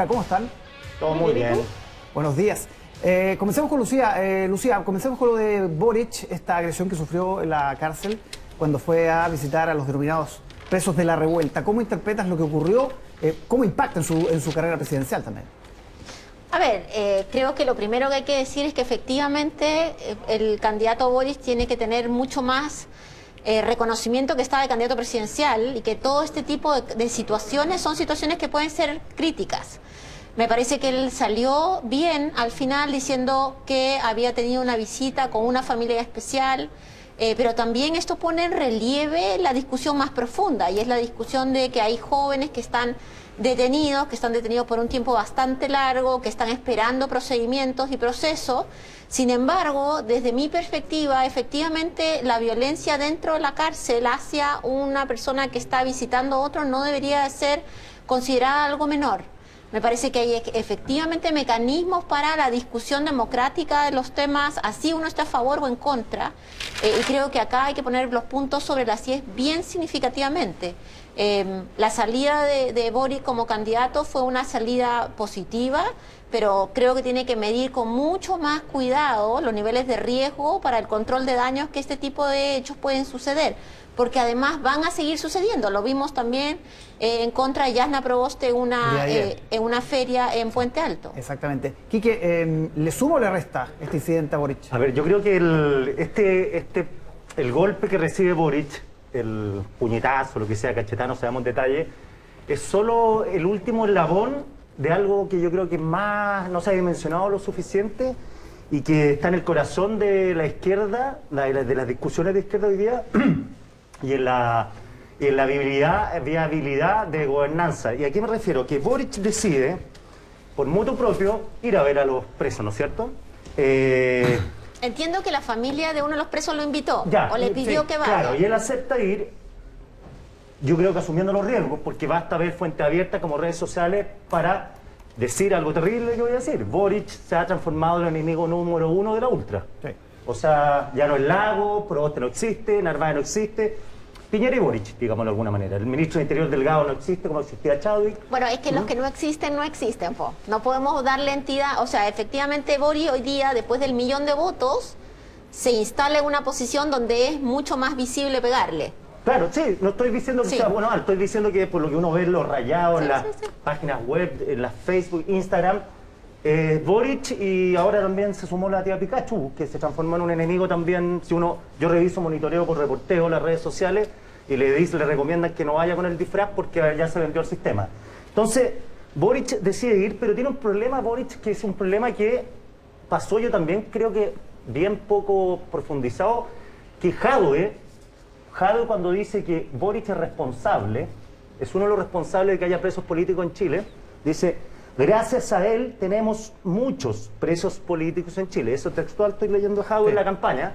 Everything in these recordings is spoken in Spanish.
¿Cómo están? Todo muy bien. Buenos días. Comencemos con Lucía. Lucía, comencemos con lo de Boric, esta agresión que sufrió en la cárcel cuando fue a visitar a los denominados presos de la revuelta. ¿Cómo interpretas lo que ocurrió? ¿Cómo impacta en su carrera presidencial también? A ver, creo que lo primero que hay que decir es que efectivamente el candidato Boric tiene que tener mucho más reconocimiento que estaba de candidato presidencial y que todo este tipo de situaciones son situaciones que pueden ser críticas. Me parece que él salió bien al final diciendo que había tenido una visita con una familia especial, pero también esto pone en relieve la discusión más profunda, y es la discusión de que hay jóvenes que están detenidos por un tiempo bastante largo, que están esperando procedimientos y procesos. Sin embargo, desde mi perspectiva, efectivamente la violencia dentro de la cárcel hacia una persona que está visitando a otro no debería ser considerada algo menor. Me parece que hay efectivamente mecanismos para la discusión democrática de los temas, así uno está a favor o en contra, y creo que acá hay que poner los puntos sobre las IES bien significativamente. La salida de Boric como candidato fue una salida positiva, pero creo que tiene que medir con mucho más cuidado los niveles de riesgo para el control de daños que este tipo de hechos pueden suceder, porque además van a seguir sucediendo. Lo vimos también en contra de Jasna Proboste en una feria en Puente Alto. Exactamente. Quique, ¿le suma o le resta este incidente a Boric? A ver, yo creo que el golpe que recibe Boric, el puñetazo, lo que sea, cachetá, no sabemos en detalle, es solo el último eslabón de algo que yo creo que más no se ha dimensionado lo suficiente y que está en el corazón de la izquierda, de las discusiones de izquierda hoy día, y en la viabilidad de gobernanza. ¿Y a qué me refiero? Que Boric decide, por mutuo propio, ir a ver a los presos, ¿no es cierto? Entiendo que la familia de uno de los presos lo invitó, ya, o le pidió sí, que vaya. Claro, y él acepta ir, yo creo que asumiendo los riesgos, porque basta ver Fuente Abierta como redes sociales para decir algo terrible que voy a decir. Boric se ha transformado en el enemigo número uno de la ultra. Sí. O sea, ya no es Lago, Proboste no existe, Narváez no existe, Piñera y Boric, digámoslo de alguna manera. El ministro de Interior Delgado no existe como existía Chadwick. Bueno, es que los que no existen, po. No podemos darle entidad. O sea, efectivamente Boric hoy día, después del 1.000.000 de votos, se instala en una posición donde es mucho más visible pegarle. Claro, sí, no estoy diciendo que sea bueno, estoy diciendo que por lo que uno ve en los rayados, en las páginas web, en las Facebook, Instagram, Boric, y ahora también se sumó la tía Pikachu, que se transformó en un enemigo también. Si yo reviso, monitoreo por reporteo las redes sociales y le recomiendan que no vaya con el disfraz porque ya se vendió el sistema. Entonces, Boric decide ir, pero tiene un problema, Boric, que es un problema que pasó, yo también creo que bien poco profundizado, que Jadwe cuando dice que Boric es responsable, es uno de los responsables de que haya presos políticos en Chile, dice: gracias a él tenemos muchos presos políticos en Chile. Eso textual estoy leyendo a Jadwe en la campaña.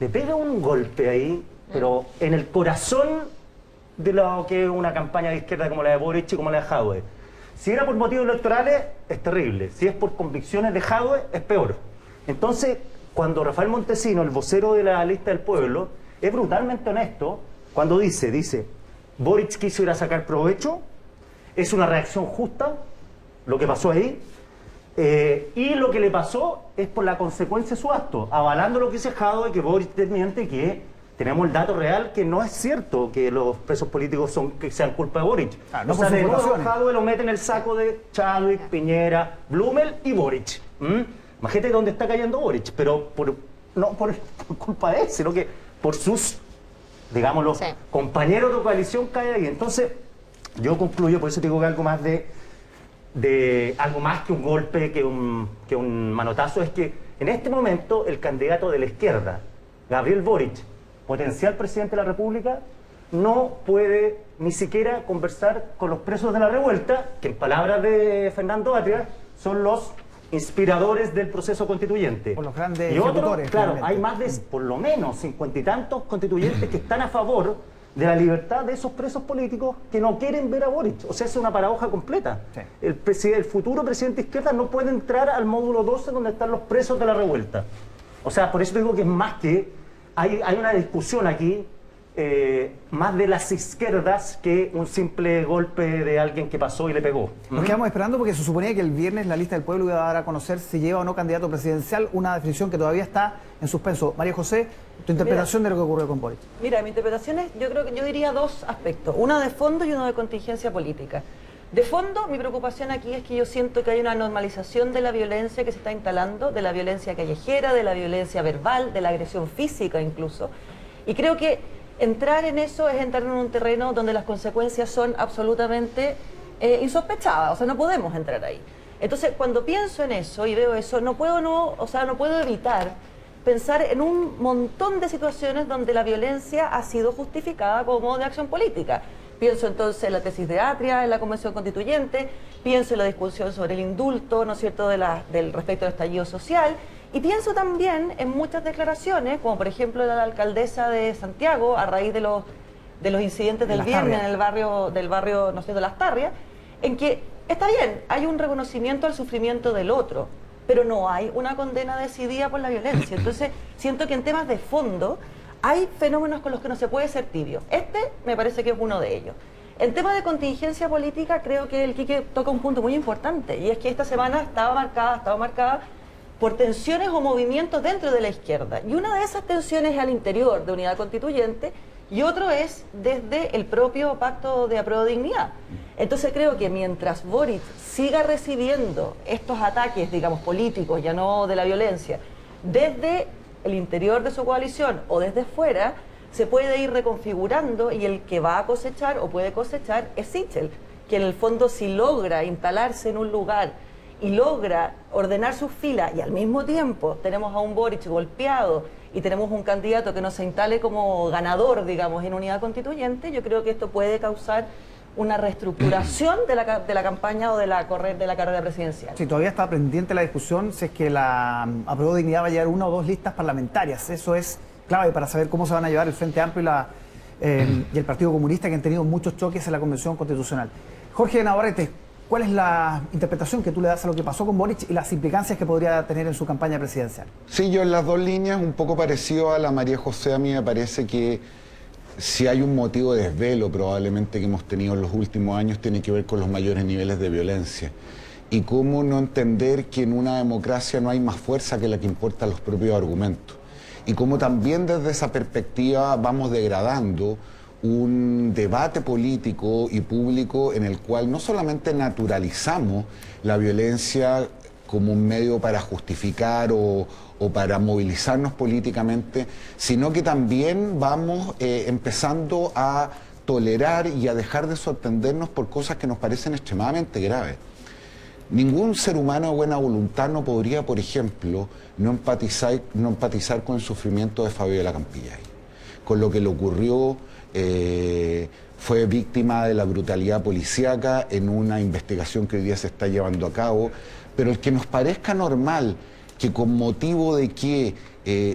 Le pega un golpe ahí, pero en el corazón de lo que es una campaña de izquierda como la de Boric y como la de Jadwe. Si era por motivos electorales, es terrible. Si es por convicciones de Jadwe, es peor. Entonces, cuando Rafael Montesino, el vocero de la lista del pueblo, es brutalmente honesto cuando dice, Boric quiso ir a sacar provecho, es una reacción justa, lo que pasó ahí, y lo que le pasó es por la consecuencia de su acto, avalando lo que dice Jadwe, que Boric desmiente, que tenemos el dato real que no es cierto que los presos políticos que sean culpa de Boric. No, o sea, de nuevo Jadwe lo mete en el saco de Chadwick, Piñera, Blumel y Boric. Imagínate dónde está cayendo Boric, pero no por culpa de él, sino que por sus, digámoslo, compañeros de coalición cae ahí. Entonces, yo concluyo, por eso digo que algo más algo más que un golpe, que un manotazo, es que en este momento el candidato de la izquierda, Gabriel Boric, potencial presidente de la República, no puede ni siquiera conversar con los presos de la revuelta, que en palabras de Fernando Atria son los inspiradores del proceso constituyente. Por los grandes y otros, claro, realmente. hay más de, por lo menos, 50 y tantos constituyentes que están a favor de la libertad de esos presos políticos que no quieren ver a Boric. O sea, es una paradoja completa. Sí. El futuro presidente de izquierda no puede entrar al módulo 12 donde están los presos de la revuelta. O sea, por eso digo que es más que... Hay una discusión aquí más de las izquierdas que un simple golpe de alguien que pasó y le pegó. Nos quedamos esperando porque se suponía que el viernes la lista del pueblo iba a dar a conocer si lleva o no candidato presidencial, una definición que todavía está en suspenso. María José, tu interpretación de lo que ocurrió con Boric. Mira, mi interpretación es, yo diría dos aspectos, una de fondo y uno de contingencia política. De fondo, mi preocupación aquí es que yo siento que hay una normalización de la violencia que se está instalando, de la violencia callejera, de la violencia verbal, de la agresión física incluso, y creo que entrar en eso es entrar en un terreno donde las consecuencias son absolutamente insospechadas, o sea, no podemos entrar ahí. Entonces, cuando pienso en eso y veo eso, no puedo evitar pensar en un montón de situaciones donde la violencia ha sido justificada como modo de acción política. Pienso entonces en la tesis de Atria, en la Convención Constituyente, pienso en la discusión sobre el indulto, ¿no es cierto?, del respecto al estallido social, y pienso también en muchas declaraciones, como por ejemplo la alcaldesa de Santiago, a raíz de los incidentes del viernes en el barrio, ¿no es cierto?, Las Tarrias, en que está bien, hay un reconocimiento al sufrimiento del otro, pero no hay una condena decidida por la violencia. Entonces, siento que en temas de fondo hay fenómenos con los que no se puede ser tibio. Este me parece que es uno de ellos. En temas de contingencia política, creo que el Quique toca un punto muy importante, y es que esta semana estaba marcada por tensiones o movimientos dentro de la izquierda. Y una de esas tensiones es al interior de Unidad Constituyente, y otro es desde el propio Pacto de Apruebo Dignidad. Entonces creo que mientras Boric siga recibiendo estos ataques, digamos, políticos, ya no de la violencia, desde el interior de su coalición o desde fuera, se puede ir reconfigurando, y el que va a cosechar o puede cosechar es Sichel, que en el fondo, si logra instalarse en un lugar y logra ordenar sus filas, y al mismo tiempo tenemos a un Boric golpeado y tenemos un candidato que no se instale como ganador, digamos, en Unidad Constituyente, yo creo que esto puede causar una reestructuración de la campaña o de la carrera presidencial. Sí, todavía está pendiente la discusión si es que la Apruebo Dignidad va a llevar una o dos listas parlamentarias. Eso es clave para saber cómo se van a llevar el Frente Amplio y el Partido Comunista, que han tenido muchos choques en la Convención Constitucional. Jorge Navarrete, ¿cuál es la interpretación que tú le das a lo que pasó con Boric y las implicancias que podría tener en su campaña presidencial? Sí, yo en las dos líneas, un poco parecido a la María José, a mí me parece que si hay un motivo de desvelo probablemente que hemos tenido en los últimos años, tiene que ver con los mayores niveles de violencia. Y cómo no entender que en una democracia no hay más fuerza que la que importa los propios argumentos. Y cómo también desde esa perspectiva vamos degradando un debate político y público en el cual no solamente naturalizamos la violencia como un medio para justificar o para movilizarnos políticamente, sino que también vamos empezando a tolerar y a dejar de sorprendernos por cosas que nos parecen extremadamente graves. Ningún ser humano de buena voluntad no podría, por ejemplo, no empatizar con el sufrimiento de Fabiola Campillay, con lo que le ocurrió. Fue víctima de la brutalidad policíaca en una investigación que hoy día se está llevando a cabo, pero el que nos parezca normal que con motivo de que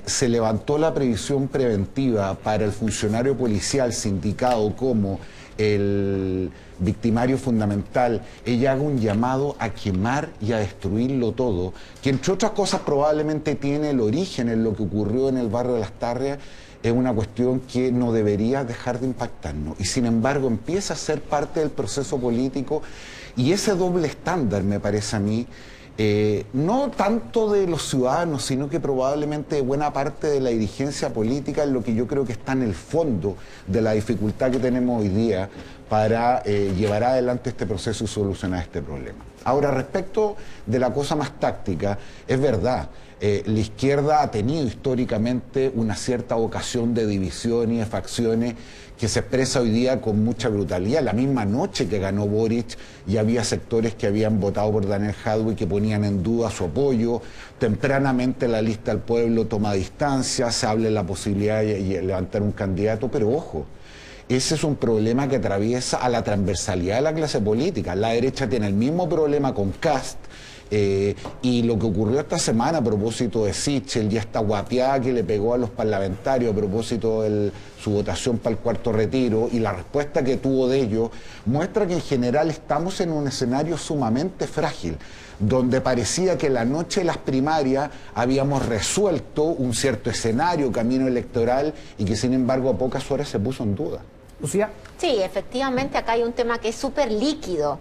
se levantó la previsión preventiva para el funcionario policial sindicado como el victimario fundamental, ella haga un llamado a quemar y a destruirlo todo, que entre otras cosas probablemente tiene el origen en lo que ocurrió en el barrio de Las Tarrias, es una cuestión que no debería dejar de impactarnos, y sin embargo empieza a ser parte del proceso político, y ese doble estándar, me parece a mí, no tanto de los ciudadanos, sino que probablemente de buena parte de la dirigencia política, es lo que yo creo que está en el fondo de la dificultad que tenemos hoy día para llevar adelante este proceso y solucionar este problema. Ahora, respecto de la cosa más táctica, es verdad, la izquierda ha tenido históricamente una cierta vocación de división y de facciones que se expresa hoy día con mucha brutalidad. La misma noche que ganó Boric ya había sectores que habían votado por Daniel Jadwe que ponían en duda su apoyo. Tempranamente la lista del pueblo toma distancia, se habla de la posibilidad de levantar un candidato, pero ojo, ese es un problema que atraviesa a la transversalidad de la clase política. La derecha tiene el mismo problema con Kast Y lo que ocurrió esta semana a propósito de Sichel y esta guapiada que le pegó a los parlamentarios a propósito de su votación para el cuarto retiro y la respuesta que tuvo de ellos, muestra que en general estamos en un escenario sumamente frágil, donde parecía que la noche de las primarias habíamos resuelto un cierto escenario, camino electoral, y que sin embargo a pocas horas se puso en duda. Lucía. Sí, efectivamente acá hay un tema que es súper líquido,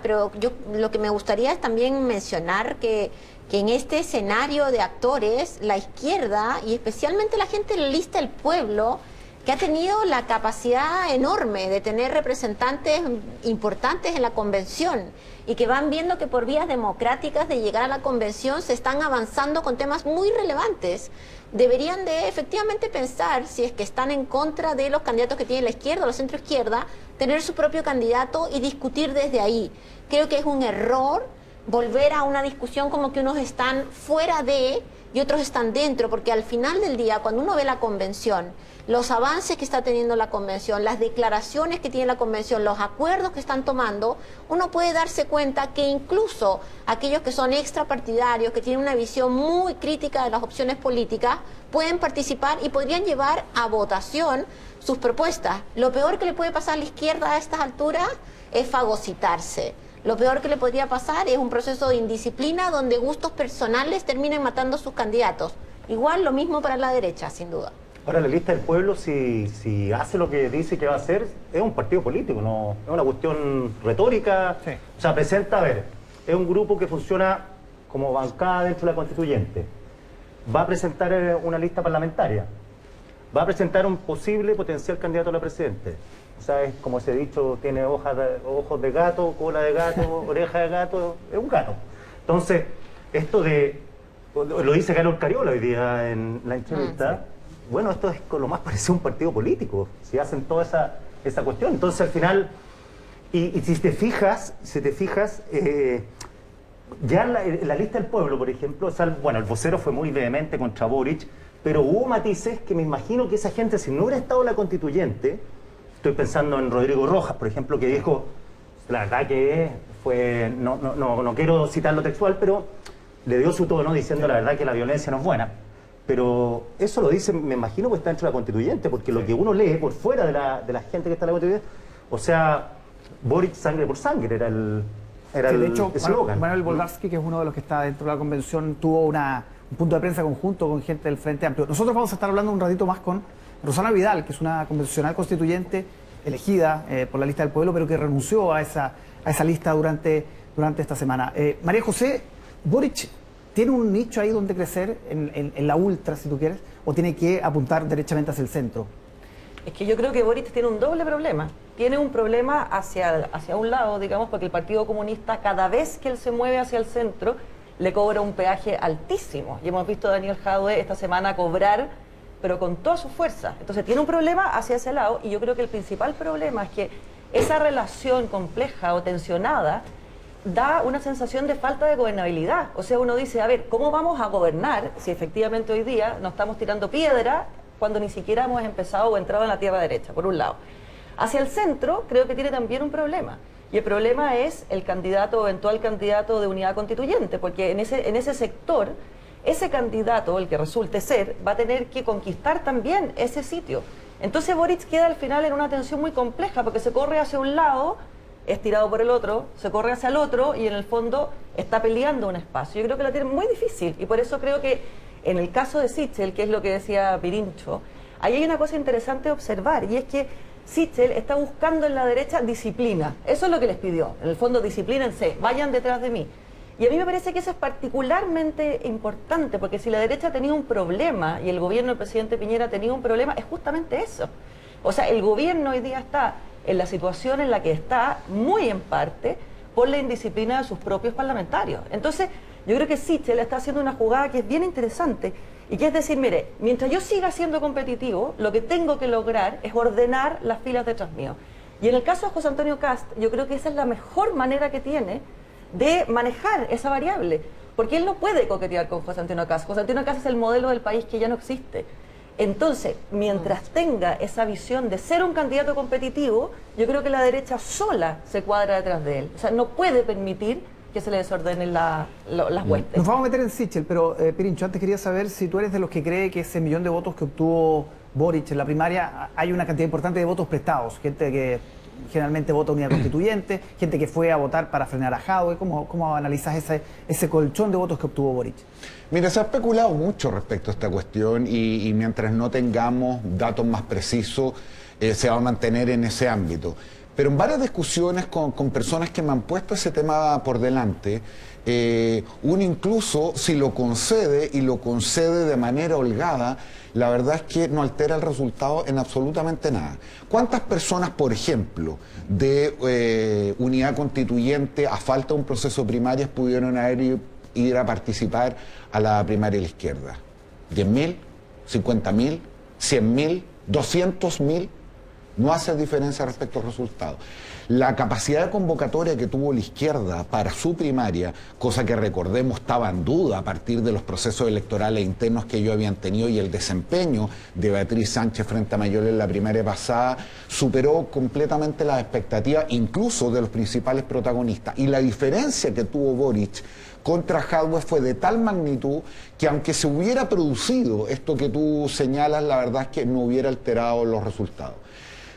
pero yo lo que me gustaría es también mencionar que en este escenario de actores, la izquierda y especialmente la gente de la lista del pueblo, que ha tenido la capacidad enorme de tener representantes importantes en la convención y que van viendo que por vías democráticas de llegar a la convención se están avanzando con temas muy relevantes, deberían de efectivamente pensar, si es que están en contra de los candidatos que tiene la izquierda o la centroizquierda, tener su propio candidato y discutir desde ahí. Creo que es un error volver a una discusión como que unos están fuera de y otros están dentro, porque al final del día, cuando uno ve la convención, los avances que está teniendo la convención, las declaraciones que tiene la convención, los acuerdos que están tomando, uno puede darse cuenta que incluso aquellos que son extrapartidarios, que tienen una visión muy crítica de las opciones políticas, pueden participar y podrían llevar a votación sus propuestas. Lo peor que le puede pasar a la izquierda a estas alturas es fagocitarse. Lo peor que le podría pasar es un proceso de indisciplina donde gustos personales terminen matando a sus candidatos. Igual lo mismo para la derecha, sin duda. Ahora, la lista del pueblo, si hace lo que dice que va a hacer, es un partido político, no es una cuestión retórica. Sí. O sea, presenta, a ver, es un grupo que funciona como bancada dentro de la constituyente. Va a presentar una lista parlamentaria. Va a presentar un posible potencial candidato a la presidente. O sea, es como se ha dicho, tiene ojos de gato, cola de gato, oreja de gato, es un gato. Entonces, esto lo dice Carlos Cariola hoy día en la entrevista. Sí. Bueno, esto es con lo más parecido a un partido político, si hacen toda esa cuestión. Entonces, al final, y si te fijas, ya la lista del pueblo, por ejemplo, o sea, bueno, el vocero fue muy vehemente contra Boric, pero hubo matices que me imagino que esa gente, si no hubiera estado la constituyente, estoy pensando en Rodrigo Rojas, por ejemplo, que dijo, la verdad que fue, no quiero citarlo textual, pero le dio su tono diciendo la verdad que la violencia no es buena. Pero eso lo dice, me imagino que está dentro de la constituyente, porque lo que uno lee por fuera de la gente que está en la constituyente, o sea, Boric sangre por sangre era el de hecho, eslogan. Manuel Boldarsky, que es uno de los que está dentro de la convención, tuvo un punto de prensa conjunto con gente del Frente Amplio. Nosotros vamos a estar hablando un ratito más con Rosana Vidal, que es una convencional constituyente elegida por la lista del pueblo, pero que renunció a esa lista durante esta semana. María José, Boric ¿tiene un nicho ahí donde crecer en la ultra, si tú quieres, o tiene que apuntar derechamente hacia el centro? Es que yo creo que Boric tiene un doble problema. Tiene un problema hacia un lado, digamos, porque el Partido Comunista, cada vez que él se mueve hacia el centro, le cobra un peaje altísimo. Y hemos visto a Daniel Jadwe esta semana cobrar, pero con toda su fuerza. Entonces tiene un problema hacia ese lado, y yo creo que el principal problema es que esa relación compleja o tensionada da una sensación de falta de gobernabilidad. O sea, uno dice, a ver, ¿cómo vamos a gobernar si efectivamente hoy día nos estamos tirando piedra cuando ni siquiera hemos empezado o entrado en la tierra derecha, por un lado? Hacia el centro creo que tiene también un problema. Y el problema es el candidato, eventual candidato de unidad constituyente, porque en ese sector, ese candidato, el que resulte ser, va a tener que conquistar también ese sitio. Entonces Boric queda al final en una tensión muy compleja, porque se corre hacia un lado, es tirado por el otro, se corre hacia el otro y en el fondo está peleando un espacio. Yo creo que la tiene muy difícil, y por eso creo que en el caso de Sichel, que es lo que decía Pirincho, ahí hay una cosa interesante de observar, y es que Sichel está buscando en la derecha disciplina. Eso es lo que les pidió. En el fondo, disciplínense, vayan detrás de mí. Y a mí me parece que eso es particularmente importante, porque si la derecha ha tenido un problema y el gobierno del presidente Piñera ha tenido un problema, es justamente eso. O sea, el gobierno hoy día está en la situación en la que está, muy en parte, por la indisciplina de sus propios parlamentarios. Entonces, yo creo que Sichel está haciendo una jugada que es bien interesante, y que es decir, mire, mientras yo siga siendo competitivo, lo que tengo que lograr es ordenar las filas detrás mío. Y en el caso de José Antonio Kast, yo creo que esa es la mejor manera que tiene de manejar esa variable, porque él no puede coquetear con José Antonio Kast. José Antonio Kast es el modelo del país que ya no existe. Entonces, mientras tenga esa visión de ser un candidato competitivo, yo creo que la derecha sola se cuadra detrás de él. O sea, no puede permitir que se le desordenen las huestes. Nos vamos a meter en Sichel, pero Pirincho, antes quería saber si tú eres de los que cree que ese millón de votos que obtuvo Boric en la primaria, hay una cantidad importante de votos prestados, gente que generalmente vota unidad constituyente, gente que fue a votar para frenar a Jadwe. ¿Cómo analizas ese colchón de votos que obtuvo Boric? Mira, se ha especulado mucho respecto a esta cuestión y mientras no tengamos datos más precisos, se va a mantener en ese ámbito. Pero en varias discusiones con personas que me han puesto ese tema por delante, uno incluso si lo concede y lo concede de manera holgada, la verdad es que no altera el resultado en absolutamente nada. ¿Cuántas personas, por ejemplo, de unidad constituyente a falta de un proceso primario pudieron ir a participar a la primaria de la izquierda? ¿10.000? ¿50.000? ¿100.000? ¿200.000? No hace diferencia respecto al resultado. La capacidad de convocatoria que tuvo la izquierda para su primaria, cosa que recordemos estaba en duda a partir de los procesos electorales internos que ellos habían tenido y el desempeño de Beatriz Sánchez frente a Mayol en la primaria pasada, superó completamente las expectativas, incluso de los principales protagonistas. Y la diferencia que tuvo Boric contra Jadwe fue de tal magnitud que aunque se hubiera producido esto que tú señalas, la verdad es que no hubiera alterado los resultados.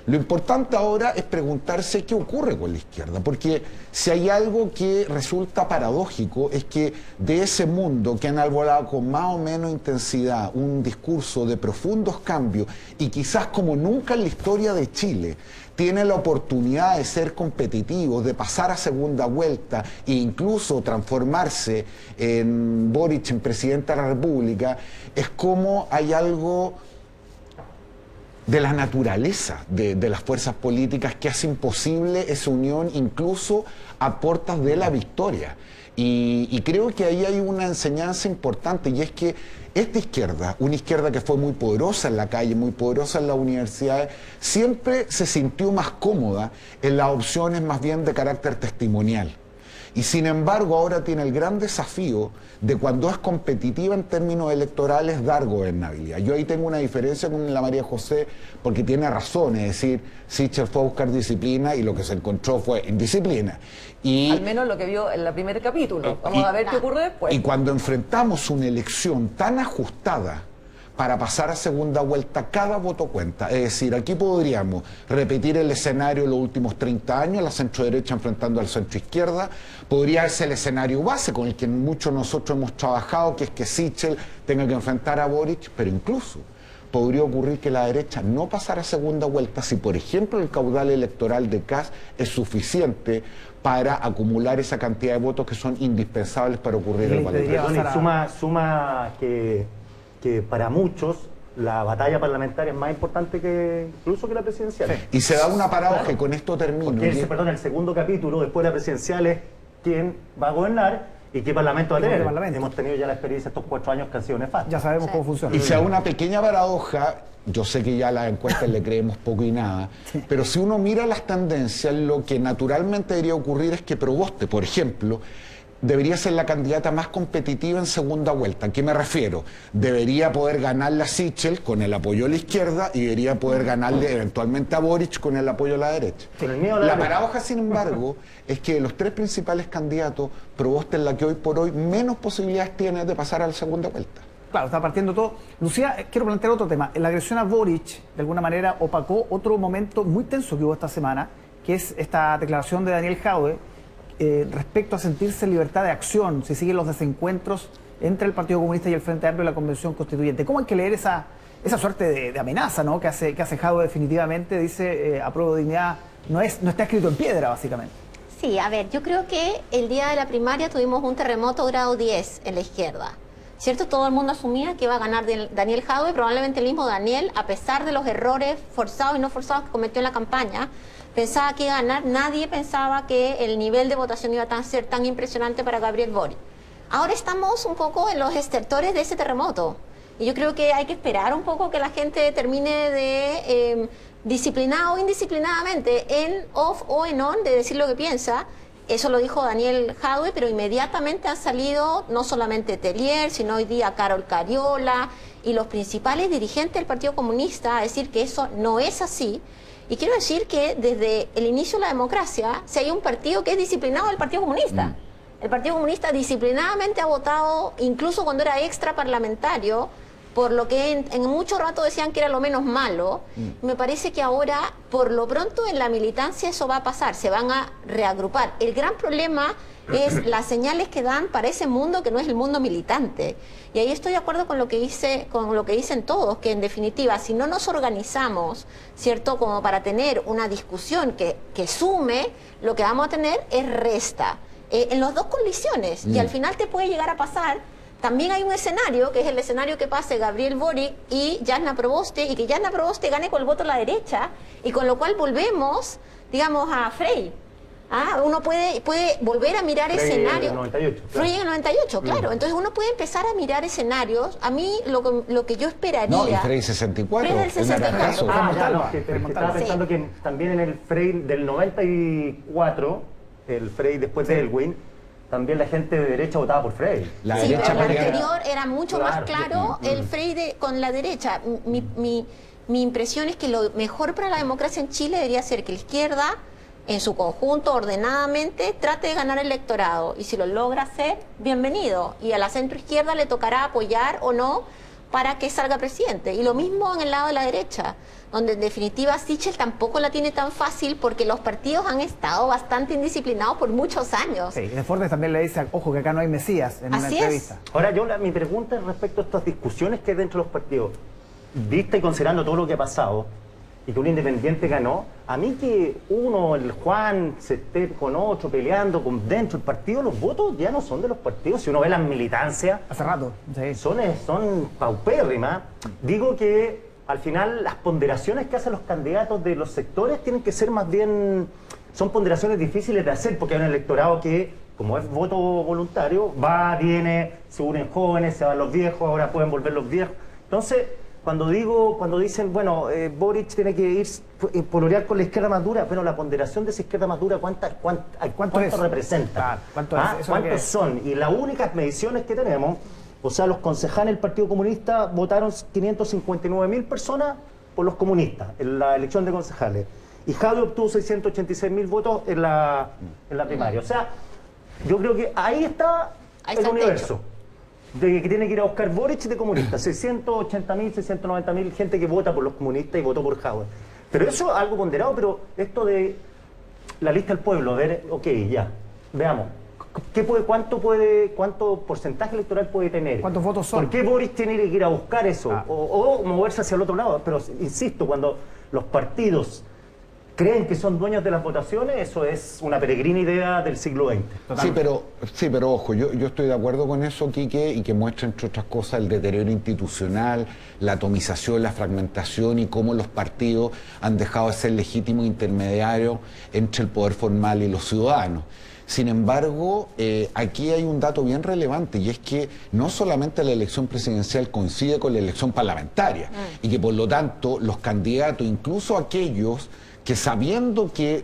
Lo importante ahora es preguntarse qué ocurre con la izquierda, porque si hay algo que resulta paradójico es que de ese mundo que han arbolado con más o menos intensidad un discurso de profundos cambios y quizás como nunca en la historia de Chile tiene la oportunidad de ser competitivos, de pasar a segunda vuelta e incluso transformarse en Boric en presidente de la República, es como hay algo de la naturaleza de las fuerzas políticas que hace imposible esa unión incluso a puertas de la victoria. Y creo que ahí hay una enseñanza importante, y es que esta izquierda, una izquierda que fue muy poderosa en la calle, muy poderosa en las universidades, siempre se sintió más cómoda en las opciones más bien de carácter testimonial. Y sin embargo ahora tiene el gran desafío de cuando es competitiva en términos electorales dar gobernabilidad. Yo ahí tengo una diferencia con la María José porque tiene razón, es decir, Sichel fue a buscar disciplina y lo que se encontró fue indisciplina. Y, al menos lo que vio en el primer capítulo. Vamos a ver qué ocurre después. Y cuando enfrentamos una elección tan ajustada para pasar a segunda vuelta, cada voto cuenta. Es decir, aquí podríamos repetir el escenario de los últimos 30 años, la centro-derecha enfrentando al centro-izquierda. Podría ser el escenario base con el que muchos de nosotros hemos trabajado, que es que Sichel tenga que enfrentar a Boric, pero incluso podría ocurrir que la derecha no pasara a segunda vuelta si, por ejemplo, el caudal electoral de Kast es suficiente para acumular esa cantidad de votos que son indispensables para ocurrir el balotaje. Suma que para muchos la batalla parlamentaria es más importante que incluso que la presidencial. Sí. Y se da una paradoja, y con esto termino. Porque el segundo capítulo, después de la presidencial, es quién va a gobernar y qué parlamento va a tener. Hemos tenido ya la experiencia estos 4 años que han sido nefastos. Ya sabemos cómo funciona. Y se da una pequeña paradoja, yo sé que ya a las encuestas le creemos poco y nada, pero si uno mira las tendencias, lo que naturalmente debería ocurrir es que Proboste, por ejemplo, debería ser la candidata más competitiva en segunda vuelta. ¿A qué me refiero? Debería poder ganarle a Sichel con el apoyo de la izquierda y debería poder ganarle eventualmente a Boric con el apoyo de la derecha. La paradoja, sin embargo, es que de los 3 principales candidatos, Proboste es la que hoy por hoy menos posibilidades tiene de pasar a la segunda vuelta. Claro, está partiendo todo. Lucía, quiero plantear otro tema. La agresión a Boric, de alguna manera, opacó otro momento muy tenso que hubo esta semana, que es esta declaración de Daniel Jadwe, respecto a sentirse en libertad de acción, si siguen los desencuentros entre el Partido Comunista y el Frente Amplio y la Convención Constituyente. ¿Cómo hay que leer esa suerte de amenaza, ¿no?, que hace Jadwe definitivamente? Dice, apruebo dignidad, no está escrito en piedra, básicamente. Sí, a ver, yo creo que el día de la primaria tuvimos un terremoto grado 10 en la izquierda. ¿Cierto? Todo el mundo asumía que iba a ganar Daniel Jadwe, probablemente el mismo Daniel, a pesar de los errores forzados y no forzados que cometió en la campaña, pensaba que iba a ganar. Nadie pensaba que el nivel de votación iba a ser tan impresionante para Gabriel Boric. Ahora estamos un poco en los estertores de ese terremoto. Y yo creo que hay que esperar un poco que la gente termine de, disciplinado o indisciplinadamente, en off o en on, de decir lo que piensa. Eso lo dijo Daniel Jadwe, pero inmediatamente han salido no solamente Tellier, sino hoy día Carol Cariola y los principales dirigentes del Partido Comunista a decir que eso no es así. Y quiero decir que desde el inicio de la democracia, si hay un partido que es disciplinado, es el Partido Comunista. El Partido Comunista disciplinadamente ha votado, incluso cuando era extra parlamentario, por lo que en mucho rato decían que era lo menos malo. Me parece que ahora, por lo pronto, en la militancia eso va a pasar, se van a reagrupar. El gran problema es las señales que dan para ese mundo que no es el mundo militante. Y ahí estoy de acuerdo con lo que dicen todos, que en definitiva, si no nos organizamos, ¿cierto?, como para tener una discusión que sume, lo que vamos a tener es resta. En las dos condiciones. Y al final te puede llegar a pasar. También hay un escenario, que es el escenario que pase Gabriel Boric y Jasna Proboste, y que Jasna Proboste gane con el voto a la derecha, y con lo cual volvemos, digamos, a Frey. Uno puede volver a mirar escenarios. Frey en el 98, claro. Entonces uno puede empezar a mirar escenarios. A mí lo que yo esperaría... No, y Frey 64. Frey del 64. Estaba pensando que también en el Frey del 94, el Frey después de Elwin, también la gente de derecha votaba por Frey. Sí, pero el anterior era mucho más claro el Frey con la derecha. Mi impresión es que lo mejor para la democracia en Chile debería ser que la izquierda, en su conjunto, ordenadamente, trate de ganar el electorado. Y si lo logra hacer, bienvenido. Y a la centroizquierda le tocará apoyar o no para que salga presidente. Y lo mismo en el lado de la derecha, donde en definitiva Sichel tampoco la tiene tan fácil porque los partidos han estado bastante indisciplinados por muchos años. Sí, Desbordes también le dice, ojo, que acá no hay mesías en una entrevista. Ahora, mi pregunta es respecto a estas discusiones que hay dentro de los partidos. Vista y considerando todo lo que ha pasado y que un independiente ganó, a mí que el Juan, se esté con otro peleando dentro del partido, los votos ya no son de los partidos. Si uno ve las militancias, hace rato, sí, son paupérrimas. Digo que al final las ponderaciones que hacen los candidatos de los sectores tienen que ser más bien, son ponderaciones difíciles de hacer, porque hay un electorado que, como es voto voluntario, va, viene, se unen jóvenes, se van los viejos, ahora pueden volver los viejos. Entonces, cuando dicen, bueno, Boric tiene que ir pololear con la izquierda más dura, pero la ponderación de esa izquierda más dura, ¿cuánto representa? Claro, ¿Cuántos son? Y las únicas mediciones que tenemos, o sea, los concejales del Partido Comunista votaron 559.000 personas por los comunistas en la elección de concejales. Y Jadwe obtuvo 686.000 votos en la primaria. O sea, yo creo que ahí está el universo. De que tiene que ir a buscar Boric de comunistas. 680.000, 690.000 gente que vota por los comunistas y votó por Jadwe. Pero eso es algo ponderado, pero esto de la lista del pueblo, ver, ok, ya, veamos. ¿Cuánto porcentaje electoral puede tener? ¿Cuántos votos son? ¿Por qué Boric tiene que ir a buscar eso? O moverse hacia el otro lado. Pero insisto, cuando los partidos creen que son dueños de las votaciones, eso es una peregrina idea del siglo XX. Sí, pero ojo, yo estoy de acuerdo con eso, Quique, y que muestra, entre otras cosas, el deterioro institucional, la atomización, la fragmentación y cómo los partidos han dejado de ser legítimos intermediarios entre el poder formal y los ciudadanos. Sin embargo, aquí hay un dato bien relevante, y es que no solamente la elección presidencial coincide con la elección parlamentaria, y que por lo tanto los candidatos, incluso aquellos que sabiendo que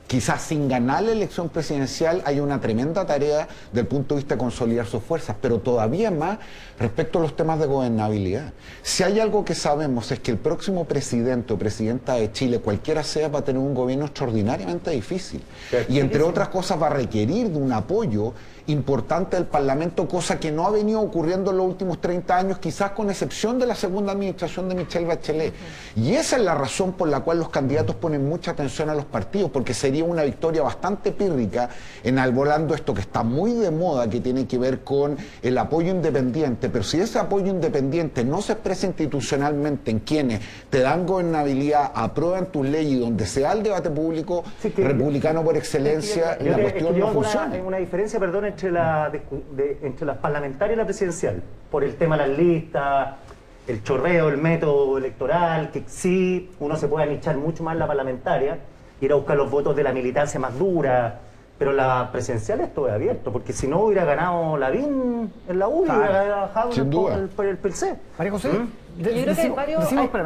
quizás sin ganar la elección presidencial hay una tremenda tarea del punto de vista de consolidar sus fuerzas, pero todavía más respecto a los temas de gobernabilidad. Si hay algo que sabemos es que el próximo presidente o presidenta de Chile, cualquiera sea, va a tener un gobierno extraordinariamente difícil. Y entre otras cosas va a requerir de un apoyo importante del Parlamento, cosa que no ha venido ocurriendo en los últimos 30 años, quizás con excepción de la segunda administración de Michelle Bachelet. Y esa es la razón por la cual los candidatos ponen mucha atención a los partidos, porque sería una victoria bastante pírrica enarbolando esto que está muy de moda, que tiene que ver con el apoyo independiente. Pero si ese apoyo independiente no se expresa institucionalmente en quienes te dan gobernabilidad, aprueban tus leyes, donde se da el debate público republicano por excelencia, la cuestión no funciona. Hay una diferencia, perdón, entre las parlamentarias y la presidencial, por el tema de las listas, el chorreo, el método electoral, que sí, uno se puede anichar mucho más en la parlamentaria, ir a buscar los votos de la militancia más dura, pero la presidencial esto es abierto, porque si no hubiera ganado Lavín en la U, hubiera bajado por el PC. María José,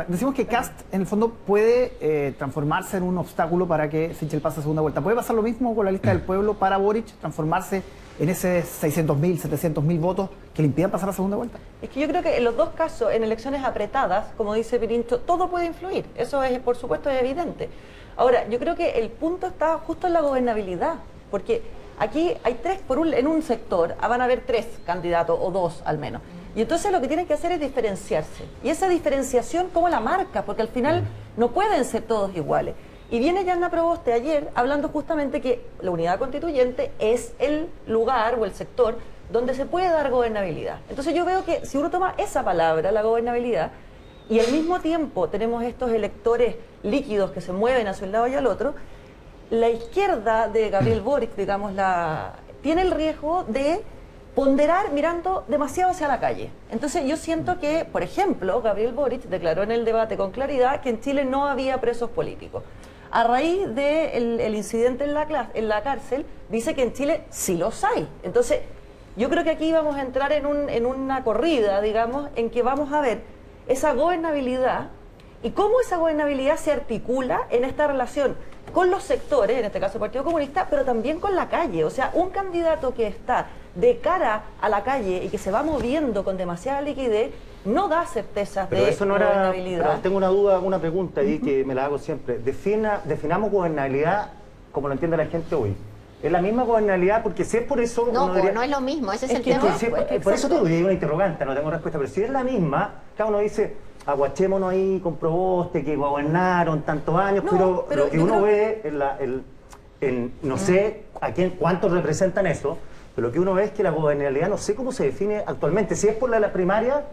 decimos que Kast en el fondo puede transformarse en un obstáculo para que Sichel pase a segunda vuelta. ¿Puede pasar lo mismo con la lista del pueblo para Boric, transformarse en ese 600.000, 700.000 votos que le impidan pasar a segunda vuelta? Es que yo creo que en los dos casos, en elecciones apretadas, como dice Pirincho, todo puede influir. Eso es, por supuesto, es evidente. Ahora, yo creo que el punto está justo en la gobernabilidad, porque Aquí hay tres, en un sector van a haber tres candidatos, o dos al menos. Y entonces lo que tienen que hacer es diferenciarse. Y esa diferenciación, ¿cómo la marca? Porque al final no pueden ser todos iguales. Y viene Yanna Proboste ayer hablando justamente que la unidad constituyente es el lugar o el sector donde se puede dar gobernabilidad. Entonces yo veo que si uno toma esa palabra, la gobernabilidad, y al mismo tiempo tenemos estos electores líquidos que se mueven hacia un lado y al otro, la izquierda de Gabriel Boric, digamos, tiene el riesgo de ponderar mirando demasiado hacia la calle. Entonces yo siento que, por ejemplo, Gabriel Boric declaró en el debate con claridad que en Chile no había presos políticos. A raíz del incidente en la cárcel, dice que en Chile sí los hay. Entonces, yo creo que aquí vamos a entrar en una corrida, digamos, en que vamos a ver esa gobernabilidad y cómo esa gobernabilidad se articula en esta relación con los sectores, en este caso el Partido Comunista, pero también con la calle. O sea, un candidato que está de cara a la calle y que se va moviendo con demasiada liquidez, no da certezas pero de eso no era, gobernabilidad. pero tengo una duda, una pregunta ahí que me la hago siempre. Definamos gobernabilidad como lo entiende la gente hoy. ¿Es la misma gobernabilidad? Porque si es por eso... No, no es lo mismo, ese es el tema. Por eso te lo digo, una interrogante, no tengo respuesta, pero si es la misma, cada uno dice, aguachémonos ahí con Proboste, que gobernaron tantos años, No, pero lo que uno ve no sé cuántos representan eso, pero lo que uno ve es que la gobernabilidad no sé cómo se define actualmente. Si es por la primaria,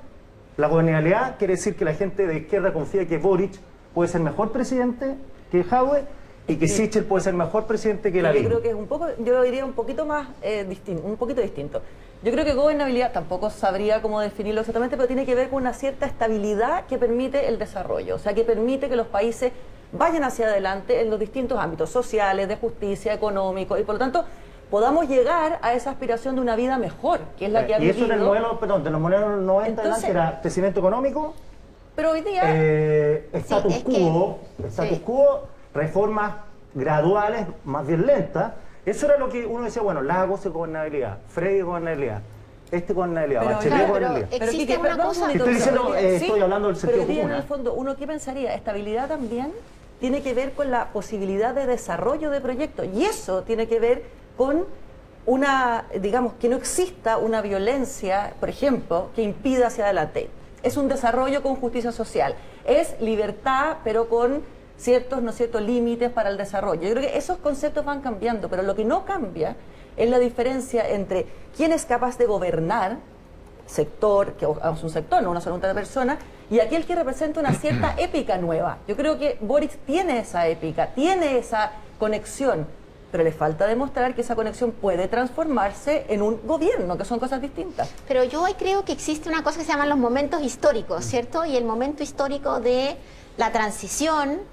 la gobernabilidad quiere decir que la gente de izquierda confía que Boric puede ser mejor presidente que Jadwe y que Sichel puede ser mejor presidente que Lavín. Yo creo que es yo lo diría un poquito más distinto. Yo creo que gobernabilidad, tampoco sabría cómo definirlo exactamente, pero tiene que ver con una cierta estabilidad que permite el desarrollo, o sea, que permite que los países vayan hacia adelante en los distintos ámbitos sociales, de justicia, económico, y por lo tanto podamos llegar a esa aspiración de una vida mejor, que es la que ha vivido. Y eso en el modelo, perdón, de los modelos 90 adelante era crecimiento económico, pero hoy día status quo, reformas graduales, más bien lentas. Eso era lo que uno decía, bueno, Lagos es gobernabilidad, Frey es gobernabilidad, gobernabilidad, Bachelet es gobernabilidad. Existe una cosa... Estoy diciendo, estoy hablando del sentido común. Pero en común. el fondo, ¿uno qué pensaría? Estabilidad también tiene que ver con la posibilidad de desarrollo de proyectos, y eso tiene que ver con digamos, que no exista una violencia, por ejemplo, que impida hacia adelante. Es un desarrollo con justicia social, es libertad, pero con ciertos límites para el desarrollo. Yo creo que esos conceptos van cambiando, pero lo que no cambia es la diferencia entre quién es capaz de gobernar sector, que es un sector, no una sola persona, y aquel que representa una cierta épica nueva. Yo creo que Boric tiene esa épica, tiene esa conexión, pero le falta demostrar que esa conexión puede transformarse en un gobierno, que son cosas distintas. Pero yo hoy creo que existe una cosa que se llaman los momentos históricos, ¿cierto? Y el momento histórico de la transición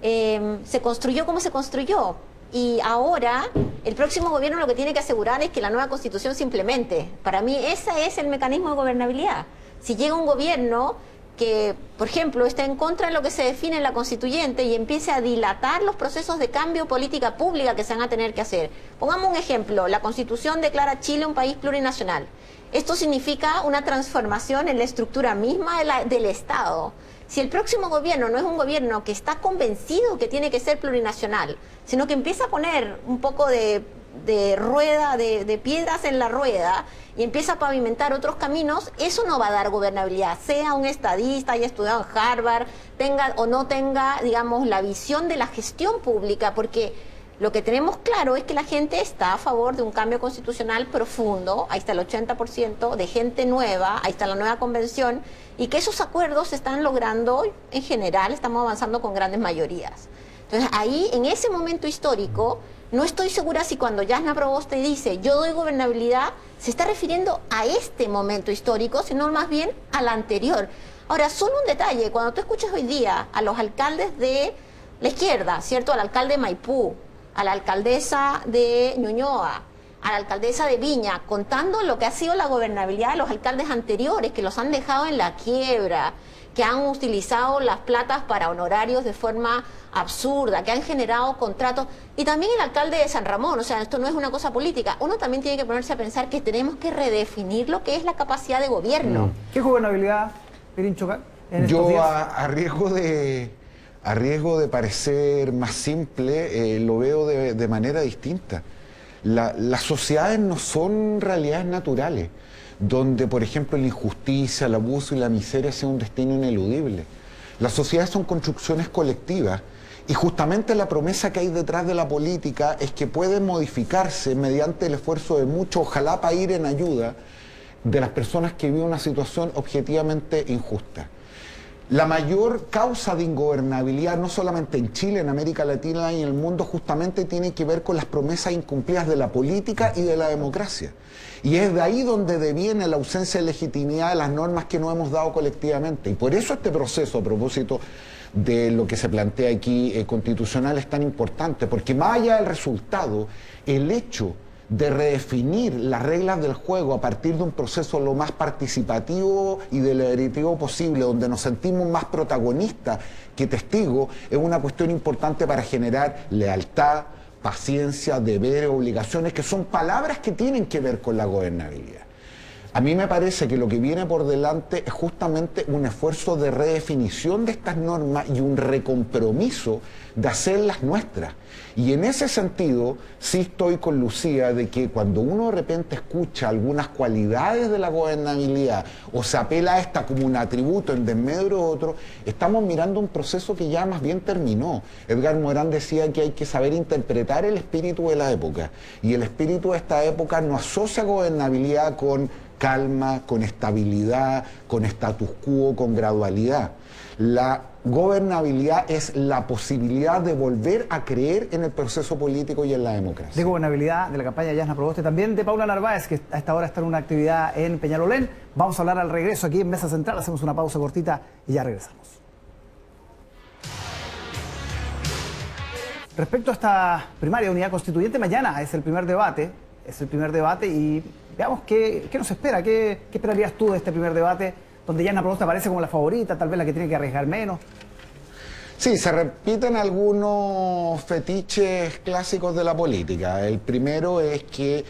se construyó como se construyó. Y ahora el próximo gobierno lo que tiene que asegurar es que la nueva constitución se implemente. Para mí ese es el mecanismo de gobernabilidad. Si llega un gobierno que, por ejemplo, está en contra de lo que se define en la constituyente y empiece a dilatar los procesos de cambio política pública que se van a tener que hacer. Pongamos un ejemplo, la constitución declara a Chile un país plurinacional. Esto significa una transformación en la estructura misma del Estado. Si el próximo gobierno no es un gobierno que está convencido que tiene que ser plurinacional, sino que empieza a poner un poco de rueda, de piedras en la rueda y empieza a pavimentar otros caminos, eso no va a dar gobernabilidad, sea un estadista, haya estudiado en Harvard, tenga o no tenga, digamos, la visión de la gestión pública, porque lo que tenemos claro es que la gente está a favor de un cambio constitucional profundo, ahí está el 80% de gente nueva, ahí está la nueva convención, y que esos acuerdos se están logrando, en general, estamos avanzando con grandes mayorías. Entonces, ahí, en ese momento histórico, no estoy segura si cuando Yanna Proboste dice yo doy gobernabilidad, se está refiriendo a este momento histórico, sino más bien al anterior. Ahora, solo un detalle, cuando tú escuchas hoy día a los alcaldes de la izquierda, ¿cierto? Al alcalde de Maipú, a la alcaldesa de Ñuñoa, a la alcaldesa de Viña, contando lo que ha sido la gobernabilidad de los alcaldes anteriores, que los han dejado en la quiebra, que han utilizado las platas para honorarios de forma absurda, que han generado contratos, y también el alcalde de San Ramón, o sea, esto no es una cosa política, uno también tiene que ponerse a pensar que tenemos que redefinir lo que es la capacidad de gobierno. ¿Qué es gobernabilidad, Pirincho? Yo a riesgo de parecer más simple, lo veo de manera distinta. Las sociedades no son realidades naturales, donde, por ejemplo, la injusticia, el abuso y la miseria sea un destino ineludible. Las sociedades son construcciones colectivas y justamente la promesa que hay detrás de la política es que puede modificarse mediante el esfuerzo de muchos, ojalá para ir en ayuda de las personas que viven una situación objetivamente injusta. La mayor causa de ingobernabilidad, no solamente en Chile, en América Latina y en el mundo, justamente tiene que ver con las promesas incumplidas de la política y de la democracia. Y es de ahí donde deviene la ausencia de legitimidad de las normas que nos hemos dado colectivamente. Y por eso este proceso, a propósito de lo que se plantea aquí constitucional, es tan importante, porque más allá del resultado, el hecho de redefinir las reglas del juego a partir de un proceso lo más participativo y deliberativo posible, donde nos sentimos más protagonistas que testigos, es una cuestión importante para generar lealtad, paciencia, deberes, obligaciones, que son palabras que tienen que ver con la gobernabilidad. A mí me parece que lo que viene por delante es justamente un esfuerzo de redefinición de estas normas y un recompromiso de hacerlas nuestras. Y en ese sentido, sí estoy con Lucía de que cuando uno de repente escucha algunas cualidades de la gobernabilidad o se apela a esta como un atributo en desmedro de otro, estamos mirando un proceso que ya más bien terminó. Edgar Morin decía que hay que saber interpretar el espíritu de la época. Y el espíritu de esta época no asocia gobernabilidad con calma, con estabilidad, con status quo, con gradualidad. La gobernabilidad es la posibilidad de volver a creer en el proceso político y en la democracia. De gobernabilidad, de la campaña de Yasna Proboste, también de Paula Narváez, que a esta hora está en una actividad en Peñalolén. Vamos a hablar al regreso aquí en Mesa Central, hacemos una pausa cortita y ya regresamos. Respecto a esta primaria de unidad constituyente, mañana es el primer debate y veamos qué nos espera, qué esperarías tú de este primer debate, donde Yasna Proboste aparece como la favorita, tal vez la que tiene que arriesgar menos. Sí, se repiten algunos fetiches clásicos de la política. El primero es que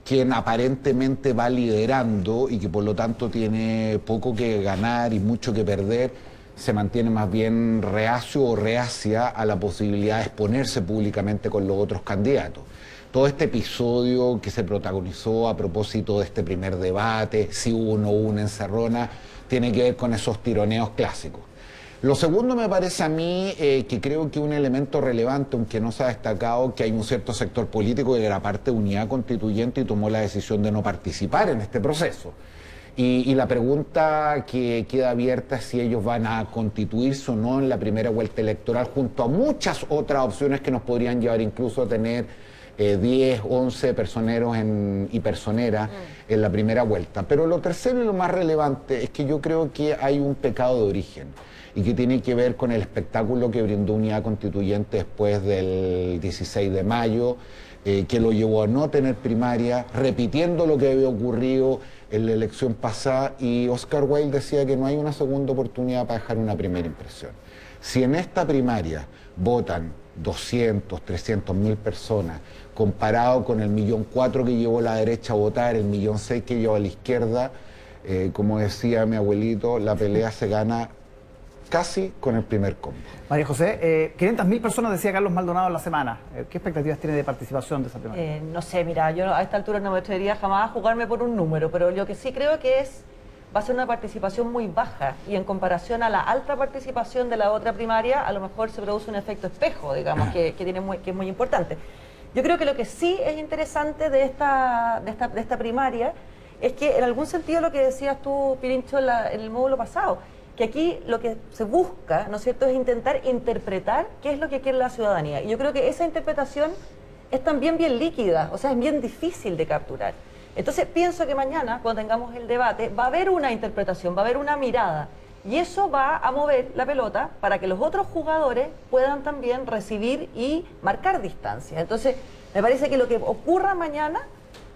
quien aparentemente va liderando y que por lo tanto tiene poco que ganar y mucho que perder, se mantiene más bien reacio o reacia a la posibilidad de exponerse públicamente con los otros candidatos. Todo este episodio que se protagonizó a propósito de este primer debate, si hubo o no hubo una encerrona, tiene que ver con esos tironeos clásicos. Lo segundo me parece a mí que creo que un elemento relevante, aunque no se ha destacado, que hay un cierto sector político que era parte de Unidad Constituyente y tomó la decisión de no participar en este proceso. Y la pregunta que queda abierta es si ellos van a constituirse o no en la primera vuelta electoral, junto a muchas otras opciones que nos podrían llevar incluso a tener 10, 11 personeros y personeras en la primera vuelta. Pero lo tercero y lo más relevante es que yo creo que hay un pecado de origen y que tiene que ver con el espectáculo que brindó Unidad Constituyente después del 16 de mayo, que lo llevó a no tener primaria, repitiendo lo que había ocurrido en la elección pasada, y Oscar Wilde decía que no hay una segunda oportunidad para dejar una primera impresión. Si en esta primaria votan 200, 300 mil personas, comparado con el 1.400.000 que llevó la derecha a votar, el 1.600.000 que llevó a la izquierda, como decía mi abuelito, la pelea se gana casi con el primer combo. María José, 500.000 personas, decía Carlos Maldonado en la semana. ¿Qué expectativas tiene de participación de esa primaria? No sé, mira, yo a esta altura no me atrevería jamás a jugarme por un número, pero lo que sí creo que va a ser una participación muy baja, y en comparación a la alta participación de la otra primaria, a lo mejor se produce un efecto espejo, digamos, que es muy importante. Yo creo que lo que sí es interesante de esta primaria es que en algún sentido lo que decías tú, Pirincho, en el módulo pasado, que aquí lo que se busca, ¿no es cierto?, es intentar interpretar qué es lo que quiere la ciudadanía. Y yo creo que esa interpretación es también bien líquida, o sea, es bien difícil de capturar. Entonces pienso que mañana, cuando tengamos el debate, va a haber una interpretación, va a haber una mirada, y eso va a mover la pelota para que los otros jugadores puedan también recibir y marcar distancia. Entonces, me parece que lo que ocurra mañana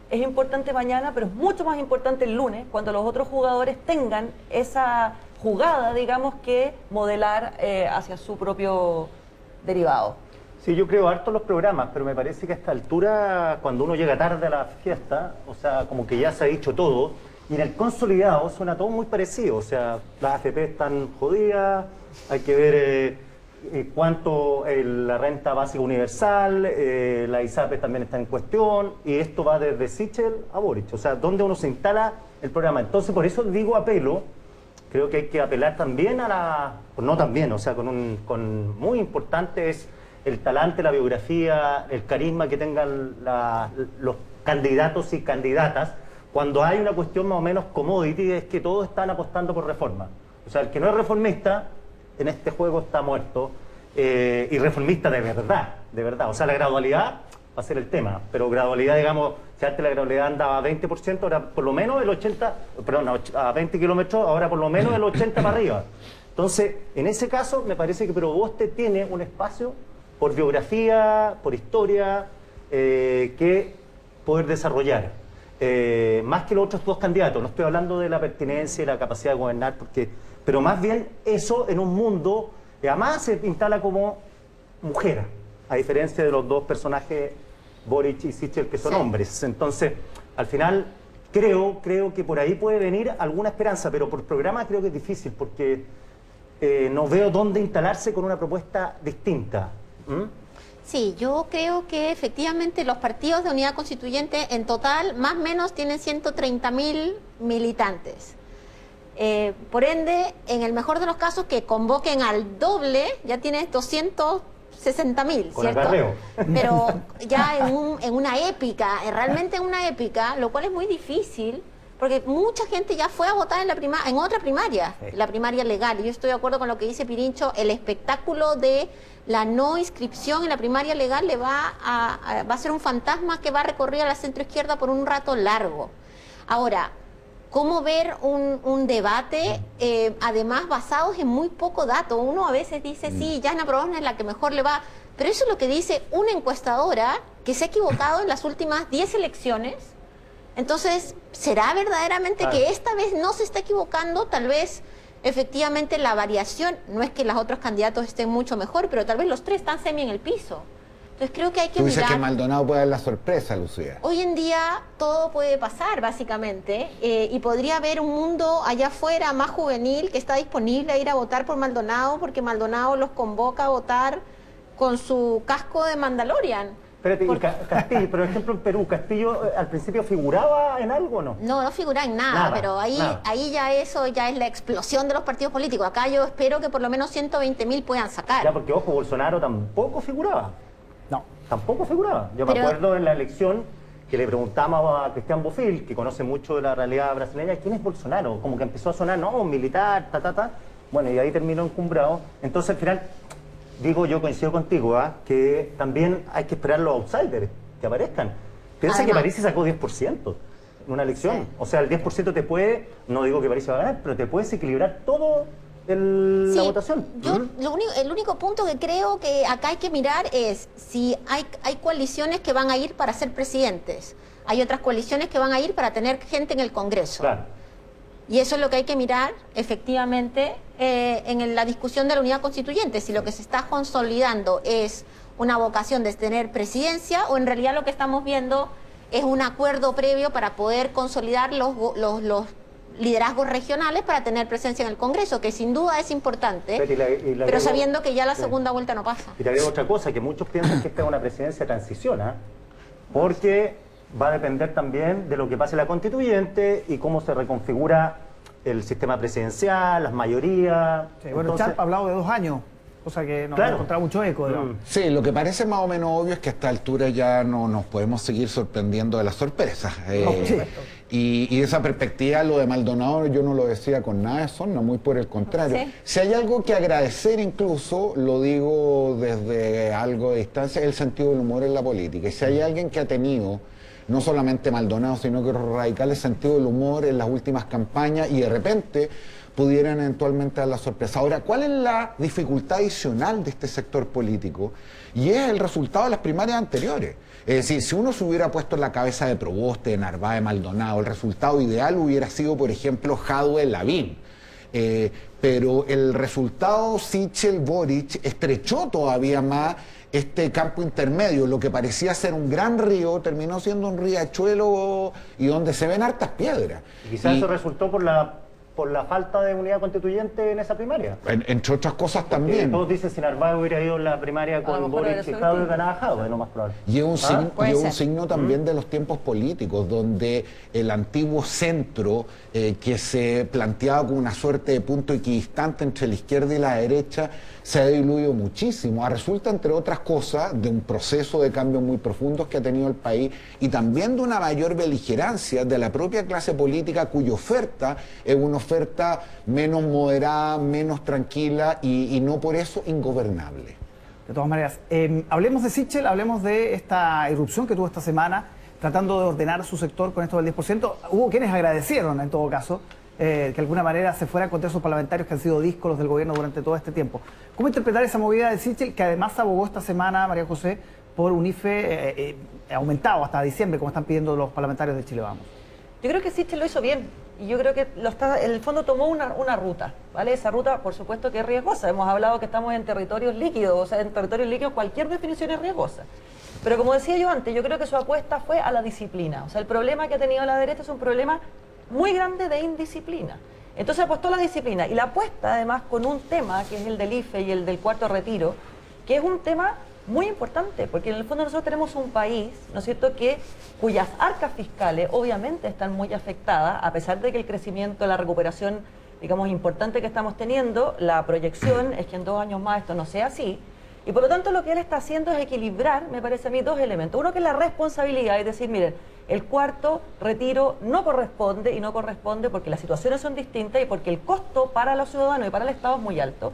es importante mañana, pero es mucho más importante el lunes, cuando los otros jugadores tengan esa jugada, digamos, que modelar hacia su propio derivado. Sí, yo creo harto en los programas, pero me parece que a esta altura, cuando uno llega tarde a la fiesta, o sea, como que ya se ha dicho todo, y en el consolidado suena todo muy parecido. O sea, las AFP están jodidas, hay que ver cuánto la renta básica universal, la ISAPRES también está en cuestión, y esto va desde Sichel a Boric, o sea, dónde uno se instala el programa. Entonces, por eso digo creo que hay que apelar también no también, o sea, con muy importante es el talante, la biografía, el carisma que tengan los candidatos y candidatas. Cuando hay una cuestión más o menos commodity, es que todos están apostando por reforma. O sea, el que no es reformista en este juego está muerto, y reformista de verdad. O sea, la gradualidad va a ser el tema, pero gradualidad, digamos, si antes la gradualidad andaba a 20%, ahora por lo menos el 80%, perdón, a 20 kilómetros, ahora por lo menos el 80% para arriba. Entonces, en ese caso, me parece que Proboste tiene un espacio por biografía, por historia, que poder desarrollar. Más que los otros dos candidatos, no estoy hablando de la pertinencia y la capacidad de gobernar, pero más bien eso en un mundo que además se instala como mujer, a diferencia de los dos personajes, Boric y Sichel, que son hombres. Entonces, al final, creo que por ahí puede venir alguna esperanza, pero por programa creo que es difícil, porque no veo dónde instalarse con una propuesta distinta. Sí, yo creo que efectivamente los partidos de unidad constituyente en total más o menos tienen 130.000 militantes. Por ende, en el mejor de los casos que convoquen al doble, ya tienes 260.000, Con ¿cierto? acarreo. Pero ya en una épica, realmente en una épica, lo cual es muy difícil, porque mucha gente ya fue a votar en otra primaria, la primaria legal. Y yo estoy de acuerdo con lo que dice Pirincho, el espectáculo de la no inscripción en la primaria legal va a ser un fantasma que va a recorrer a la centroizquierda por un rato largo. Ahora, ¿cómo ver un debate, además basados en muy poco dato? Uno a veces dice, sí, Yana Proboste es la que mejor le va, pero eso es lo que dice una encuestadora que se ha equivocado en las últimas 10 elecciones. Entonces, ¿será verdaderamente que esta vez no se está equivocando? Tal vez, efectivamente, la variación, no es que los otros candidatos estén mucho mejor, pero tal vez los tres están semi en el piso. Entonces creo que hay que Tú dices mirar. que Maldonado puede dar la sorpresa, Lucía. Hoy en día todo puede pasar, básicamente, y podría haber un mundo allá afuera más juvenil que está disponible a ir a votar por Maldonado, porque Maldonado los convoca a votar con su casco de Mandalorian. Espérate, y Castillo, por ejemplo, en Perú, ¿Castillo al principio figuraba en algo o no? No figura en nada, pero ahí ya eso ya es la explosión de los partidos políticos. Acá yo espero que por lo menos 120.000 puedan sacar. Ya, porque ojo, Bolsonaro tampoco figuraba. No. Tampoco figuraba. Yo me acuerdo en la elección que le preguntamos a Cristian Bofill, que conoce mucho de la realidad brasileña, ¿quién es Bolsonaro? Como que empezó a sonar, no, un militar, Bueno, y ahí terminó encumbrado. Entonces, al final, digo, yo coincido contigo, que también hay que esperar los outsiders que aparezcan. Piensa que París sacó 10% en una elección. Sí. O sea, el 10% te puede, no digo que París va a ganar, pero te puedes equilibrar todo la votación. Yo el único punto que creo que acá hay que mirar es si hay coaliciones que van a ir para ser presidentes. Hay otras coaliciones que van a ir para tener gente en el Congreso. Claro. Y eso es lo que hay que mirar, efectivamente, en la discusión de la unidad constituyente. Si lo que se está consolidando es una vocación de tener presidencia o en realidad lo que estamos viendo es un acuerdo previo para poder consolidar los liderazgos regionales para tener presencia en el Congreso, que sin duda es importante, pero sabiendo que ya la segunda vuelta no pasa. Y te agrego otra cosa, que muchos piensan que esta es una presidencia de transición, porque va a depender también de lo que pase en la constituyente y cómo se reconfigura el sistema presidencial, las mayorías. Sí, bueno, Charp ha hablado de 2 años, cosa que no ha encontrado mucho eco. Sí, lo que parece más o menos obvio es que a esta altura ya no nos podemos seguir sorprendiendo de las sorpresas. Y esa perspectiva, lo de Maldonado, yo no lo decía con nada de sorna, muy por el contrario. Sí. Si hay algo que agradecer incluso, lo digo desde algo de distancia, es el sentido del humor en la política. Y si hay alguien que ha tenido, no solamente Maldonado, sino que los radicales, sentido del humor en las últimas campañas y de repente pudieran eventualmente dar la sorpresa. Ahora, ¿cuál es la dificultad adicional de este sector político? Y es el resultado de las primarias anteriores. Es decir, si uno se hubiera puesto en la cabeza de Proboste, de Narváez, de Maldonado, el resultado ideal hubiera sido, por ejemplo, Jadwe-Lavín. Pero el resultado Sichel-Boric estrechó todavía más este campo intermedio. Lo que parecía ser un gran río terminó siendo un riachuelo y donde se ven hartas piedras. Y quizás eso resultó por la por la falta de unidad constituyente en esa primaria. Entre otras cosas Porque también. todos dicen si Narváez hubiera ido en la primaria lo con mejor Boric hubiera y sido Jadwe, distinto. ganaba Jadwe, es lo más probable. Y es un, Puede ser. signo también de los tiempos políticos, donde el antiguo centro, que se planteaba como una suerte de punto equidistante entre la izquierda y la derecha, se ha diluido muchísimo. Resulta, entre otras cosas, de un proceso de cambios muy profundos que ha tenido el país y también de una mayor beligerancia de la propia clase política, cuya oferta es una oferta menos moderada, menos tranquila y no por eso ingobernable. De todas maneras, hablemos de Sichel, hablemos de esta irrupción que tuvo esta semana, tratando de ordenar su sector con esto del 10%. Hubo quienes agradecieron, en todo caso, que de alguna manera se fueran contra esos parlamentarios que han sido díscolos del gobierno durante todo este tiempo. ¿Cómo interpretar esa movida de Sichel, que además abogó esta semana, María José, por un IFE aumentado hasta diciembre, como están pidiendo los parlamentarios de Chile Vamos? Yo creo que Sichel lo hizo bien y yo creo que en el fondo tomó una ruta, ¿vale? Esa ruta, por supuesto, que es riesgosa. Hemos hablado que estamos en territorios líquidos, o sea, en territorios líquidos cualquier definición es riesgosa. Pero como decía yo antes, yo creo que su apuesta fue a la disciplina. O sea, el problema que ha tenido la derecha es un problema muy grande de indisciplina. Entonces apostó a la disciplina y la apuesta además con un tema que es el del IFE y el del cuarto retiro, que es un tema muy importante, porque en el fondo nosotros tenemos un país, ¿no es cierto?, cuyas arcas fiscales obviamente están muy afectadas, a pesar de que el crecimiento, la recuperación, digamos, importante que estamos teniendo, la proyección es que en 2 años más esto no sea así, y por lo tanto lo que él está haciendo es equilibrar, me parece a mí, 2 elementos. Uno que es la responsabilidad, es decir, miren, el cuarto retiro no corresponde, y no corresponde porque las situaciones son distintas y porque el costo para los ciudadanos y para el Estado es muy alto.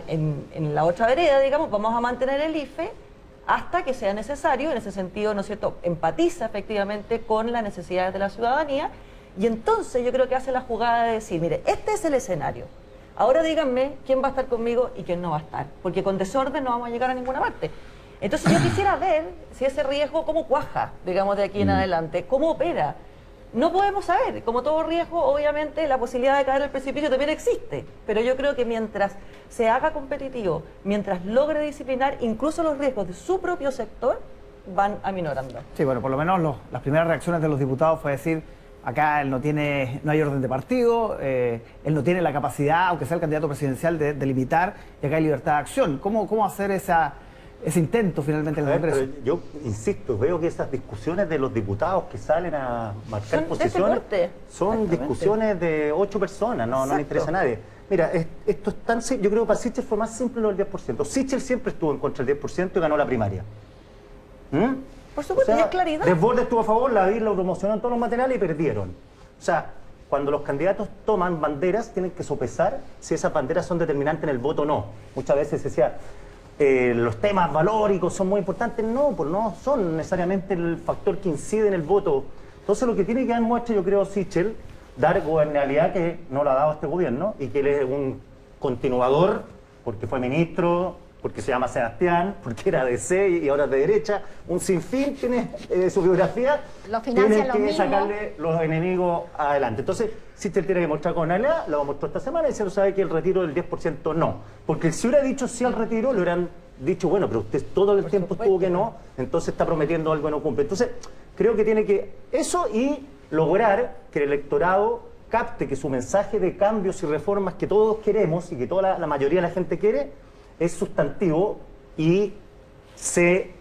En la otra vereda, digamos, vamos a mantener el IFE hasta que sea necesario. En ese sentido, ¿no es cierto?, empatiza efectivamente con las necesidades de la ciudadanía, y entonces yo creo que hace la jugada de decir, mire, este es el escenario, ahora díganme quién va a estar conmigo y quién no va a estar, porque con desorden no vamos a llegar a ninguna parte. Entonces yo quisiera ver si ese riesgo, cómo cuaja, digamos, de aquí en adelante, cómo opera. No podemos saber, como todo riesgo, obviamente la posibilidad de caer al precipicio también existe, pero yo creo que mientras se haga competitivo, mientras logre disciplinar, incluso los riesgos de su propio sector van aminorando. Sí, bueno, por lo menos las primeras reacciones de los diputados fue decir, acá él no hay orden de partido, él no tiene la capacidad, aunque sea el candidato presidencial, de limitar, y acá hay libertad de acción. ¿Cómo hacer ese intento finalmente en el Congreso? Pero yo insisto, veo que esas discusiones de los diputados que salen a marcar Son posiciones de este son corte. discusiones de 8 personas, no le interesa a nadie. Mira, esto es tan simple. Yo creo que para Sichel fue más simple lo del 10%. Sichel siempre estuvo en contra del 10% y ganó la primaria. Por supuesto, y es claridad. Desbordes estuvo a favor, la BIR lo promocionó en todos los materiales y perdieron. O sea, cuando los candidatos toman banderas, tienen que sopesar si esas banderas son determinantes en el voto o no. Muchas veces se decía, los temas valóricos son muy importantes. No, pues no son necesariamente el factor que incide en el voto. Entonces lo que tiene que dar muestra, yo creo, Sichel, dar gobernabilidad que no lo ha dado este gobierno y que él es un continuador porque fue ministro, porque se llama Sebastián, porque era de C y ahora es de derecha, un sinfín tiene su biografía, Lo financian tiene lo que mismo. sacarle los enemigos adelante. Entonces, Sichel tiene que mostrar con gobernabilidad, lo mostró esta semana y se lo sabe que el retiro del 10% no. Porque si hubiera dicho sí al retiro, le hubieran dicho, bueno, pero usted todo el tiempo estuvo que no, entonces está prometiendo algo que no cumple. Entonces, creo que tiene que eso y lograr que el electorado capte que su mensaje de cambios y reformas que todos queremos y que toda la mayoría de la gente quiere es sustantivo y se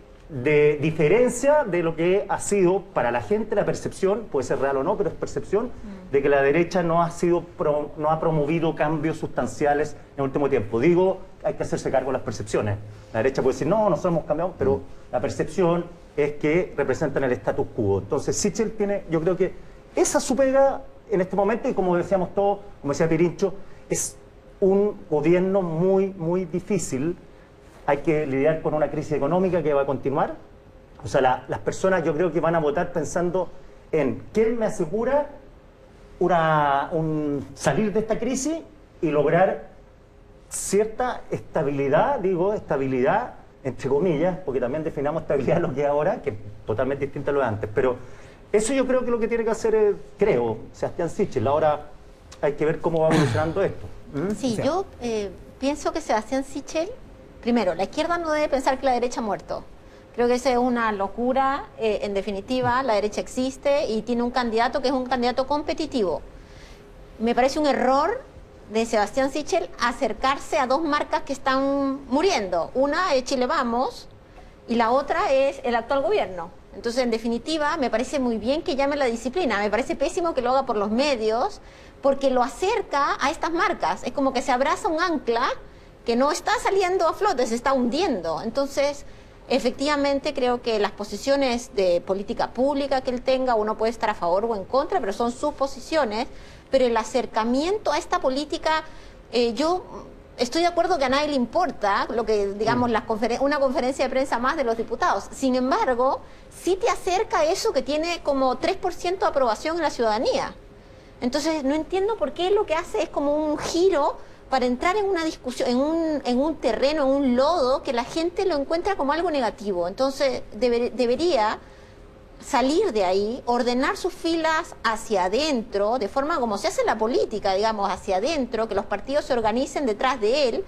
diferencia de lo que ha sido para la gente la percepción, puede ser real o no, pero es percepción de que la derecha no ha promovido cambios sustanciales en el último tiempo. Digo, hay que hacerse cargo de las percepciones. La derecha puede decir, no, nosotros hemos cambiado, pero la percepción es que representan el status quo. Entonces, Sichel tiene, yo creo que esa su pega en este momento, y como decíamos todos, como decía Pirincho, es un gobierno muy, muy difícil. Hay que lidiar con una crisis económica que va a continuar. O sea, las personas yo creo que van a votar pensando en quién me asegura salir de esta crisis y lograr cierta estabilidad, estabilidad entre comillas, porque también definamos estabilidad lo que es ahora, que es totalmente distinta a lo de antes. Pero eso yo creo que lo que tiene que hacer es, creo, Sebastián Sichel. Ahora hay que ver cómo va evolucionando esto. Sí, yo pienso que Sebastián Sichel, primero, la izquierda no debe pensar que la derecha ha muerto. Creo que esa es una locura. En definitiva, la derecha existe y tiene un candidato que es un candidato competitivo. me parece un error de Sebastián Sichel acercarse a dos marcas que están muriendo. Una es Chile Vamos y la otra es el actual gobierno. Entonces, en definitiva, me parece muy bien que llame la disciplina. Me parece pésimo que lo haga por los medios, porque lo acerca a estas marcas. Es como que se abraza un ancla que no está saliendo a flote, se está hundiendo. Entonces, efectivamente, creo que las posiciones de política pública que él tenga, uno puede estar a favor o en contra, pero son sus posiciones. Pero el acercamiento a esta política, yo estoy de acuerdo que a nadie le importa lo que, digamos, una conferencia de prensa más de los diputados. Sin embargo, sí te acerca a eso que tiene como 3% de aprobación en la ciudadanía. Entonces, no entiendo por qué lo que hace es como un giro para entrar en una discusión, en un terreno, en un lodo, que la gente lo encuentra como algo negativo. Entonces, debería salir de ahí, ordenar sus filas hacia adentro, de forma como se hace en la política, digamos, hacia adentro, que los partidos se organicen detrás de él,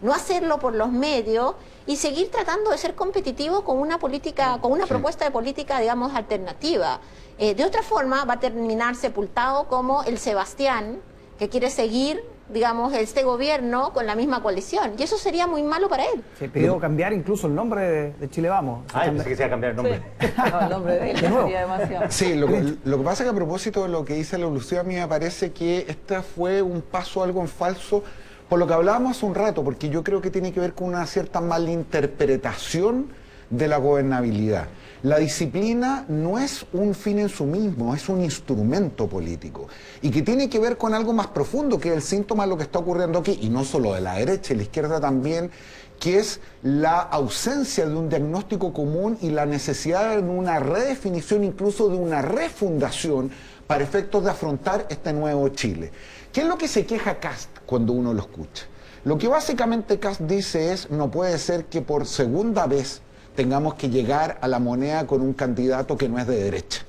no hacerlo por los medios y seguir tratando de ser competitivo con una política, con una propuesta de política, digamos, alternativa. De otra forma, va a terminar sepultado como el Sebastián, que quiere seguir, digamos, este gobierno con la misma coalición. Y eso sería muy malo para él. Se pidió cambiar incluso el nombre de Chile Vamos. Pensé que se iba a cambiar el nombre. Sí. No, el nombre de él sería demasiado. Sí, lo que pasa es que a propósito de lo que dice la Lucía, a mí me parece que este fue un paso algo en falso, por lo que hablábamos hace un rato, porque yo creo que tiene que ver con una cierta malinterpretación de la gobernabilidad. La disciplina no es un fin en sí mismo, es un instrumento político y que tiene que ver con algo más profundo, que es el síntoma de lo que está ocurriendo aquí, y no solo de la derecha y la izquierda también, que es la ausencia de un diagnóstico común y la necesidad de una redefinición, incluso de una refundación para efectos de afrontar este nuevo Chile. ¿Qué es lo que se queja Kast cuando uno lo escucha? Lo que básicamente Kast dice es: no puede ser que por segunda vez tengamos que llegar a la moneda con un candidato que no es de derecha.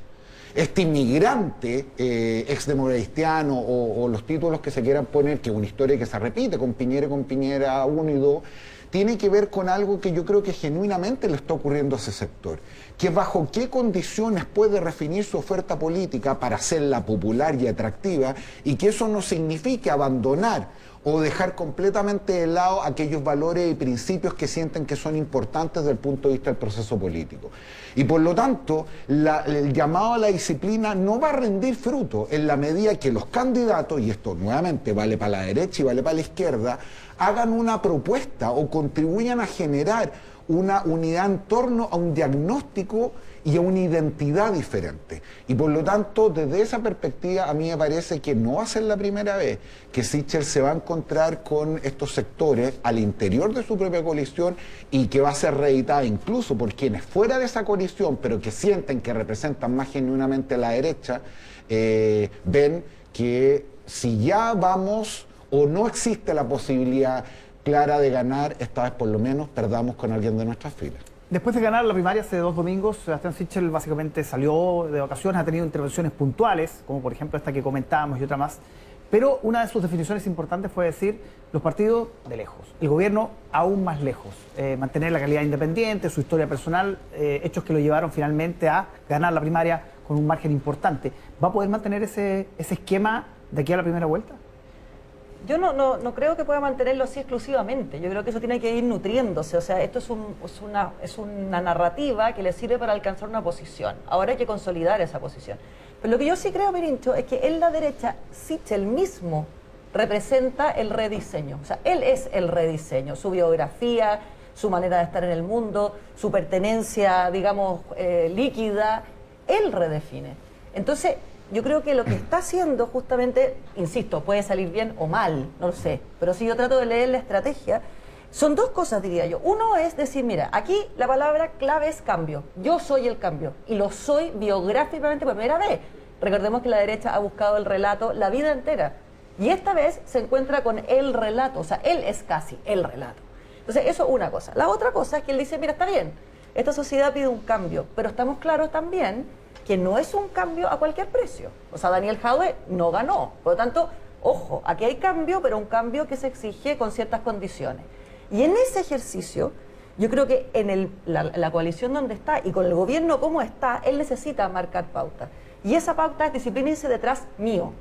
Este inmigrante exdemocristiano o los títulos que se quieran poner, que es una historia que se repite con Piñera 1 y 2, tiene que ver con algo que yo creo que genuinamente le está ocurriendo a ese sector, que bajo qué condiciones puede refinir su oferta política para hacerla popular y atractiva, y que eso no signifique abandonar o dejar completamente de lado aquellos valores y principios que sienten que son importantes desde el punto de vista del proceso político. Y por lo tanto, el llamado a la disciplina no va a rendir fruto en la medida que los candidatos, y esto nuevamente vale para la derecha y vale para la izquierda, hagan una propuesta o contribuyan a generar una unidad en torno a un diagnóstico y a una identidad diferente. Y por lo tanto, desde esa perspectiva, a mí me parece que no va a ser la primera vez que Sichel se va a encontrar con estos sectores al interior de su propia coalición, y que va a ser reeditada incluso por quienes fuera de esa coalición, pero que sienten que representan más genuinamente a la derecha, ven que si ya vamos o no existe la posibilidad clara de ganar, esta vez por lo menos perdamos con alguien de nuestras filas. Después de ganar la primaria hace 2 domingos, Sebastián Sichel básicamente salió de vacaciones, ha tenido intervenciones puntuales, como por ejemplo esta que comentábamos y otra más, pero una de sus definiciones importantes fue decir: los partidos de lejos, el gobierno aún más lejos, mantener la calidad independiente, su historia personal, hechos que lo llevaron finalmente a ganar la primaria con un margen importante. ¿Va a poder mantener ese esquema de aquí a la primera vuelta? Yo no creo que pueda mantenerlo así exclusivamente. Yo creo que eso tiene que ir nutriéndose. O sea, esto es una narrativa que le sirve para alcanzar una posición. Ahora hay que consolidar esa posición. Pero lo que yo sí creo, Pirincho, es que en la derecha, Sichel mismo representa el rediseño. O sea, él es el rediseño. Su biografía, su manera de estar en el mundo, su pertenencia, digamos, líquida, él redefine. Entonces, yo creo que lo que está haciendo justamente, insisto, puede salir bien o mal, no lo sé, pero si yo trato de leer la estrategia, son dos cosas, diría yo. Uno es decir, mira, aquí la palabra clave es cambio. Yo soy el cambio y lo soy biográficamente por primera vez. Recordemos que la derecha ha buscado el relato la vida entera y esta vez se encuentra con el relato, o sea, él es casi el relato. Entonces, eso es una cosa. La otra cosa es que él dice, mira, está bien, esta sociedad pide un cambio, pero estamos claros también que no es un cambio a cualquier precio. O sea, Daniel Jadwe no ganó. Por lo tanto, ojo, aquí hay cambio, pero un cambio que se exige con ciertas condiciones. Y en ese ejercicio, yo creo que en la coalición donde está y con el gobierno como está, él necesita marcar pauta. Y esa pauta es disciplínense detrás mío.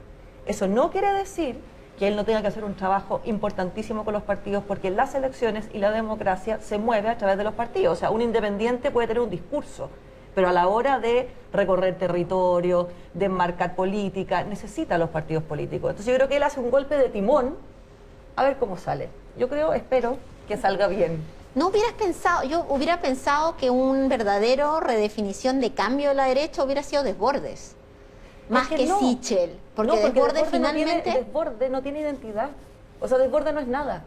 Eso no quiere decir que él no tenga que hacer un trabajo importantísimo con los partidos, porque las elecciones y la democracia se mueve a través de los partidos. O sea, un independiente puede tener un discurso, pero a la hora de recorrer territorio, de enmarcar política, necesita los partidos políticos. Entonces yo creo que él hace un golpe de timón, a ver cómo sale. Yo espero que salga bien. ¿No hubieras pensado, yo hubiera pensado que un verdadero redefinición de cambio de la derecha hubiera sido Desbordes? Más que no. Sichel, porque, No, Desbordes finalmente... Desbordes no tiene identidad, o sea, Desbordes no es nada.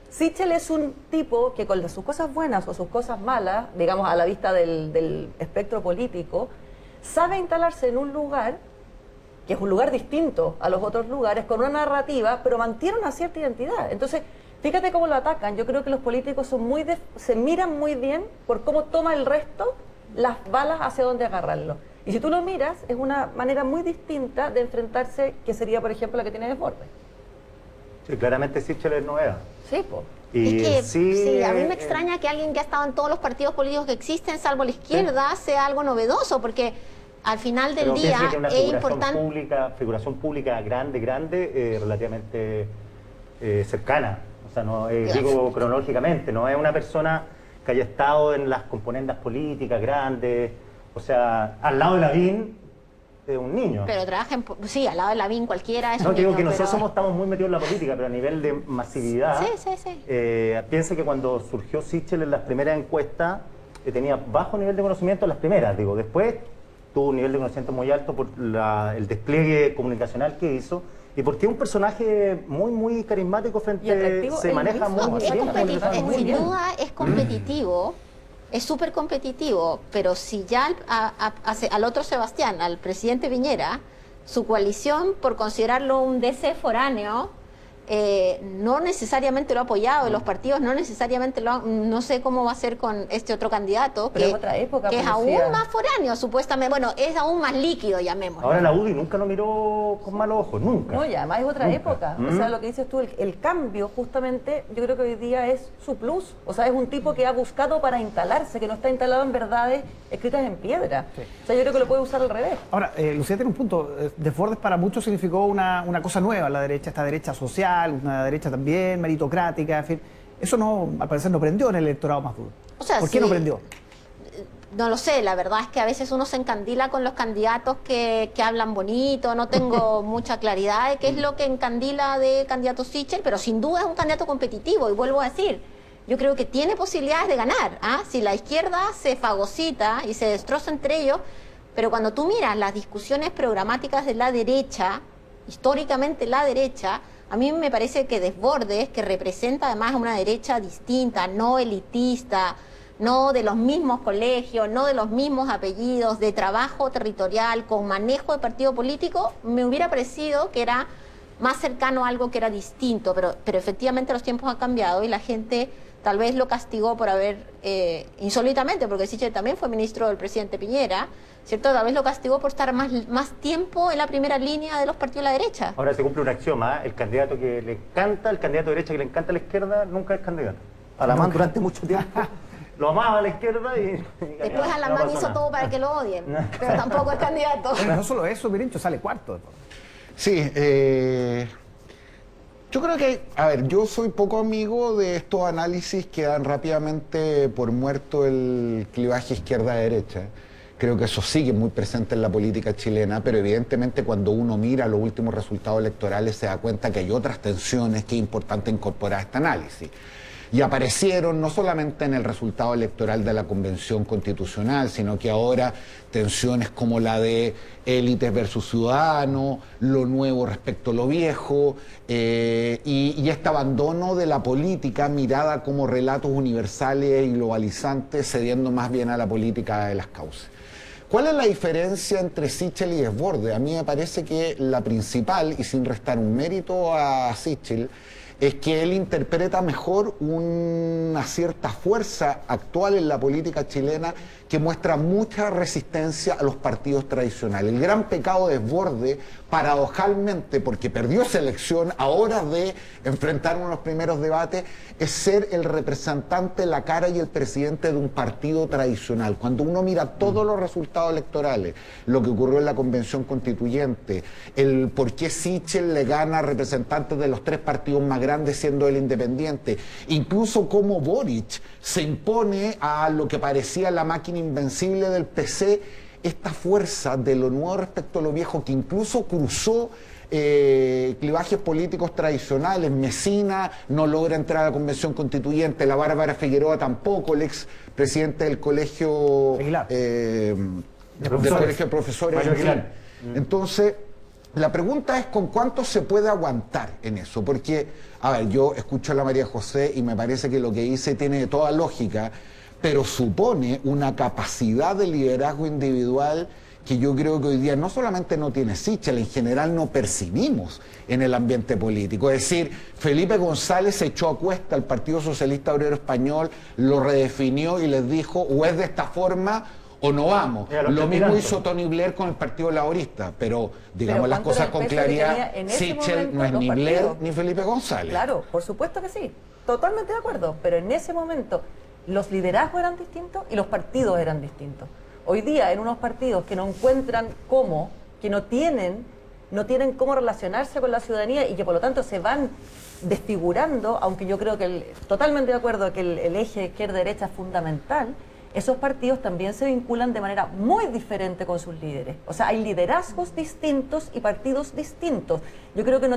Sichel es un tipo que con sus cosas buenas o sus cosas malas, digamos a la vista del espectro político, sabe instalarse en un lugar que es un lugar distinto a los otros lugares, con una narrativa, pero mantiene una cierta identidad. Entonces, fíjate cómo lo atacan. Yo creo que los políticos se miran muy bien por cómo toma el resto las balas hacia dónde agarrarlo. Y si tú lo miras, es una manera muy distinta de enfrentarse, que sería, por ejemplo, la que tiene Desbordes. Sí, claramente Sichel es novedad. Sí, pues. Y Es que, sí, a mí me eh, extraña que alguien que ha estado en todos los partidos políticos que existen, salvo la izquierda, sea algo novedoso, porque al final del pero día piense que una es importante... figuración pública grande, relativamente cercana. O sea, no digo cronológicamente, no es una persona que haya estado en las componendas políticas grandes. O sea, al lado de Lavín es un niño. Pero trabaja sí, al lado de Lavín cualquiera es No, un digo niño, que nosotros pero... estamos muy metidos en la política, pero a nivel de masividad. Sí. Piense que cuando surgió Sichel en las primeras encuestas, tenía bajo nivel de conocimiento en las primeras, digo, después tuvo un nivel de conocimiento muy alto por el despliegue comunicacional que hizo y porque es un personaje muy carismático se maneja muy bien. Sin duda es competitivo. Es súper competitivo, pero si ya al otro Sebastián, al presidente Piñera, su coalición, por considerarlo un DC foráneo, no necesariamente lo ha apoyado, y los partidos no necesariamente no sé cómo va a ser con este otro candidato, pero que, es otra época, que es aún más foráneo, supuestamente, bueno, es aún más líquido, llamémoslo. Ahora la UDI nunca lo miró con malos ojos, nunca. No, y además es otra época. O sea, lo que dices tú, el cambio, justamente, yo creo que hoy día es su plus. O sea, es un tipo que ha buscado para instalarse, que no está instalado en verdades escritas en piedra. Sí. O sea, yo creo que lo puede usar al revés. Ahora, Lucía tiene un punto. Desbordes para muchos significó una cosa nueva, la derecha, esta derecha social, una derecha también meritocrática, en fin. Eso no, al parecer no prendió en el electorado más duro. O sea, ¿por qué no prendió? No lo sé, la verdad es que a veces uno se encandila con los candidatos que hablan bonito, no tengo mucha claridad de qué es lo que encandila de candidato Sichel, pero sin duda es un candidato competitivo, y vuelvo a decir, yo creo que tiene posibilidades de ganar, ¿ah? Si la izquierda se fagocita y se destroza entre ellos, pero cuando tú miras las discusiones programáticas de la derecha, históricamente la derecha, a mí me parece que Desbordes, que representa además una derecha distinta, no elitista, no de los mismos colegios, no de los mismos apellidos, de trabajo territorial, con manejo de partido político, me hubiera parecido que era más cercano a algo que era distinto, pero efectivamente los tiempos han cambiado y la gente tal vez lo castigó por haber, insólitamente, porque Sichel también fue ministro del presidente Piñera, ¿cierto? Tal vez lo castigó por estar más tiempo en la primera línea de los partidos de la derecha. Ahora se cumple un axioma, el candidato que le encanta, el candidato de derecha que le encanta a la izquierda, nunca es candidato. Alamán durante mucho tiempo lo amaba a la izquierda y después Alamán hizo todo para que lo odien, pero tampoco es candidato. Pero no solo eso, Pirincho, sale cuarto. Sí, yo creo que, a ver, yo soy poco amigo de estos análisis que dan rápidamente por muerto el clivaje izquierda-derecha. Creo que eso sigue muy presente en la política chilena, pero evidentemente cuando uno mira los últimos resultados electorales se da cuenta que hay otras tensiones que es importante incorporar a este análisis. Y aparecieron no solamente en el resultado electoral de la Convención Constitucional, sino que ahora tensiones como la de élites versus ciudadanos, lo nuevo respecto a lo viejo, y este abandono de la política mirada como relatos universales y globalizantes, cediendo más bien a la política de las causas. ¿Cuál es la diferencia entre Sichel y Desbordes? A mí me parece que la principal, y sin restar un mérito a Sichel, es que él interpreta mejor una cierta fuerza actual en la política chilena que muestra mucha resistencia a los partidos tradicionales. El gran pecado de Desbordes, paradojalmente, porque perdió esa elección, a horas de enfrentar uno de los primeros debates, es ser el representante, la cara y el presidente de un partido tradicional. Cuando uno mira todos los resultados electorales, lo que ocurrió en la Convención Constituyente, el por qué Sichel le gana a representantes de los tres partidos más grandes siendo el independiente, incluso cómo Boric se impone a lo que parecía la máquina invencible del PC, esta fuerza de lo nuevo respecto a lo viejo que incluso cruzó clivajes políticos tradicionales. Mesina no logra entrar a la Convención Constituyente, la Bárbara Figueroa tampoco, el ex presidente del colegio del colegio de profesores. En fin. Entonces, la pregunta es con cuánto se puede aguantar en eso, porque, a ver, yo escucho a la María José y me parece que lo que dice tiene toda lógica, pero supone una capacidad de liderazgo individual que yo creo que hoy día no solamente no tiene Sichel, en general no percibimos en el ambiente político. Es decir, Felipe González echó a cuesta al Partido Socialista Obrero Español, lo redefinió y les dijo, o es de esta forma o no vamos. Lo mismo hizo Tony Blair con el Partido Laborista, pero digamos las cosas con claridad, Sichel no es ni Blair ni Felipe González. Claro, por supuesto que sí, totalmente de acuerdo, pero en ese momento los liderazgos eran distintos y los partidos eran distintos. Hoy día en unos partidos que no encuentran cómo, que no tienen cómo relacionarse con la ciudadanía y que por lo tanto se van desfigurando, aunque yo creo que totalmente de acuerdo que el eje izquierda-derecha es fundamental, esos partidos también se vinculan de manera muy diferente con sus líderes. O sea, hay liderazgos distintos y partidos distintos. Yo creo que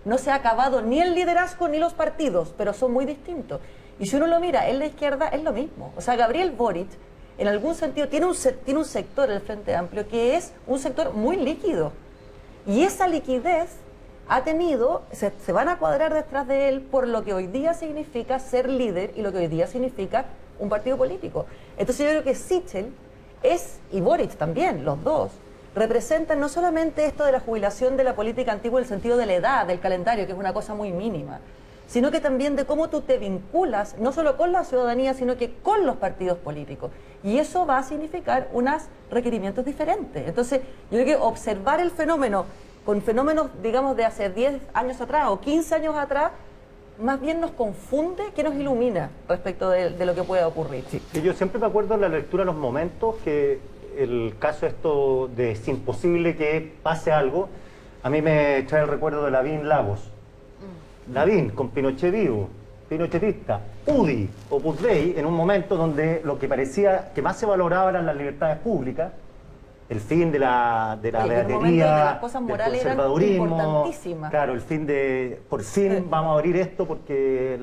no se ha acabado ni el liderazgo ni los partidos, pero son muy distintos. Y si uno lo mira en la izquierda es lo mismo. O sea, Gabriel Boric en algún sentido tiene un sector, el Frente Amplio, que es un sector muy líquido. Y esa liquidez se van a cuadrar detrás de él por lo que hoy día significa ser líder y lo que hoy día significa un partido político. Entonces yo creo que Sichel y Boric también, los dos, representan no solamente esto de la jubilación de la política antigua en el sentido de la edad, del calendario, que es una cosa muy mínima, sino que también de cómo tú te vinculas, no solo con la ciudadanía, sino que con los partidos políticos. Y eso va a significar unos requerimientos diferentes. Entonces, yo creo que observar el fenómeno con fenómenos, digamos, de hace 10 años atrás o 15 años atrás, más bien nos confunde que nos ilumina respecto de lo que pueda ocurrir. Sí, yo siempre me acuerdo en la lectura de los momentos que el caso esto de es imposible que pase algo, a mí me trae el recuerdo de Lavín Lagos. Lavín con Pinochet vivo, pinochetista, UDI, Opus Dei, en un momento donde lo que parecía que más se valoraba eran las libertades públicas, el fin de la beatería, del conservadurismo, claro, el fin de, por fin vamos a abrir esto porque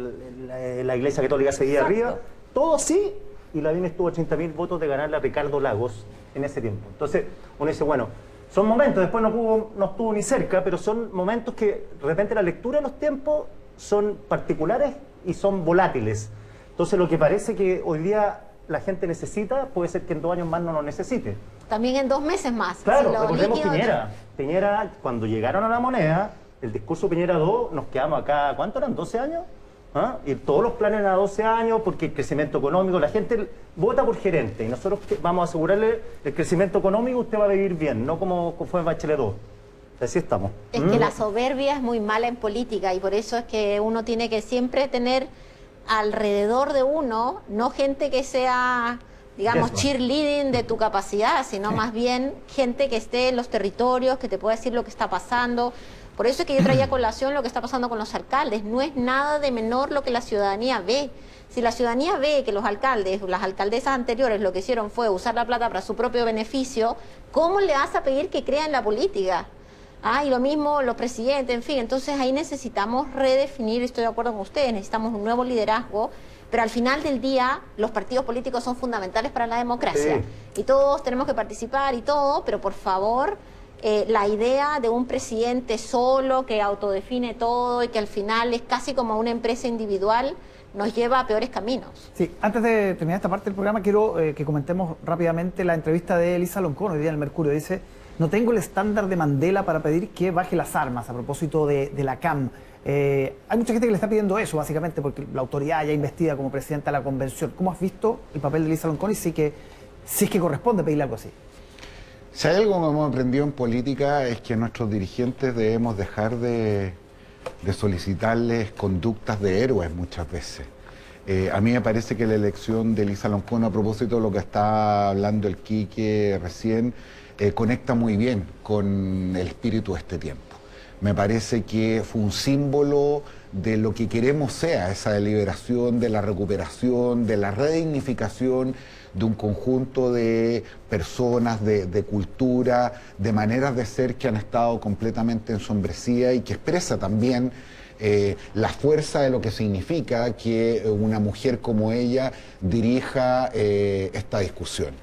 la Iglesia Católica seguía arriba, todo así, y Lavín estuvo a 30.000 votos de ganarle a Ricardo Lagos en ese tiempo. Entonces uno dice, bueno, son momentos, después no estuvo ni cerca, pero son momentos que de repente la lectura de los tiempos son particulares y son volátiles. Entonces lo que parece que hoy día la gente necesita, puede ser que en 2 años más no lo necesite. También en 2 meses más. Claro, si recordemos Piñera. Piñera, cuando llegaron a la moneda, el discurso Piñera 2, nos quedamos acá, ¿cuánto eran? ¿12 años? ¿Ah? Y todos los planes eran a 12 años porque el crecimiento económico, la gente vota por gerente y nosotros vamos a asegurarle el crecimiento económico, usted va a vivir bien, no como fue en Bachelet 2. Así estamos. Es que la soberbia es muy mala en política y por eso es que uno tiene que siempre tener alrededor de uno, no gente que sea, digamos, cheerleading de tu capacidad, sino más bien gente que esté en los territorios, que te pueda decir lo que está pasando. Por eso es que yo traía a colación lo que está pasando con los alcaldes. No es nada de menor lo que la ciudadanía ve. Si la ciudadanía ve que los alcaldes, las alcaldesas anteriores lo que hicieron fue usar la plata para su propio beneficio, ¿cómo le vas a pedir que crea en la política? Y lo mismo los presidentes, en fin. Entonces ahí necesitamos redefinir, estoy de acuerdo con ustedes, necesitamos un nuevo liderazgo, pero al final del día los partidos políticos son fundamentales para la democracia. Sí. Y todos tenemos que participar y todo, pero por favor, la idea de un presidente solo que autodefine todo y que al final es casi como una empresa individual, nos lleva a peores caminos. Sí, antes de terminar esta parte del programa, quiero que comentemos rápidamente la entrevista de Elisa Loncón, hoy día en el Mercurio. Dice, no tengo el estándar de Mandela para pedir que baje las armas, a propósito de la CAM. Hay mucha gente que le está pidiendo eso, básicamente, porque la autoridad ya investida como presidenta de la convención. ¿Cómo has visto el papel de Elisa Loncón y si es que corresponde pedirle algo así? Si hay algo que hemos aprendido en política es que nuestros dirigentes debemos dejar de solicitarles conductas de héroes muchas veces. A mí me parece que la elección de Elisa Loncón, a propósito de lo que está hablando el Quique recién, conecta muy bien con el espíritu de este tiempo. Me parece que fue un símbolo de lo que queremos sea esa deliberación, de la recuperación, de la redignificación de un conjunto de personas, de cultura, de maneras de ser que han estado completamente ensombrecidas y que expresa también la fuerza de lo que significa que una mujer como ella dirija esta discusión.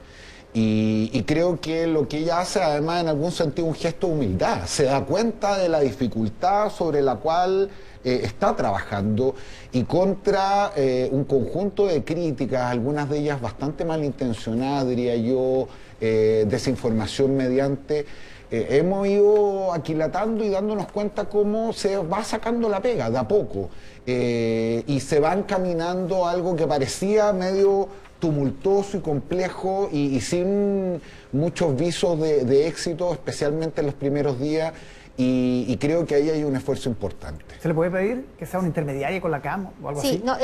Y creo que lo que ella hace, además, en algún sentido, un gesto de humildad. Se da cuenta de la dificultad sobre la cual está trabajando y contra un conjunto de críticas, algunas de ellas bastante malintencionadas, diría yo, desinformación mediante. Hemos ido aquilatando y dándonos cuenta cómo se va sacando la pega de a poco y se va encaminando a algo que parecía medio tumultuoso y complejo y sin muchos visos de éxito, especialmente en los primeros días, y creo que ahí hay un esfuerzo importante. ¿Se le puede pedir que sea una intermediaria con la CAM o algo así? Sí, no,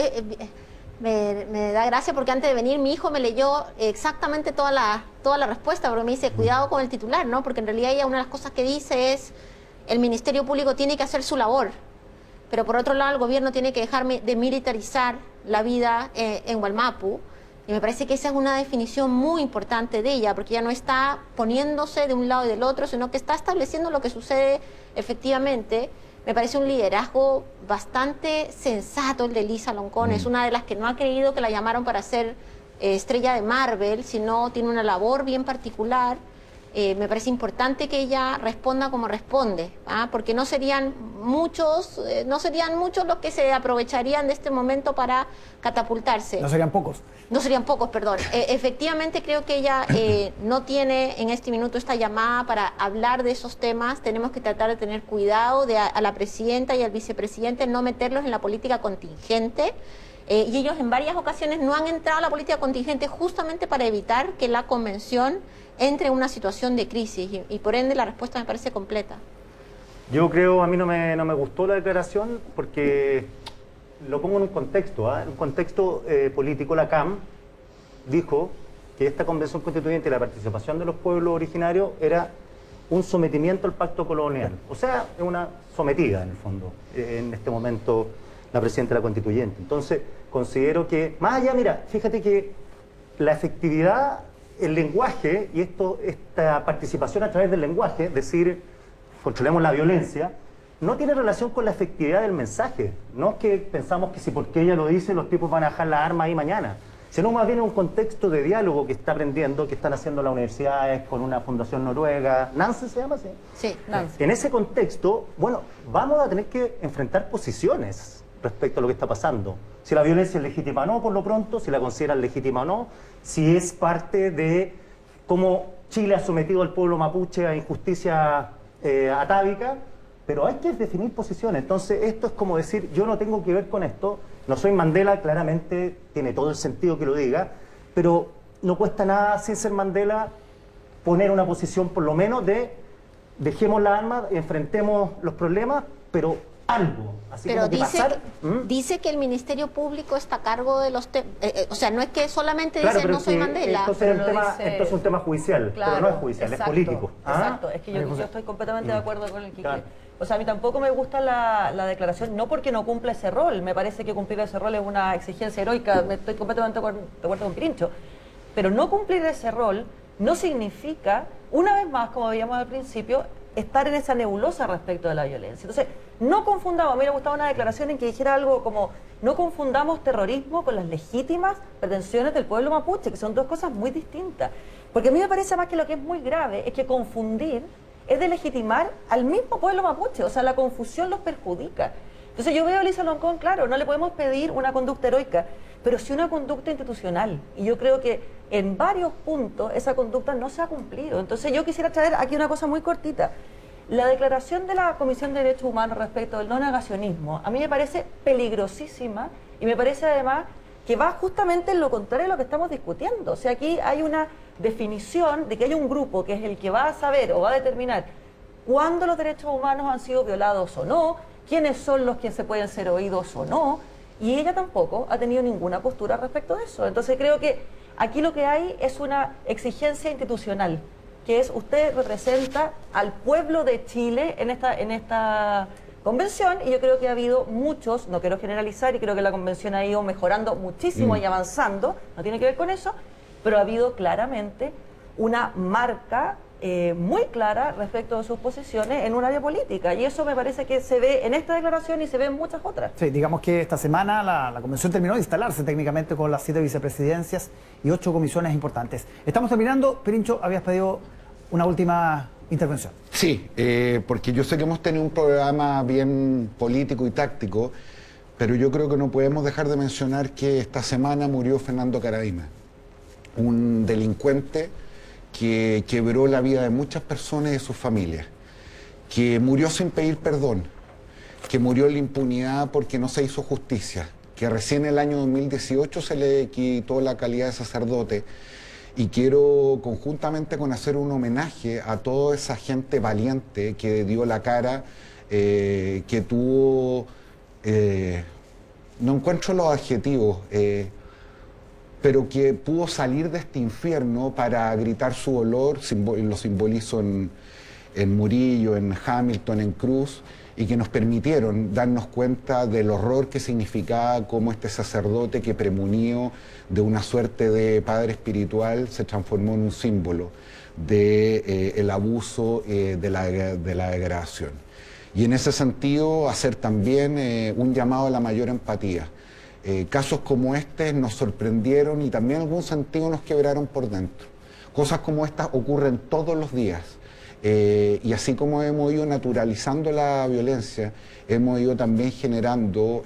me da gracia porque antes de venir mi hijo me leyó exactamente toda la respuesta, porque me dice, cuidado con el titular, ¿no? Porque en realidad ella una de las cosas que dice es, el Ministerio Público tiene que hacer su labor, pero por otro lado el gobierno tiene que dejar de militarizar la vida en Wallmapu. Y me parece que esa es una definición muy importante de ella, porque ella no está poniéndose de un lado y del otro, sino que está estableciendo lo que sucede efectivamente. Me parece un liderazgo bastante sensato el de Elisa Loncón. Es una de las que no ha creído que la llamaron para ser estrella de Marvel, sino tiene una labor bien particular. Me parece importante que ella responda como responde, porque no serían muchos los que se aprovecharían de este momento para catapultarse. No serían pocos. No serían pocos, perdón. Efectivamente creo que ella no tiene en este minuto esta llamada para hablar de esos temas. Tenemos que tratar de tener cuidado a la presidenta y al vicepresidente, no meterlos en la política contingente. Y ellos en varias ocasiones no han entrado a la política contingente justamente para evitar que la convención entre en una situación de crisis y por ende la respuesta me parece completa. Yo creo, a mí no me gustó la declaración porque lo pongo en un contexto, en un contexto político. La CAM dijo que esta convención constituyente y la participación de los pueblos originarios era un sometimiento al pacto colonial, o sea, es una sometida en el fondo, en este momento la presidenta de la constituyente. Entonces, considero que, más allá, mira, fíjate que la efectividad, el lenguaje y esta participación a través del lenguaje, es decir, controlemos la violencia, no tiene relación con la efectividad del mensaje. No es que pensamos que si porque ella lo dice los tipos van a dejar las armas ahí mañana, sino más bien un contexto de diálogo que está aprendiendo, que están haciendo las universidades con una fundación noruega, ¿Nancy se llama así? Sí, Nancy. En ese contexto, bueno, vamos a tener que enfrentar posiciones respecto a lo que está pasando. Si la violencia es legítima o no, por lo pronto, si la consideran legítima o no, si es parte de cómo Chile ha sometido al pueblo mapuche a injusticia atávica, pero hay que definir posiciones. Entonces, esto es como decir, yo no tengo que ver con esto, no soy Mandela, claramente tiene todo el sentido que lo diga, pero no cuesta nada, sin ser Mandela, poner una posición por lo menos de dejemos las armas, enfrentemos los problemas, pero algo. Así pero como que dice que el Ministerio Público está a cargo de los temas, o sea, no es que solamente claro, dice no soy Mandela. Entonces es un tema judicial, claro, pero no es judicial, exacto, es político. Exacto, es que yo estoy completamente de acuerdo con el Quique. Claro. O sea, a mí tampoco me gusta la declaración, no porque no cumpla ese rol, me parece que cumplir ese rol es una exigencia heroica, estoy completamente de acuerdo con Pirincho, pero no cumplir ese rol no significa, una vez más, como veíamos al principio, estar en esa nebulosa respecto de la violencia. Entonces, no confundamos, a mí me gustaba una declaración en que dijera algo como, no confundamos terrorismo con las legítimas pretensiones del pueblo mapuche, que son dos cosas muy distintas. Porque a mí me parece más que lo que es muy grave es que confundir es de legitimar al mismo pueblo mapuche, o sea, la confusión los perjudica. Entonces yo veo a Elisa Loncón, claro, no le podemos pedir una conducta heroica, pero sí una conducta institucional. Y yo creo que en varios puntos esa conducta no se ha cumplido. Entonces yo quisiera traer aquí una cosa muy cortita. La declaración de la Comisión de Derechos Humanos respecto del no negacionismo a mí me parece peligrosísima y me parece además que va justamente en lo contrario de lo que estamos discutiendo. O sea, aquí hay una definición de que hay un grupo que es el que va a saber o va a determinar cuándo los derechos humanos han sido violados o no, quiénes son los que se pueden ser oídos o no, y ella tampoco ha tenido ninguna postura respecto de eso. Entonces creo que aquí lo que hay es una exigencia institucional, que es usted representa al pueblo de Chile en esta convención, y yo creo que ha habido muchos, no quiero generalizar, y creo que la convención ha ido mejorando muchísimo y avanzando, no tiene que ver con eso, pero ha habido claramente una marca muy clara respecto de sus posiciones en un área política, y eso me parece que se ve en esta declaración y se ve en muchas otras. Sí, digamos que esta semana la convención terminó de instalarse técnicamente con las 7 vicepresidencias y 8 comisiones importantes. Estamos terminando. Pirincho, habías pedido una última intervención. Sí, porque yo sé que hemos tenido un programa bien político y táctico, pero yo creo que no podemos dejar de mencionar que esta semana murió Fernando Karadima, un delincuente que quebró la vida de muchas personas y de sus familias, que murió sin pedir perdón, que murió en la impunidad porque no se hizo justicia, que recién en el año 2018 se le quitó la calidad de sacerdote. Y quiero conjuntamente con hacer un homenaje a toda esa gente valiente que dio la cara, que tuvo, no encuentro los adjetivos, pero que pudo salir de este infierno para gritar su dolor, lo simbolizo en Murillo, en Hamilton, en Cruz, y que nos permitieron darnos cuenta del horror que significaba cómo este sacerdote que premunió de una suerte de padre espiritual se transformó en un símbolo del abuso, de la degradación. Y en ese sentido hacer también un llamado a la mayor empatía. Casos como este nos sorprendieron y también en algún sentido nos quebraron por dentro. Cosas como estas ocurren todos los días. Y así como hemos ido naturalizando la violencia, hemos ido también generando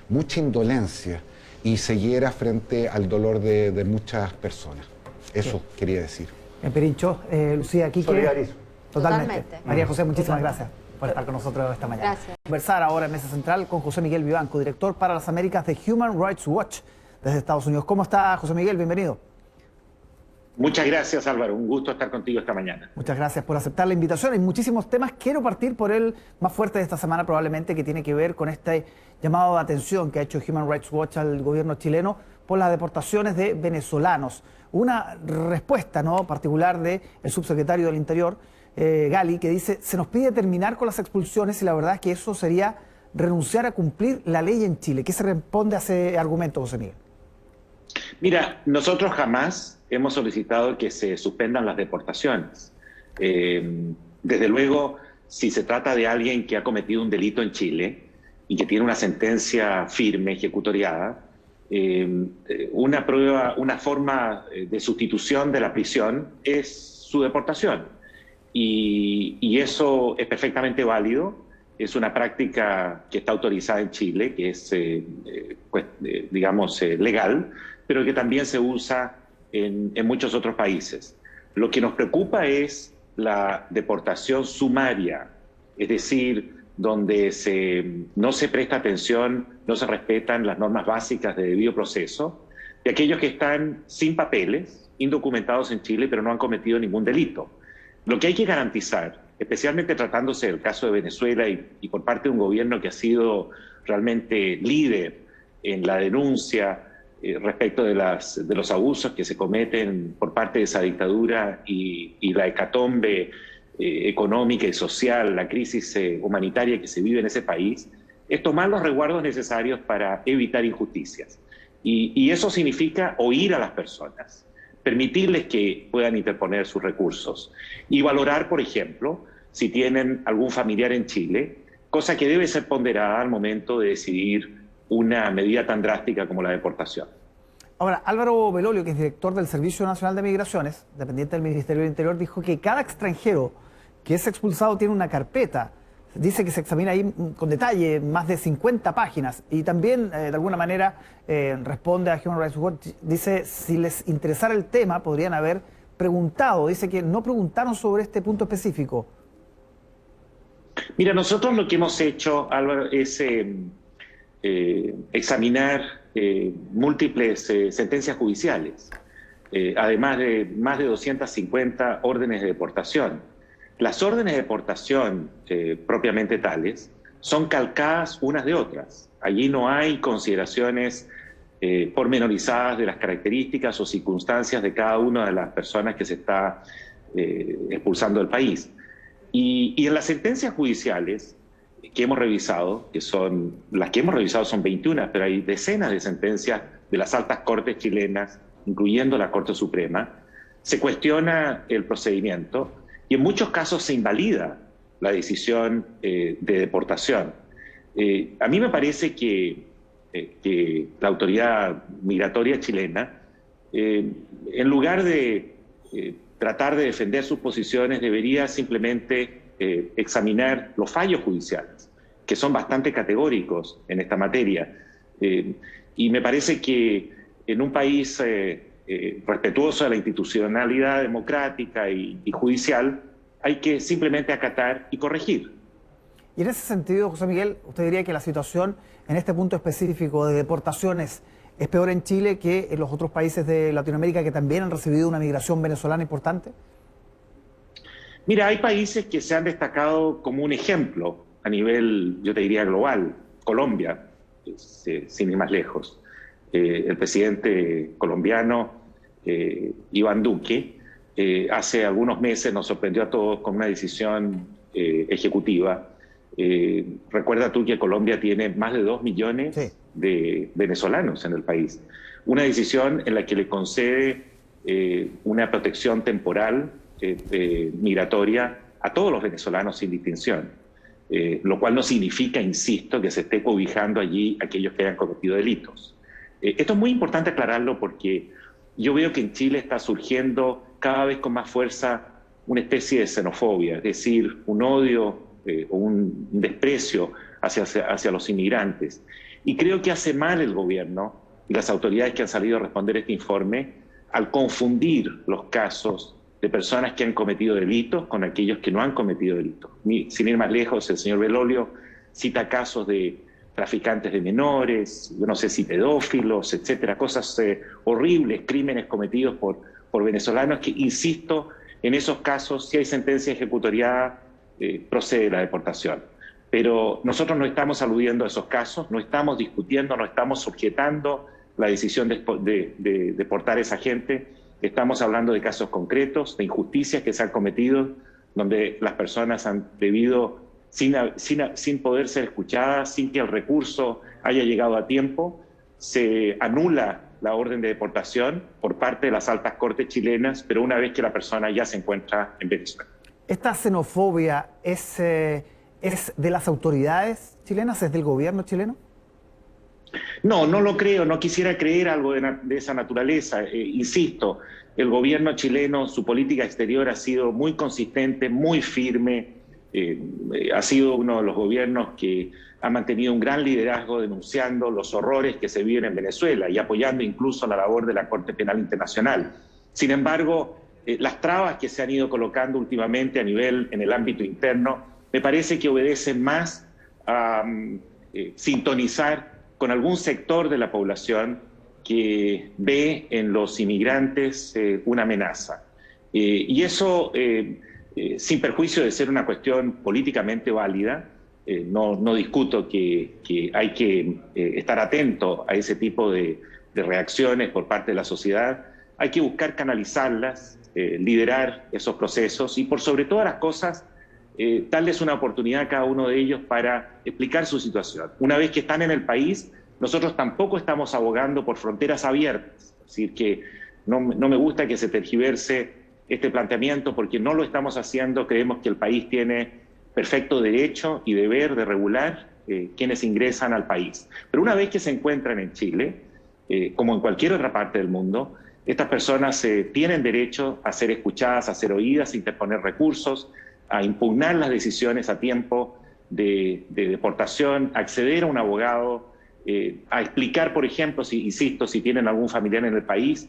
mucha indolencia y ceguera frente al dolor de muchas personas. Eso quería decir. Pirincho, Lucía, aquí Solidarizo. Totalmente. María José, muchísimas gracias por estar con nosotros esta mañana. Gracias. Conversar ahora en Mesa Central con José Miguel Vivanco, director para las Américas de Human Rights Watch desde Estados Unidos. ¿Cómo está, José Miguel? Bienvenido. Muchas gracias, Álvaro. Un gusto estar contigo esta mañana. Muchas gracias por aceptar la invitación. Hay muchísimos temas. Quiero partir por el más fuerte de esta semana, probablemente, que tiene que ver con este llamado de atención que ha hecho Human Rights Watch al gobierno chileno por las deportaciones de venezolanos. Una respuesta, ¿no?, particular del subsecretario del Interior, Gali, que dice: se nos pide terminar con las expulsiones y la verdad es que eso sería renunciar a cumplir la ley en Chile. ¿Qué se responde a ese argumento, José Miguel? Mira, nosotros jamás hemos solicitado que se suspendan las deportaciones. Desde luego, si se trata de alguien que ha cometido un delito en Chile y que tiene una sentencia firme, ejecutoriada, una prueba, una forma de sustitución de la prisión es su deportación. Y eso es perfectamente válido. Es una práctica que está autorizada en Chile, que es, legal, pero que también se usa en muchos otros países. Lo que nos preocupa es la deportación sumaria, es decir, donde no se presta atención, no se respetan las normas básicas de debido proceso, de aquellos que están sin papeles, indocumentados en Chile, pero no han cometido ningún delito. Lo que hay que garantizar, especialmente tratándose del caso de Venezuela y por parte de un gobierno que ha sido realmente líder en la denuncia respecto de los abusos que se cometen por parte de esa dictadura y la hecatombe económica y social, la crisis humanitaria que se vive en ese país, es tomar los resguardos necesarios para evitar injusticias. Y eso significa oír a las personas, permitirles que puedan interponer sus recursos y valorar, por ejemplo, si tienen algún familiar en Chile, cosa que debe ser ponderada al momento de decidir una medida tan drástica como la deportación. Ahora, Álvaro Belolio, que es director del Servicio Nacional de Migraciones, dependiente del Ministerio del Interior, dijo que cada extranjero que es expulsado tiene una carpeta. Dice que se examina ahí con detalle, más de 50 páginas. Y también, de alguna manera, responde a Human Rights Watch. Dice, si les interesara el tema, podrían haber preguntado. Dice que no preguntaron sobre este punto específico. Mira, nosotros lo que hemos hecho, Álvaro, es examinar múltiples sentencias judiciales, además de más de 250 órdenes de deportación. Las órdenes de deportación propiamente tales son calcadas unas de otras. Allí no hay consideraciones pormenorizadas de las características o circunstancias de cada una de las personas que se está expulsando del país. Y en las sentencias judiciales que hemos revisado, las que hemos revisado son 21, pero hay decenas de sentencias de las altas cortes chilenas, incluyendo la Corte Suprema, se cuestiona el procedimiento y en muchos casos se invalida la decisión de deportación. A mí me parece que la autoridad migratoria chilena, en lugar de tratar de defender sus posiciones, debería simplemente examinar los fallos judiciales, que son bastante categóricos en esta materia. Y me parece que en un país respetuoso de la institucionalidad democrática y judicial, hay que simplemente acatar y corregir. Y en ese sentido, José Miguel, ¿usted diría que la situación en este punto específico de deportaciones es peor en Chile que en los otros países de Latinoamérica que también han recibido una migración venezolana importante? Mira, hay países que se han destacado como un ejemplo a nivel, yo te diría, global. Colombia, sin ir más lejos. El presidente colombiano, Iván Duque, hace algunos meses nos sorprendió a todos con una decisión ejecutiva. Recuerda tú que Colombia tiene más de 2 millones de venezolanos en el país. Una decisión en la que le concede una protección temporal migratoria a todos los venezolanos sin distinción, lo cual no significa, insisto, que se esté cobijando allí aquellos que hayan cometido delitos. Esto es muy importante aclararlo porque yo veo que en Chile está surgiendo cada vez con más fuerza una especie de xenofobia, es decir, un odio o un desprecio hacia los inmigrantes. Y creo que hace mal el gobierno y las autoridades que han salido a responder este informe al confundir los casos de personas que han cometido delitos con aquellos que no han cometido delitos. Sin ir más lejos, el señor Belolio cita casos de traficantes de menores, yo no sé si pedófilos, etcétera, cosas horribles, crímenes cometidos por venezolanos que, insisto, en esos casos, si hay sentencia ejecutoriada, procede la deportación. Pero nosotros no estamos aludiendo a esos casos, no estamos discutiendo, no estamos sujetando la decisión de deportar a esa gente. Estamos hablando de casos concretos, de injusticias que se han cometido, donde las personas han debido, sin poder ser escuchadas, sin que el recurso haya llegado a tiempo, se anula la orden de deportación por parte de las altas cortes chilenas, pero una vez que la persona ya se encuentra en Venezuela. ¿Esta xenofobia es de las autoridades chilenas, es del gobierno chileno? No, no lo creo, no quisiera creer algo de esa naturaleza. Insisto, el gobierno chileno, su política exterior ha sido muy consistente, muy firme, ha sido uno de los gobiernos que ha mantenido un gran liderazgo denunciando los horrores que se viven en Venezuela y apoyando incluso la labor de la Corte Penal Internacional. Sin embargo, las trabas que se han ido colocando últimamente en el ámbito interno, me parece que obedecen más a sintonizar con algún sector de la población que ve en los inmigrantes una amenaza. Y eso, sin perjuicio de ser una cuestión políticamente válida, no discuto que hay que estar atento a ese tipo de reacciones por parte de la sociedad. Hay que buscar canalizarlas, liderar esos procesos y por sobre todas las cosas, darles una oportunidad a cada uno de ellos para explicar su situación. Una vez que están en el país, nosotros tampoco estamos abogando por fronteras abiertas. Es decir, que no me gusta que se tergiverse este planteamiento porque no lo estamos haciendo. Creemos que el país tiene perfecto derecho y deber de regular quienes ingresan al país. Pero una vez que se encuentran en Chile, como en cualquier otra parte del mundo, estas personas tienen derecho a ser escuchadas, a ser oídas, a interponer recursos, a impugnar las decisiones a tiempo de deportación, a acceder a un abogado, a explicar, por ejemplo, si tienen algún familiar en el país,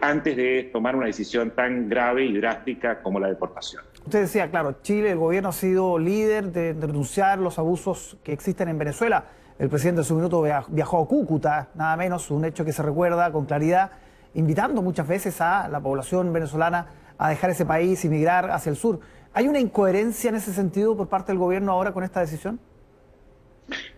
antes de tomar una decisión tan grave y drástica como la deportación. Usted decía, claro, Chile, el gobierno ha sido líder de denunciar los abusos que existen en Venezuela. El presidente en su minuto viajó a Cúcuta, nada menos, un hecho que se recuerda con claridad, invitando muchas veces a la población venezolana a dejar ese país y migrar hacia el sur. ¿Hay una incoherencia en ese sentido por parte del gobierno ahora con esta decisión?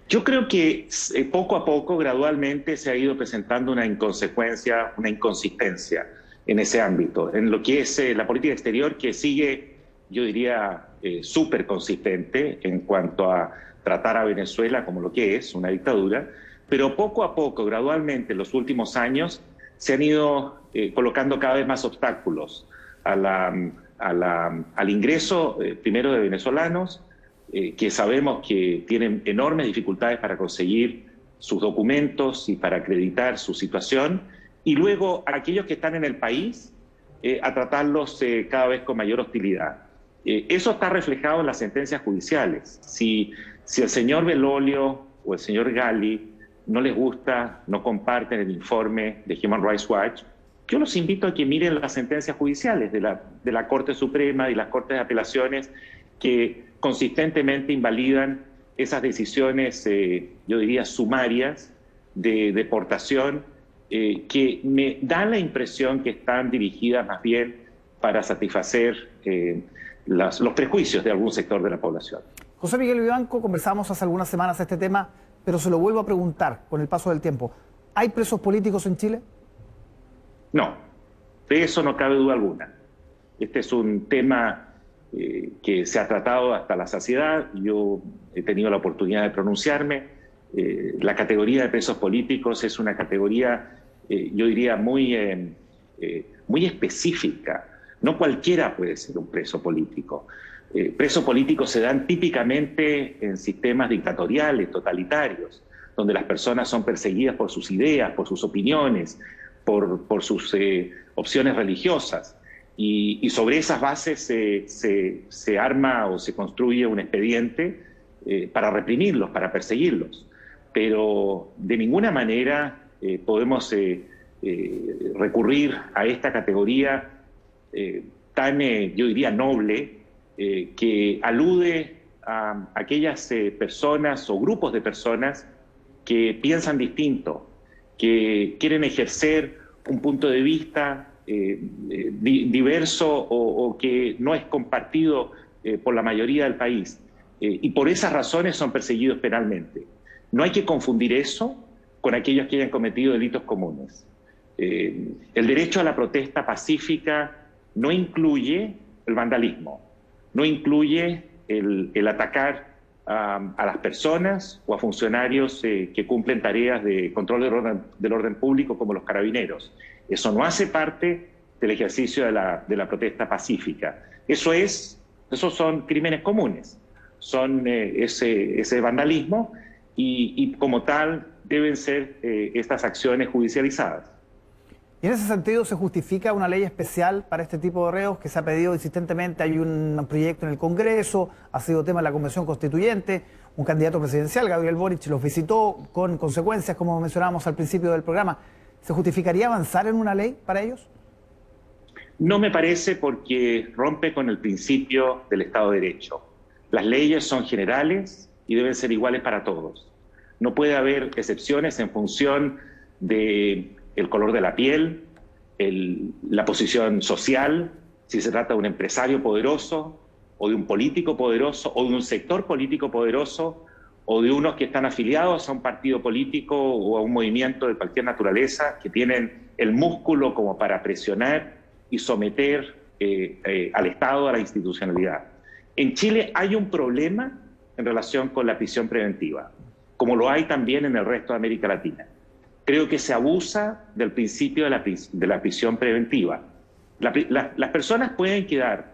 Yo creo que poco a poco, gradualmente, se ha ido presentando una inconsecuencia, una inconsistencia en ese ámbito, en lo que es la política exterior, que sigue, yo diría, súper consistente en cuanto a tratar a Venezuela como lo que es, una dictadura, pero poco a poco, gradualmente, en los últimos años, se han ido colocando cada vez más obstáculos al ingreso, primero de venezolanos, que sabemos que tienen enormes dificultades para conseguir sus documentos y para acreditar su situación, y luego a aquellos que están en el país, a tratarlos cada vez con mayor hostilidad. Eso está reflejado en las sentencias judiciales. Si el señor Belolio o el señor Gali no les gusta, no comparten el informe de Human Rights Watch, yo los invito a que miren las sentencias judiciales de la Corte Suprema y las Cortes de Apelaciones, que consistentemente invalidan esas decisiones, yo diría, sumarias de deportación, que me dan la impresión que están dirigidas más bien para satisfacer los prejuicios de algún sector de la población. José Miguel Vivanco, conversamos hace algunas semanas este tema, pero se lo vuelvo a preguntar con el paso del tiempo. ¿Hay presos políticos en Chile? No, de eso no cabe duda alguna. Este es un tema que se ha tratado hasta la saciedad. Yo he tenido la oportunidad de pronunciarme. La categoría de presos políticos es una categoría, yo diría, muy específica. No cualquiera puede ser un preso político. Presos políticos se dan típicamente en sistemas dictatoriales, totalitarios, donde las personas son perseguidas por sus ideas, por sus opiniones, por sus opciones religiosas. Y sobre esas bases se arma o se construye un expediente para reprimirlos, para perseguirlos. Pero de ninguna manera podemos recurrir a esta categoría tan, yo diría, noble, que alude a aquellas personas o grupos de personas que piensan distinto, que quieren ejercer un punto de vista diverso o que no es compartido por la mayoría del país. Y por esas razones son perseguidos penalmente. No hay que confundir eso con aquellos que hayan cometido delitos comunes. El derecho a la protesta pacífica no incluye el vandalismo, no incluye el atacar a las personas o a funcionarios que cumplen tareas de control del orden público como los carabineros. Eso no hace parte del ejercicio de la protesta pacífica. Esos son crímenes comunes, son ese vandalismo y como tal deben ser estas acciones judicializadas. Y en ese sentido, ¿se justifica una ley especial para este tipo de reos que se ha pedido insistentemente? Hay un proyecto en el Congreso, ha sido tema de la Convención Constituyente, un candidato presidencial, Gabriel Boric, los visitó con consecuencias, como mencionábamos al principio del programa. ¿Se justificaría avanzar en una ley para ellos? No me parece, porque rompe con el principio del Estado de Derecho. Las leyes son generales y deben ser iguales para todos. No puede haber excepciones en función de el color de la piel, la posición social, si se trata de un empresario poderoso, o de un político poderoso, o de un sector político poderoso, o de unos que están afiliados a un partido político o a un movimiento de cualquier naturaleza, que tienen el músculo como para presionar y someter al Estado, a la institucionalidad. En Chile hay un problema en relación con la prisión preventiva, como lo hay también en el resto de América Latina. Creo que se abusa del principio de la prisión preventiva. Las personas pueden quedar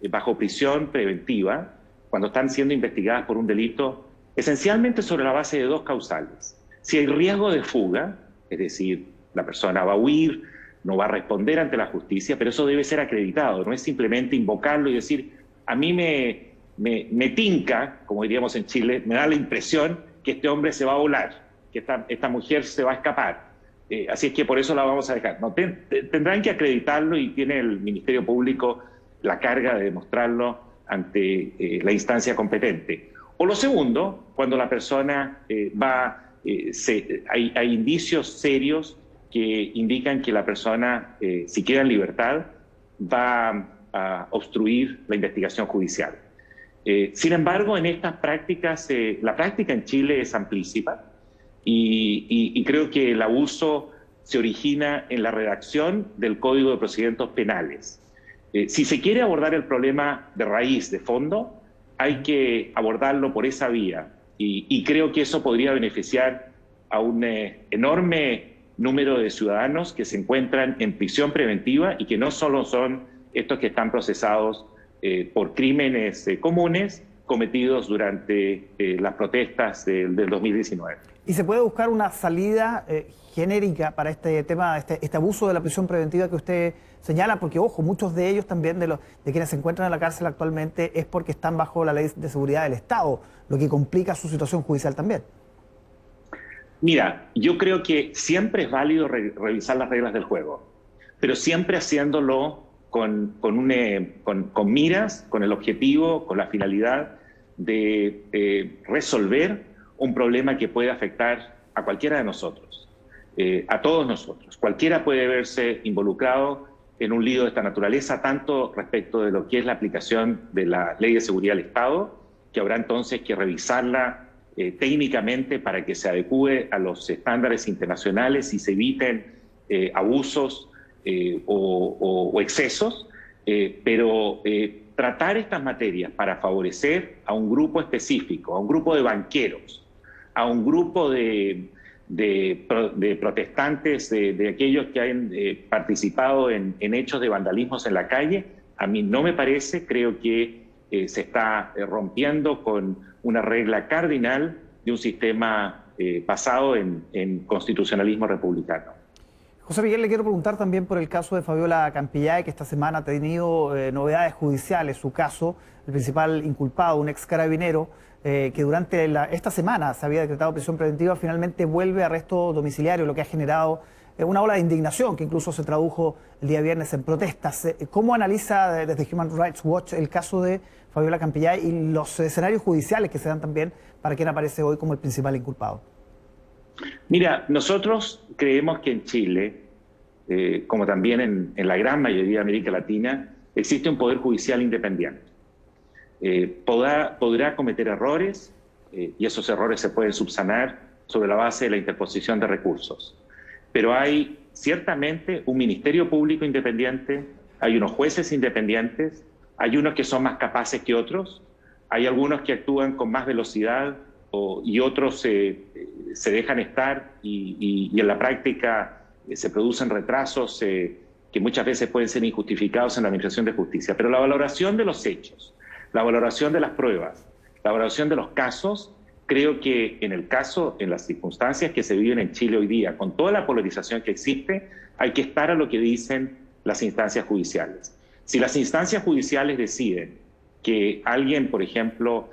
bajo prisión preventiva cuando están siendo investigadas por un delito, esencialmente sobre la base de dos causales. Si hay riesgo de fuga, es decir, la persona va a huir, no va a responder ante la justicia, pero eso debe ser acreditado, no es simplemente invocarlo y decir, a mí me tinca, como diríamos en Chile, me da la impresión que este hombre se va a volar, que esta mujer se va a escapar. Así es que por eso la vamos a dejar. No, tendrán que acreditarlo y tiene el Ministerio Público la carga de demostrarlo ante la instancia competente. O lo segundo, cuando la persona hay indicios serios que indican que la persona, si queda en libertad, va a obstruir la investigación judicial. Sin embargo, en estas prácticas, la práctica en Chile es amplísima y creo que el abuso se origina en la redacción del Código de Procedimientos Penales. Si se quiere abordar el problema de raíz, de fondo, hay que abordarlo por esa vía y creo que eso podría beneficiar a un enorme número de ciudadanos que se encuentran en prisión preventiva y que no solo son estos que están procesados por crímenes comunes cometidos durante las protestas del 2019. ¿Y se puede buscar una salida genérica para este tema, este abuso de la prisión preventiva que usted señala? Porque, ojo, muchos de ellos también, de quienes se encuentran en la cárcel actualmente, es porque están bajo la ley de seguridad del Estado, lo que complica su situación judicial también. Mira, yo creo que siempre es válido revisar las reglas del juego, pero siempre haciéndolo con miras, con el objetivo, con la finalidad de resolver un problema que puede afectar a cualquiera de nosotros, a todos nosotros. Cualquiera puede verse involucrado en un lío de esta naturaleza, tanto respecto de lo que es la aplicación de la Ley de Seguridad del Estado, que habrá entonces que revisarla técnicamente para que se adecúe a los estándares internacionales y se eviten abusos o excesos, pero tratar estas materias para favorecer a un grupo específico, a un grupo de banqueros, a un grupo de protestantes, de aquellos que han participado en hechos de vandalismos en la calle, a mí no me parece. Creo que se está rompiendo con una regla cardinal de un sistema basado en constitucionalismo republicano. José Miguel, le quiero preguntar también por el caso de Fabiola Campillay, que esta semana ha tenido novedades judiciales. Su caso, el principal inculpado, un ex carabinero, que durante esta semana se había decretado prisión preventiva, finalmente vuelve a arresto domiciliario, lo que ha generado una ola de indignación que incluso se tradujo el día viernes en protestas. ¿Cómo analiza desde Human Rights Watch el caso de Fabiola Campillay y los escenarios judiciales que se dan también para quien aparece hoy como el principal inculpado? Mira, nosotros creemos que en Chile, como también en la gran mayoría de América Latina, existe un poder judicial independiente. Podrá cometer errores y esos errores se pueden subsanar sobre la base de la interposición de recursos. Pero hay ciertamente un ministerio público independiente, hay unos jueces independientes, hay unos que son más capaces que otros, hay algunos que actúan con más velocidad y otros se dejan estar y en la práctica se producen retrasos que muchas veces pueden ser injustificados en la administración de justicia. Pero la valoración de los hechos, la valoración de las pruebas, la valoración de los casos, creo que en las circunstancias que se viven en Chile hoy día, con toda la polarización que existe, hay que estar a lo que dicen las instancias judiciales. Si las instancias judiciales deciden que alguien, por ejemplo,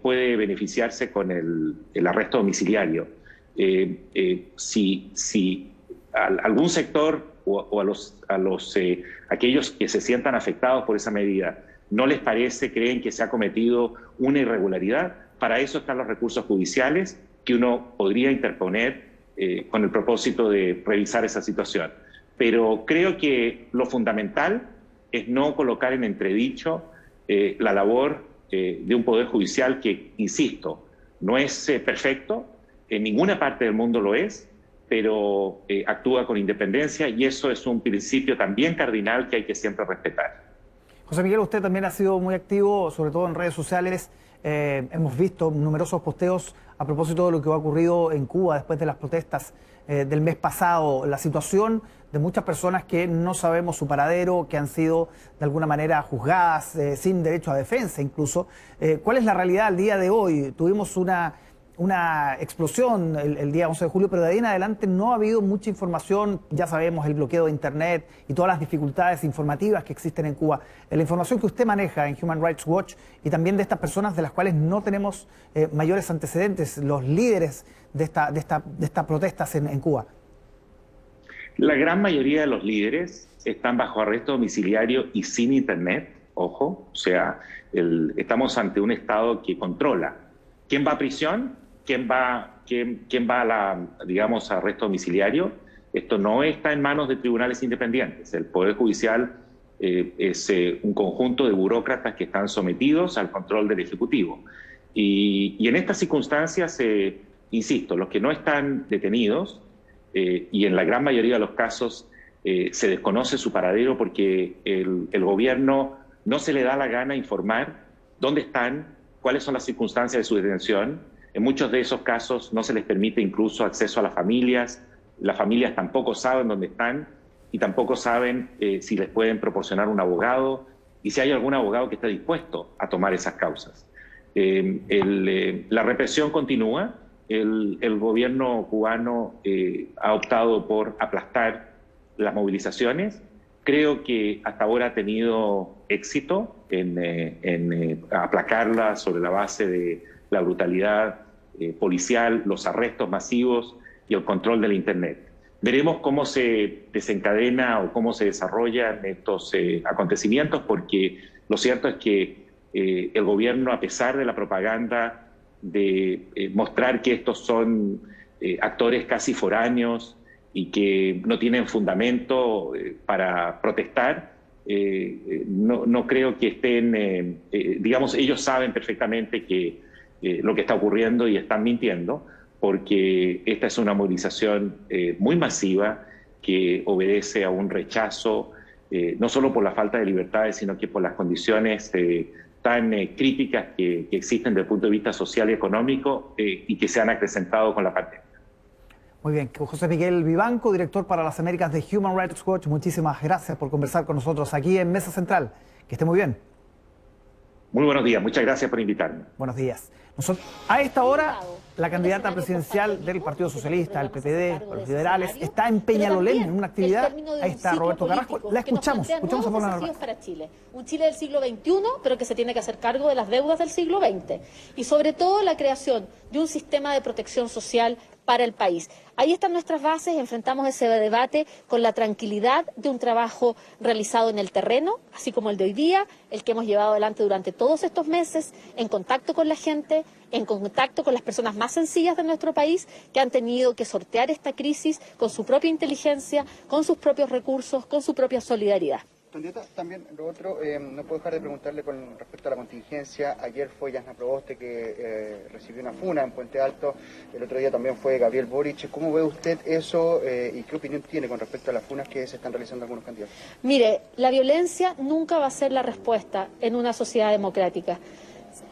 puede beneficiarse con el arresto domiciliario, si algún sector o aquellos que se sientan afectados por esa medida no les parece, creen que se ha cometido una irregularidad, para eso están los recursos judiciales que uno podría interponer con el propósito de revisar esa situación. Pero creo que lo fundamental es no colocar en entredicho la labor de un poder judicial que, insisto, no es perfecto, en ninguna parte del mundo lo es, pero actúa con independencia y eso es un principio también cardinal que hay que siempre respetar. José Miguel, usted también ha sido muy activo, sobre todo en redes sociales. Hemos visto numerosos posteos a propósito de lo que ha ocurrido en Cuba después de las protestas del mes pasado, la situación de muchas personas que no sabemos su paradero, que han sido de alguna manera juzgadas sin derecho a defensa incluso. ¿Cuál es la realidad al día de hoy? Tuvimos una explosión el día 11 de julio, pero de ahí en adelante no ha habido mucha información. Ya sabemos el bloqueo de Internet y todas las dificultades informativas que existen en Cuba. La información que usted maneja en Human Rights Watch y también de estas personas de las cuales no tenemos mayores antecedentes, los líderes de estas protestas en Cuba. La gran mayoría de los líderes están bajo arresto domiciliario y sin internet, ojo, o sea, estamos ante un Estado que controla quién va a prisión, quién va a digamos, a arresto domiciliario. Esto no está en manos de tribunales independientes. El Poder Judicial es un conjunto de burócratas que están sometidos al control del Ejecutivo. Y en estas circunstancias, insisto, los que no están detenidos, y en la gran mayoría de los casos se desconoce su paradero porque el gobierno no se le da la gana informar dónde están, cuáles son las circunstancias de su detención. En muchos de esos casos no se les permite incluso acceso a las familias tampoco saben dónde están y tampoco saben si les pueden proporcionar un abogado y si hay algún abogado que esté dispuesto a tomar esas causas. La represión continúa. El gobierno cubano ha optado por aplastar las movilizaciones. Creo que hasta ahora ha tenido éxito en aplacarlas sobre la base de la brutalidad policial, los arrestos masivos y el control del Internet. Veremos cómo se desencadena o cómo se desarrollan estos acontecimientos, porque lo cierto es que el gobierno, a pesar de la propaganda de mostrar que estos son actores casi foráneos y que no tienen fundamento para protestar, no creo que estén, digamos, ellos saben perfectamente que lo que está ocurriendo y están mintiendo, porque esta es una movilización muy masiva que obedece a un rechazo, no solo por la falta de libertades, sino que por las condiciones tan críticas que existen desde el punto de vista social y económico y que se han acrecentado con la pandemia. Muy bien, José Miguel Vivanco, director para las Américas de Human Rights Watch, muchísimas gracias por conversar con nosotros aquí en Mesa Central. Que esté muy bien. Muy buenos días, muchas gracias por invitarme. Buenos días. A esta hora, la candidata presidencial del Partido Socialista, el PPD, los liberales, está en Peñalolén en una actividad. Ahí está Roberto Carrasco. La escuchamos a Paula Narváez. Para Chile. Un Chile del siglo XXI, pero que se tiene que hacer cargo de las deudas del siglo XX. Y sobre todo la creación de un sistema de protección social para el país. Ahí están nuestras bases, enfrentamos ese debate con la tranquilidad de un trabajo realizado en el terreno, así como el de hoy día, el que hemos llevado adelante durante todos estos meses, en contacto con la gente, en contacto con las personas más sencillas de nuestro país que han tenido que sortear esta crisis con su propia inteligencia, con sus propios recursos, con su propia solidaridad. Candidata, también lo otro, no puedo dejar de preguntarle con respecto a la contingencia. Ayer fue Jasna Proboste que recibió una funa en Puente Alto, el otro día también fue Gabriel Boric. ¿Cómo ve usted eso y qué opinión tiene con respecto a las funas que se están realizando algunos candidatos? Mire, la violencia nunca va a ser la respuesta en una sociedad democrática.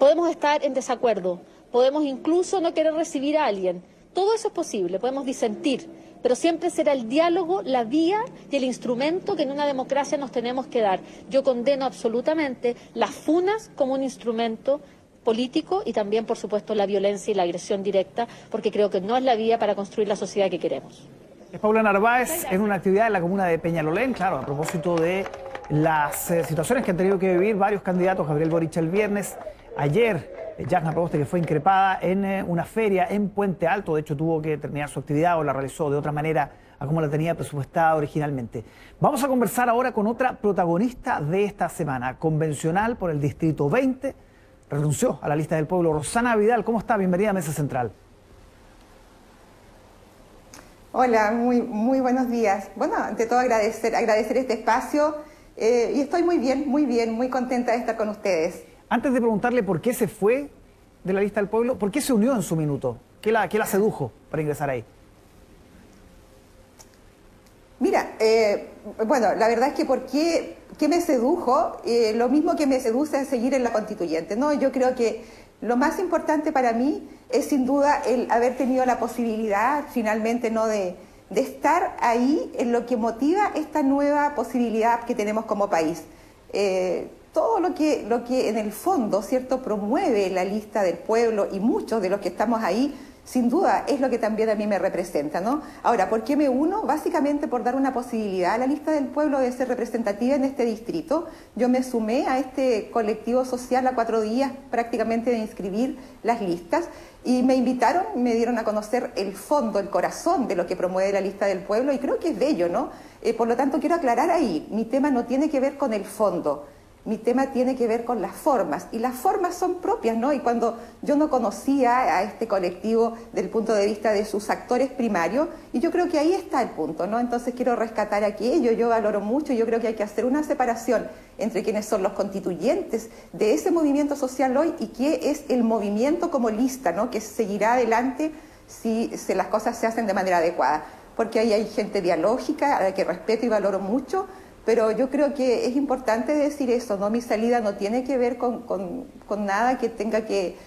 Podemos estar en desacuerdo, podemos incluso no querer recibir a alguien. Todo eso es posible, podemos disentir, pero siempre será el diálogo, la vía y el instrumento que en una democracia nos tenemos que dar. Yo condeno absolutamente las funas como un instrumento político y también, por supuesto, la violencia y la agresión directa, porque creo que no es la vía para construir la sociedad que queremos. Es Paula Narváez en una actividad en la comuna de Peñalolén, claro, a propósito de las situaciones que han tenido que vivir varios candidatos, Gabriel Boric el viernes, ayer Jasna Proboste, que fue increpada en una feria en Puente Alto. De hecho, tuvo que terminar su actividad o la realizó de otra manera a como la tenía presupuestada originalmente. Vamos a conversar ahora con otra protagonista de esta semana, convencional por el Distrito 20, renunció a la lista del pueblo. Rosana Vidal, ¿cómo está? Bienvenida a Mesa Central. Hola, muy buenos días. Bueno, ante todo agradecer este espacio y estoy muy bien, muy contenta de estar con ustedes. Antes de preguntarle por qué se fue de la lista del pueblo, ¿por qué se unió en su minuto? ¿Qué la sedujo para ingresar ahí? Mira, bueno, la verdad es que ¿qué me sedujo? Lo mismo que me seduce es seguir en la constituyente, ¿no? Yo creo que lo más importante para mí es sin duda el haber tenido la posibilidad finalmente, ¿no?, de estar ahí en lo que motiva esta nueva posibilidad que tenemos como país. Todo lo que en el fondo, ¿cierto?, promueve la lista del pueblo y muchos de los que estamos ahí sin duda es lo que también a mí me representa, ¿no? Ahora, ¿por qué me uno? Básicamente por dar una posibilidad a la lista del pueblo de ser representativa en este distrito. Yo me sumé a este colectivo social a 4 días prácticamente de inscribir las listas y me invitaron, me dieron a conocer el fondo, el corazón de lo que promueve la lista del pueblo y creo que es bello, ¿no? Por lo tanto, quiero aclarar ahí, mi tema no tiene que ver con el fondo. Mi tema tiene que ver con las formas, y las formas son propias, ¿no? Y cuando yo no conocía a este colectivo desde el punto de vista de sus actores primarios, y yo creo que ahí está el punto, ¿no? Entonces quiero rescatar aquello, yo valoro mucho, yo creo que hay que hacer una separación entre quienes son los constituyentes de ese movimiento social hoy y qué es el movimiento como lista, ¿no? Que seguirá adelante si las cosas se hacen de manera adecuada, porque ahí hay gente dialógica a la que respeto y valoro mucho. Pero yo creo que es importante decir eso, ¿no? Mi salida no tiene que ver con nada que tenga que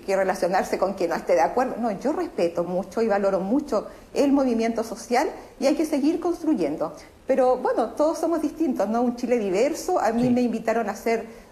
relacionarse con quien no esté de acuerdo. No, yo respeto mucho y valoro mucho el movimiento social y hay que seguir construyendo. Pero bueno, todos somos distintos, ¿no? Un Chile diverso. A mí me invitaron a ser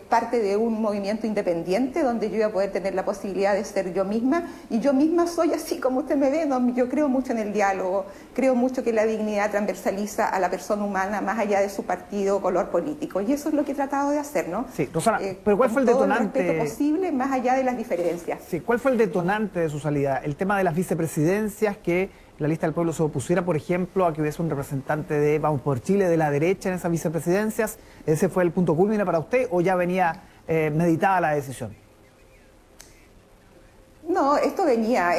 parte de un movimiento independiente donde yo iba a poder tener la posibilidad de ser yo misma, y yo misma soy así como usted me ve, ¿no? Yo creo mucho en el diálogo, creo mucho que la dignidad transversaliza a la persona humana más allá de su partido o color político, y eso es lo que he tratado de hacer, ¿no? Sí, Rosana, pero ¿cuál fue el detonante? Todo el respeto posible, más allá de las diferencias. Sí, ¿cuál fue el detonante de su salida? El tema de las vicepresidencias, que la lista del pueblo se opusiera, por ejemplo, a que hubiese un representante de Vamos por Chile de la derecha en esas vicepresidencias. ¿Ese fue el punto culmine para usted o ya venía meditada la decisión? No, esto venía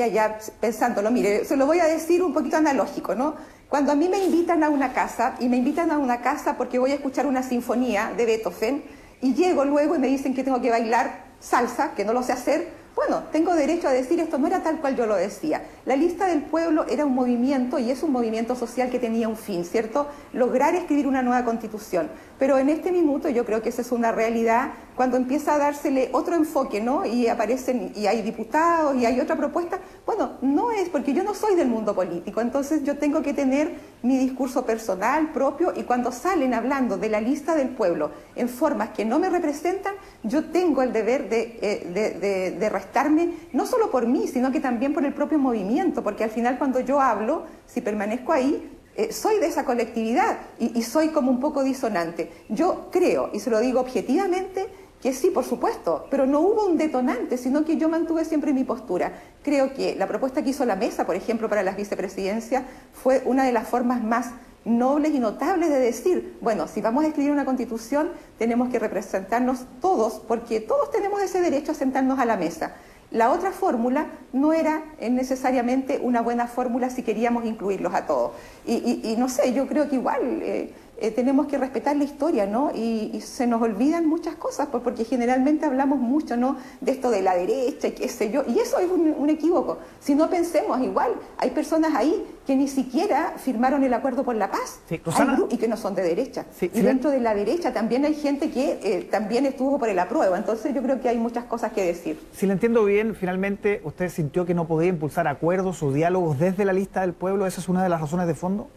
ya pensándolo. Mire, se lo voy a decir un poquito analógico, ¿no? Cuando a mí me invitan a una casa, y me invitan a una casa porque voy a escuchar una sinfonía de Beethoven, y llego luego y me dicen que tengo que bailar salsa, que no lo sé hacer, bueno, tengo derecho a decir esto no era tal cual yo lo decía. La lista del pueblo era un movimiento y es un movimiento social que tenía un fin, ¿cierto? Lograr escribir una nueva constitución. Pero en este minuto yo creo que esa es una realidad cuando empieza a dársele otro enfoque, ¿no? Y aparecen, y hay diputados, y hay otra propuesta. Bueno, no es porque yo no soy del mundo político, entonces yo tengo que tener mi discurso personal, propio, y cuando salen hablando de la lista del pueblo en formas que no me representan, yo tengo el deber de restarme, no solo por mí, sino que también por el propio movimiento, porque al final cuando yo hablo, si permanezco ahí, soy de esa colectividad y soy como un poco disonante. Yo creo, y se lo digo objetivamente, que sí, por supuesto, pero no hubo un detonante, sino que yo mantuve siempre mi postura. Creo que la propuesta que hizo la mesa, por ejemplo, para las vicepresidencias, fue una de las formas más nobles y notables de decir, bueno, si vamos a escribir una constitución, tenemos que representarnos todos, porque todos tenemos ese derecho a sentarnos a la mesa. La otra fórmula no era necesariamente una buena fórmula si queríamos incluirlos a todos. Y no sé, yo creo que igual tenemos que respetar la historia, ¿no? Y se nos olvidan muchas cosas, pues, porque generalmente hablamos mucho, ¿no? De esto de la derecha y qué sé yo, y eso es un equívoco. Si no pensemos, igual hay personas ahí que ni siquiera firmaron el acuerdo por la paz, sí, Rosana, y que no son de derecha. Sí, y dentro de la derecha también hay gente que también estuvo por el apruebo, entonces yo creo que hay muchas cosas que decir. Si le entiendo bien, finalmente usted sintió que no podía impulsar acuerdos o diálogos desde la lista del pueblo, ¿esa es una de las razones de fondo?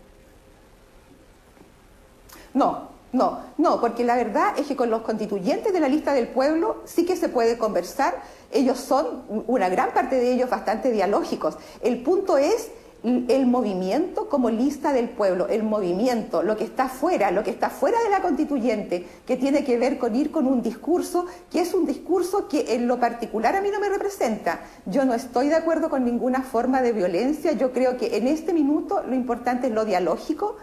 No, porque la verdad es que con los constituyentes de la lista del pueblo sí que se puede conversar. Ellos son, una gran parte de ellos, bastante dialógicos. El punto es el movimiento como lista del pueblo, el movimiento, lo que está fuera de la constituyente, que tiene que ver con ir con un discurso, que es un discurso que en lo particular a mí no me representa. Yo no estoy de acuerdo con ninguna forma de violencia. Yo creo que en este minuto lo importante es lo dialógico.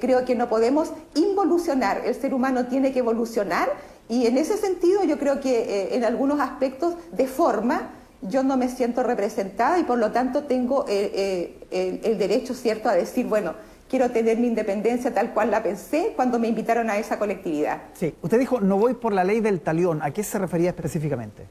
Creo que no podemos involucionar, el ser humano tiene que evolucionar, y en ese sentido yo creo que en algunos aspectos de forma yo no me siento representada y por lo tanto tengo el derecho, ¿cierto?, a decir, bueno, quiero tener mi independencia tal cual la pensé cuando me invitaron a esa colectividad. Sí, usted dijo, no voy por la ley del talión, ¿a qué se refería específicamente?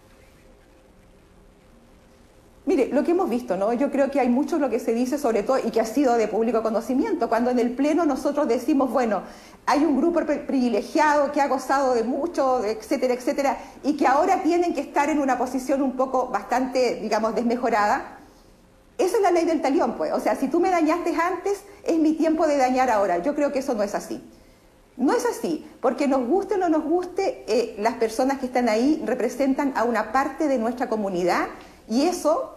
Mire, lo que hemos visto, ¿no? Yo creo que hay mucho lo que se dice, sobre todo, y que ha sido de público conocimiento, cuando en el Pleno nosotros decimos, bueno, hay un grupo privilegiado que ha gozado de mucho, etcétera, etcétera, y que ahora tienen que estar en una posición un poco bastante, digamos, desmejorada. Esa es la ley del talión, pues. O sea, si tú me dañaste antes, es mi tiempo de dañar ahora. Yo creo que eso no es así. No es así, porque nos guste o no nos guste, las personas que están ahí representan a una parte de nuestra comunidad, Y eso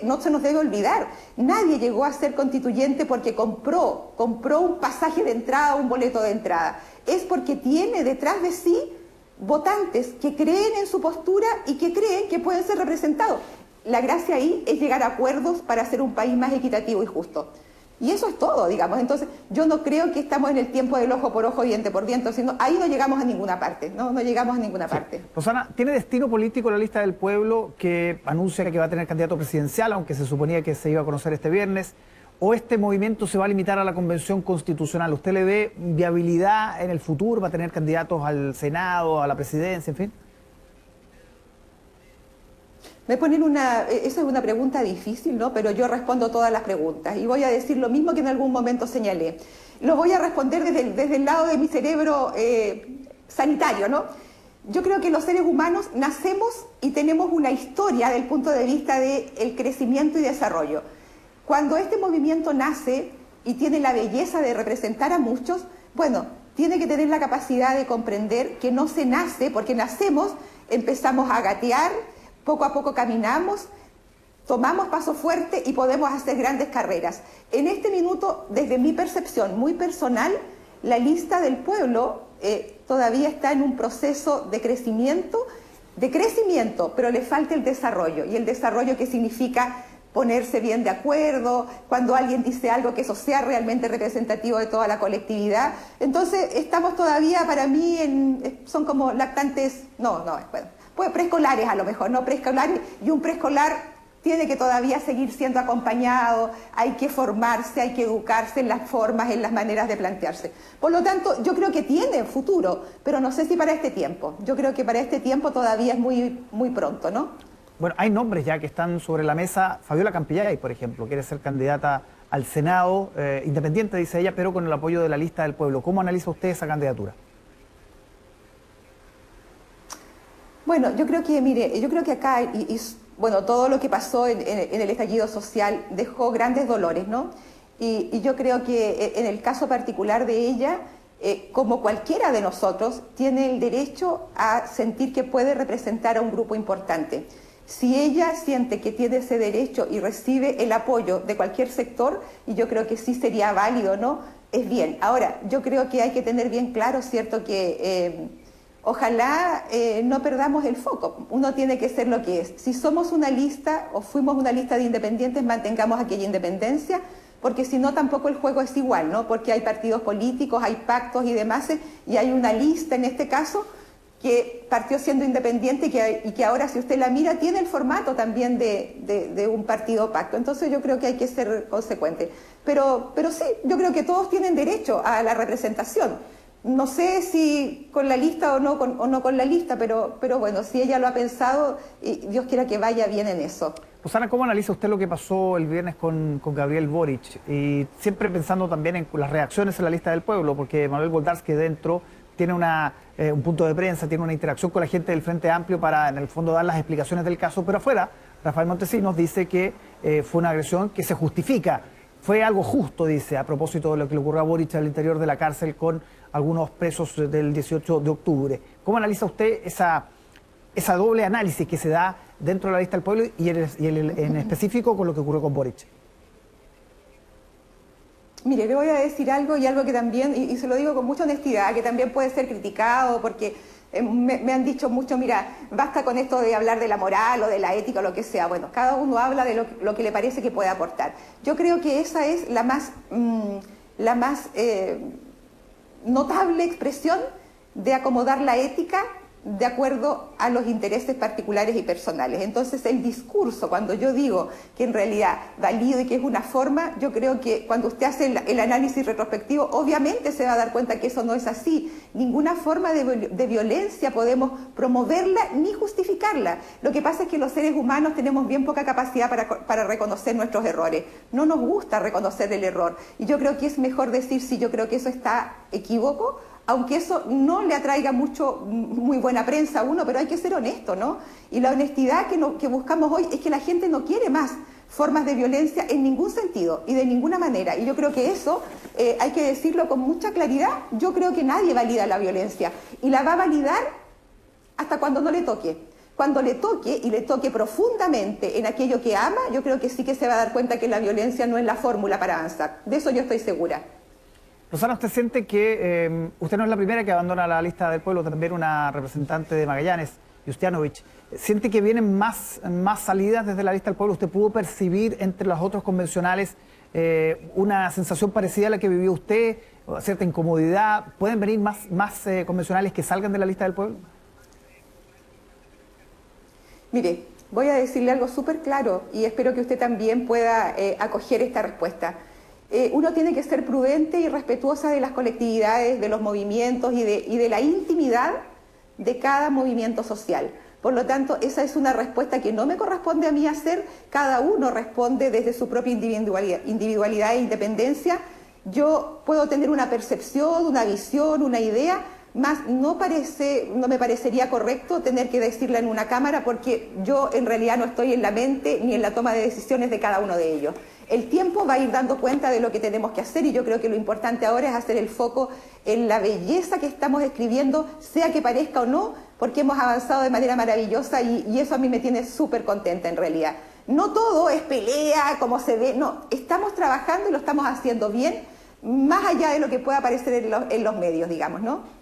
no se nos debe olvidar. Nadie llegó a ser constituyente porque compró un pasaje de entrada, un boleto de entrada. Es porque tiene detrás de sí votantes que creen en su postura y que creen que pueden ser representados. La gracia ahí es llegar a acuerdos para hacer un país más equitativo y justo. Y eso es todo, digamos. Entonces, yo no creo que estamos en el tiempo del ojo por ojo, diente por diente, sino ahí no llegamos a ninguna parte, no llegamos a ninguna parte. Rosana, ¿tiene destino político la lista del pueblo que anuncia que va a tener candidato presidencial, aunque se suponía que se iba a conocer este viernes? ¿O este movimiento se va a limitar a la convención constitucional? ¿Usted le ve viabilidad en el futuro? ¿Va a tener candidatos al Senado, a la presidencia, en fin? Me ponen esa es una pregunta difícil, ¿no? Pero yo respondo todas las preguntas y voy a decir lo mismo que en algún momento señalé. Lo voy a responder desde el lado de mi cerebro sanitario, ¿no? Yo creo que los seres humanos nacemos y tenemos una historia del punto de vista del crecimiento y desarrollo. Cuando este movimiento nace y tiene la belleza de representar a muchos, bueno, tiene que tener la capacidad de comprender que no se nace, porque nacemos, empezamos a gatear, poco a poco caminamos, tomamos paso fuerte y podemos hacer grandes carreras. En este minuto, desde mi percepción muy personal, la lista del pueblo todavía está en un proceso de crecimiento, pero le falta el desarrollo. ¿Y el desarrollo qué significa? Ponerse bien de acuerdo, cuando alguien dice algo que eso sea realmente representativo de toda la colectividad. Entonces, estamos todavía, para mí, son como lactantes, pues preescolares a lo mejor, no preescolares, y un preescolar tiene que todavía seguir siendo acompañado, hay que formarse, hay que educarse en las formas, en las maneras de plantearse. Por lo tanto, yo creo que tiene futuro, pero no sé si para este tiempo. Yo creo que para este tiempo todavía es muy, muy pronto, ¿no? Bueno, hay nombres ya que están sobre la mesa. Fabiola Campillay, por ejemplo, quiere ser candidata al Senado, independiente, dice ella, pero con el apoyo de la lista del pueblo. ¿Cómo analiza usted esa candidatura? Bueno, yo creo que acá, bueno, todo lo que pasó en el estallido social dejó grandes dolores, ¿no? Y yo creo que en el caso particular de ella, como cualquiera de nosotros, tiene el derecho a sentir que puede representar a un grupo importante. Si ella siente que tiene ese derecho y recibe el apoyo de cualquier sector, y yo creo que sí sería válido, ¿no? Es bien. Ahora, yo creo que hay que tener bien claro, ¿cierto?, que ojalá no perdamos el foco. Uno tiene que ser lo que es. Si somos una lista o fuimos una lista de independientes, mantengamos aquella independencia, porque si no tampoco el juego es igual, ¿no? Porque hay partidos políticos, hay pactos y demás, y hay una lista en este caso que partió siendo independiente y que ahora, si usted la mira, tiene el formato también de un partido pacto. Entonces yo creo que hay que ser consecuente. Pero sí, yo creo que todos tienen derecho a la representación. No sé si con la lista o no con la lista, pero bueno, si ella lo ha pensado, Dios quiera que vaya bien en eso. Rosana, ¿cómo analiza usted lo que pasó el viernes con Gabriel Boric? Y siempre pensando también en las reacciones en la lista del pueblo, porque Manuel Boldarsky dentro tiene un punto de prensa, tiene una interacción con la gente del Frente Amplio para, en el fondo, dar las explicaciones del caso, pero afuera, Rafael Montesinos dice que fue una agresión que se justifica. Fue algo justo, dice, a propósito de lo que le ocurrió a Boric al interior de la cárcel con algunos presos del 18 de octubre. ¿Cómo analiza usted esa doble análisis que se da dentro de la lista del pueblo y en específico con lo que ocurrió con Boric? Mire, le voy a decir algo y algo que también, y se lo digo con mucha honestidad, que también puede ser criticado porque me han dicho mucho, mira, basta con esto de hablar de la moral o de la ética o lo que sea. Bueno, cada uno habla de lo que le parece que puede aportar. Yo creo que esa es la más notable expresión de acomodar la ética de acuerdo a los intereses particulares y personales. Entonces, el discurso, cuando yo digo que en realidad valido y que es una forma, yo creo que cuando usted hace el análisis retrospectivo, obviamente se va a dar cuenta que eso no es así. Ninguna forma de violencia podemos promoverla ni justificarla. Lo que pasa es que los seres humanos tenemos bien poca capacidad para reconocer nuestros errores. No nos gusta reconocer el error. Y yo creo que es mejor decir, sí, yo creo que eso está equívoco, aunque eso no le atraiga muy buena prensa a uno, pero hay que ser honesto, ¿no? Y la honestidad que buscamos hoy es que la gente no quiere más formas de violencia en ningún sentido y de ninguna manera. Y yo creo que eso hay que decirlo con mucha claridad. Yo creo que nadie valida la violencia y la va a validar hasta cuando no le toque. cuando le toque, y le toque profundamente en aquello que ama, yo creo que sí que se va a dar cuenta que la violencia no es la fórmula para avanzar. De eso yo estoy segura. Rosana, ¿usted siente que usted no es la primera que abandona la lista del pueblo, también una representante de Magallanes, Justianovich? ¿Siente que vienen más salidas desde la lista del pueblo? ¿Usted pudo percibir entre los otros convencionales una sensación parecida a la que vivió usted, cierta incomodidad? ¿Pueden venir más convencionales que salgan de la lista del pueblo? Mire, voy a decirle algo súper claro y espero que usted también pueda acoger esta respuesta. Uno tiene que ser prudente y respetuosa de las colectividades, de los movimientos y de la intimidad de cada movimiento social. Por lo tanto, esa es una respuesta que no me corresponde a mí hacer. Cada uno responde desde su propia individualidad e independencia. Yo puedo tener una percepción, una visión, una idea, más no me parecería correcto tener que decirla en una cámara porque yo en realidad no estoy en la mente ni en la toma de decisiones de cada uno de ellos. El tiempo va a ir dando cuenta de lo que tenemos que hacer y yo creo que lo importante ahora es hacer el foco en la belleza que estamos escribiendo, sea que parezca o no, porque hemos avanzado de manera maravillosa y eso a mí me tiene súper contenta en realidad. No todo es pelea, como se ve, no, estamos trabajando y lo estamos haciendo bien, más allá de lo que pueda aparecer en los medios, digamos, ¿no?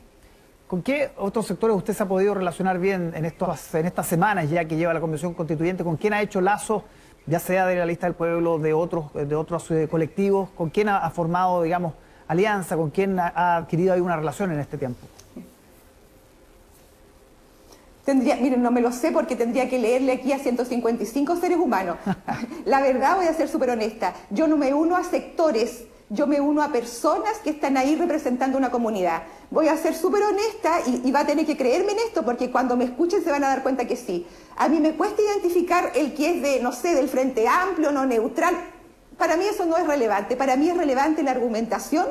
¿Con qué otros sectores usted se ha podido relacionar bien en estas semanas ya que lleva la Convención Constituyente? ¿Con quién ha hecho lazos, ya sea de la lista del pueblo, de otros colectivos? ¿Con quién ha formado, digamos, alianza? ¿Con quién ha adquirido ahí una relación en este tiempo? Miren, no me lo sé porque tendría que leerle aquí a 155 seres humanos. La verdad, voy a ser súper honesta, yo no me uno a sectores, yo me uno a personas que están ahí representando una comunidad. Voy a ser súper honesta y va a tener que creerme en esto porque cuando me escuchen se van a dar cuenta que sí. A mí me cuesta identificar el que es de, no sé, del Frente Amplio, no neutral. Para mí eso no es relevante. Para mí es relevante la argumentación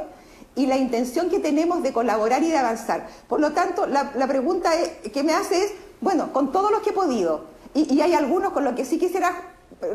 y la intención que tenemos de colaborar y de avanzar. Por lo tanto, la pregunta que me hace es, bueno, con todos los que he podido, y hay algunos con los que sí quisiera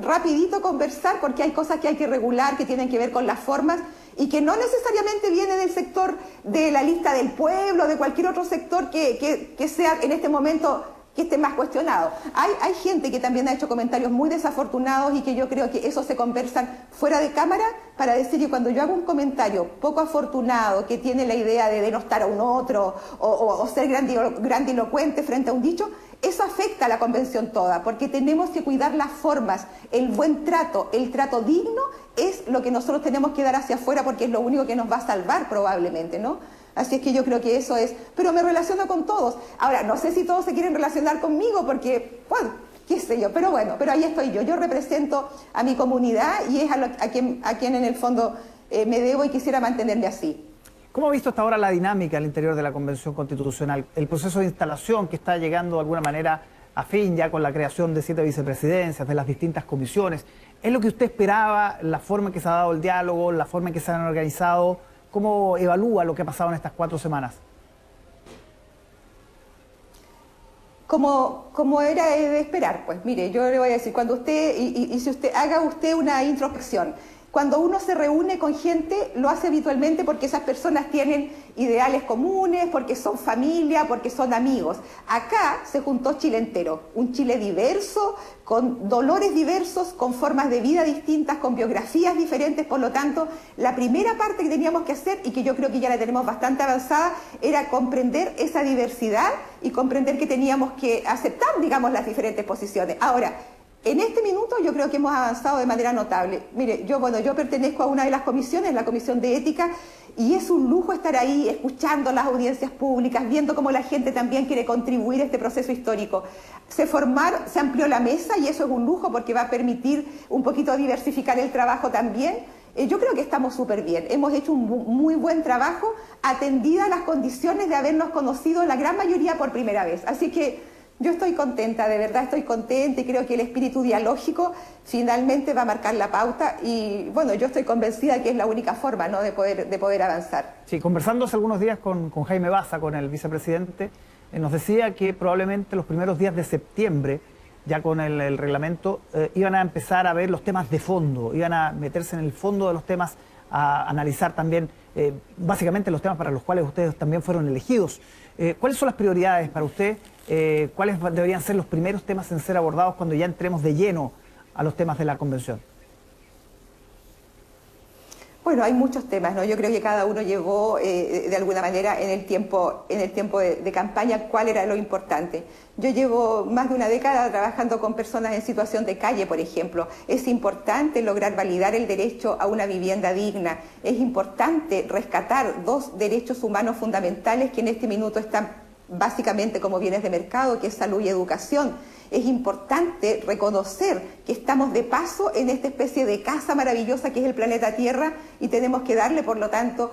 rapidito conversar porque hay cosas que hay que regular, que tienen que ver con las formas y que no necesariamente viene del sector de la lista del pueblo, de cualquier otro sector que sea en este momento que esté más cuestionado. Hay gente que también ha hecho comentarios muy desafortunados y que yo creo que eso se conversan fuera de cámara para decir que cuando yo hago un comentario poco afortunado que tiene la idea de denostar a un otro o ser grandilocuente frente a un dicho, eso afecta a la convención toda, porque tenemos que cuidar las formas, el buen trato, el trato digno es lo que nosotros tenemos que dar hacia afuera porque es lo único que nos va a salvar probablemente, ¿no? Así es que yo creo que eso es, pero me relaciono con todos. Ahora, no sé si todos se quieren relacionar conmigo porque, bueno, qué sé yo, pero bueno, pero ahí estoy yo represento a mi comunidad y es a quien en el fondo me debo y quisiera mantenerme así. ¿Cómo ha visto hasta ahora la dinámica al interior de la Convención Constitucional? El proceso de instalación que está llegando de alguna manera a fin ya con la creación de 7 vicepresidencias, de las distintas comisiones. ¿Es lo que usted esperaba, la forma en que se ha dado el diálogo, la forma en que se han organizado? ¿Cómo evalúa lo que ha pasado en estas 4 semanas? Como era de esperar, pues mire, yo le voy a decir, cuando usted, y si usted haga una introspección, cuando uno se reúne con gente, lo hace habitualmente porque esas personas tienen ideales comunes, porque son familia, porque son amigos. Acá se juntó Chile entero, un Chile diverso, con dolores diversos, con formas de vida distintas, con biografías diferentes. Por lo tanto, la primera parte que teníamos que hacer, y que yo creo que ya la tenemos bastante avanzada, era comprender esa diversidad y comprender que teníamos que aceptar, digamos, las diferentes posiciones. Ahora, en este minuto yo creo que hemos avanzado de manera notable. Mire, yo pertenezco a una de las comisiones, la Comisión de Ética, y es un lujo estar ahí escuchando las audiencias públicas, viendo cómo la gente también quiere contribuir a este proceso histórico. Se amplió la mesa y eso es un lujo porque va a permitir un poquito diversificar el trabajo también. Yo creo que estamos súper bien. Hemos hecho un muy buen trabajo, atendida a las condiciones de habernos conocido la gran mayoría por primera vez. Así que yo estoy contenta, de verdad estoy contenta y creo que el espíritu dialógico finalmente va a marcar la pauta y bueno, yo estoy convencida que es la única forma, ¿no?, de poder avanzar. Sí, conversando hace algunos días con Jaime Baza, con el vicepresidente, nos decía que probablemente los primeros días de septiembre, ya con el reglamento, iban a empezar a ver los temas de fondo, iban a meterse en el fondo de los temas, a analizar también básicamente los temas para los cuales ustedes también fueron elegidos. ¿Cuáles son las prioridades para usted? ¿Cuáles deberían ser los primeros temas en ser abordados cuando ya entremos de lleno a los temas de la convención? Bueno, hay muchos temas, ¿no? Yo creo que cada uno llevó de alguna manera en el tiempo de campaña cuál era lo importante. Yo llevo más de una década trabajando con personas en situación de calle, por ejemplo. Es importante lograr validar el derecho a una vivienda digna. Es importante rescatar dos derechos humanos fundamentales que en este minuto están básicamente como bienes de mercado, que es salud y educación. Es importante reconocer que estamos de paso en esta especie de casa maravillosa que es el planeta Tierra y tenemos que darle, por lo tanto,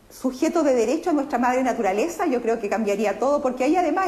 sujeto de derecho a nuestra madre naturaleza. Yo creo que cambiaría todo, porque ahí además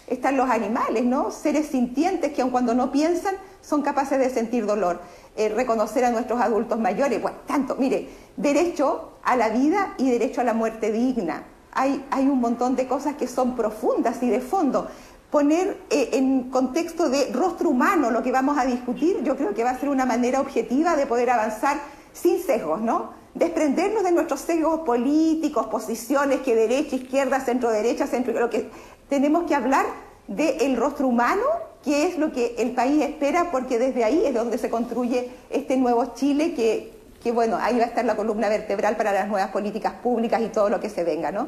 están los animales, ¿no? Seres sintientes que aun cuando no piensan son capaces de sentir dolor. Reconocer a nuestros adultos mayores, bueno, tanto, mire, derecho a la vida y derecho a la muerte digna. Hay un montón de cosas que son profundas y de fondo. Poner en contexto de rostro humano lo que vamos a discutir, yo creo que va a ser una manera objetiva de poder avanzar sin sesgos, ¿no? Desprendernos de nuestros sesgos políticos, posiciones, que derecha, izquierda, centro derecha, lo que tenemos que hablar del rostro humano, que es lo que el país espera, porque desde ahí es donde se construye este nuevo Chile que bueno, ahí va a estar la columna vertebral para las nuevas políticas públicas y todo lo que se venga, ¿no?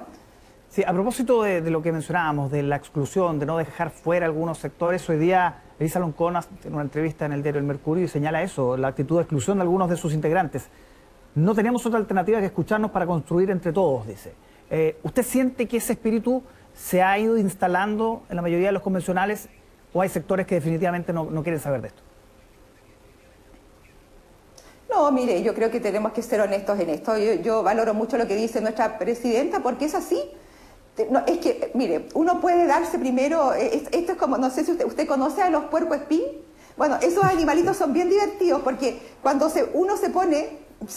Sí, a propósito de lo que mencionábamos, de la exclusión, de no dejar fuera algunos sectores, hoy día Elisa Loncón en una entrevista en el diario El Mercurio y señala eso, la actitud de exclusión de algunos de sus integrantes. No tenemos otra alternativa que escucharnos para construir entre todos, dice. ¿Usted siente que ese espíritu se ha ido instalando en la mayoría de los convencionales o hay sectores que definitivamente no quieren saber de esto? No, mire, yo creo que tenemos que ser honestos en esto. Yo valoro mucho lo que dice nuestra presidenta porque es así. No, es que, mire, uno puede darse primero, esto es como, no sé si usted conoce a los puercoespín. Bueno, esos animalitos son bien divertidos porque cuando uno se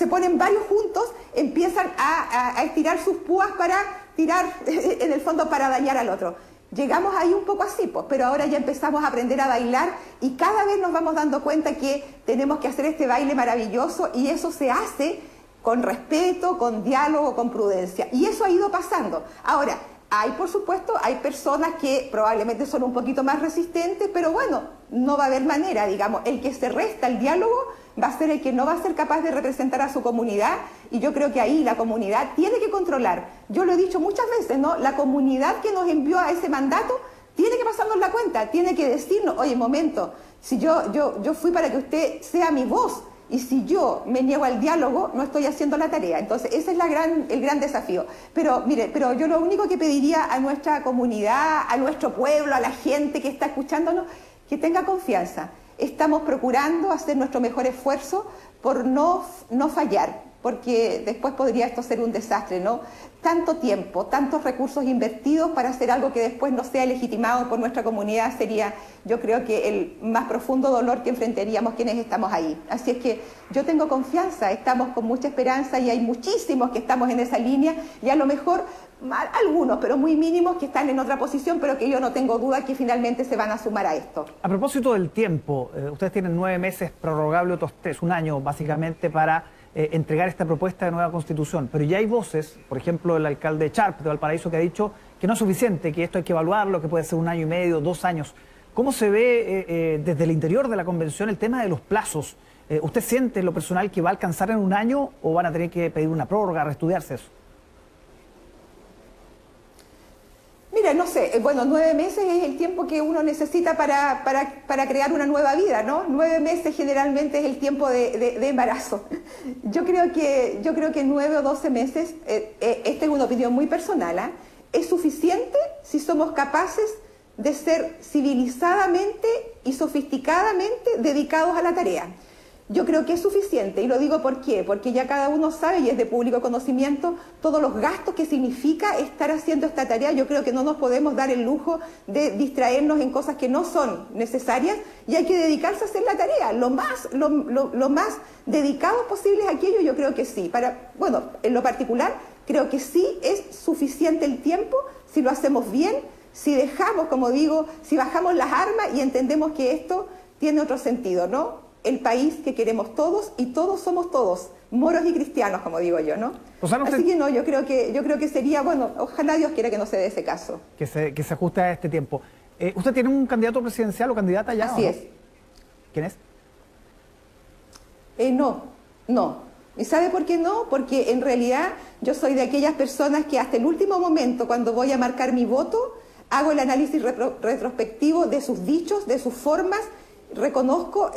ponen varios juntos, empiezan a estirar sus púas para tirar, en el fondo, para dañar al otro. Llegamos ahí un poco así, pues, pero ahora ya empezamos a aprender a bailar y cada vez nos vamos dando cuenta que tenemos que hacer este baile maravilloso y eso se hace con respeto, con diálogo, con prudencia. Y eso ha ido pasando. Ahora, por supuesto, hay personas que probablemente son un poquito más resistentes, pero bueno, no va a haber manera, digamos. El que se resta el diálogo va a ser el que no va a ser capaz de representar a su comunidad y yo creo que ahí la comunidad tiene que controlar. Yo lo he dicho muchas veces, ¿no? La comunidad que nos envió a ese mandato tiene que pasarnos la cuenta, tiene que decirnos, oye, momento, si yo fui para que usted sea mi voz y si yo me niego al diálogo, no estoy haciendo la tarea. Entonces, ese es el gran desafío. Pero, mire, yo lo único que pediría a nuestra comunidad, a nuestro pueblo, a la gente que está escuchándonos, que tenga confianza. Estamos procurando hacer nuestro mejor esfuerzo por no fallar, porque después podría esto ser un desastre, ¿no? Tanto tiempo, tantos recursos invertidos para hacer algo que después no sea legitimado por nuestra comunidad sería, yo creo que el más profundo dolor que enfrentaríamos quienes estamos ahí. Así es que yo tengo confianza, estamos con mucha esperanza y hay muchísimos que estamos en esa línea y a lo mejor algunos, pero muy mínimos, que están en otra posición, pero que yo no tengo duda que finalmente se van a sumar a esto. A propósito del tiempo, ustedes tienen 9 meses, prorrogable otros 3, un año básicamente para entregar esta propuesta de nueva constitución. Pero ya hay voces, por ejemplo el alcalde Charp de Valparaíso, que ha dicho que no es suficiente, que esto hay que evaluarlo, que puede ser 1 año y medio, 2 años. ¿Cómo se ve desde el interior de la convención el tema de los plazos? ¿Usted siente en lo personal que va a alcanzar en 1 año o van a tener que pedir una prórroga, reestudiarse eso? Mira, no sé, bueno, 9 meses es el tiempo que uno necesita para crear una nueva vida, ¿no? 9 meses generalmente es el tiempo de embarazo. Yo creo que 9 o 12 meses, esta es una opinión muy personal, ¿eh? Es suficiente si somos capaces de ser civilizadamente y sofisticadamente dedicados a la tarea. Yo creo que es suficiente, y lo digo ¿por qué? Porque ya cada uno sabe, y es de público conocimiento, todos los gastos que significa estar haciendo esta tarea. Yo creo que no nos podemos dar el lujo de distraernos en cosas que no son necesarias, y hay que dedicarse a hacer la tarea, lo más dedicados posibles a aquello. Yo creo que sí. Bueno, en lo particular, creo que sí es suficiente el tiempo si lo hacemos bien, si dejamos, como digo, si bajamos las armas y entendemos que esto tiene otro sentido, ¿no? el país que queremos todos y todos somos todos, moros y cristianos, como digo yo, ¿no? Rosana, Así que no, yo creo que sería, bueno, ojalá Dios quiera que no se dé ese caso. Que se ajuste a este tiempo. ¿Usted tiene un candidato presidencial o candidata ya? Así ¿o no? es. ¿Quién es? No. ¿Y sabe por qué no? Porque en realidad yo soy de aquellas personas que hasta el último momento, cuando voy a marcar mi voto, hago el análisis retrospectivo de sus dichos, de sus formas, reconozco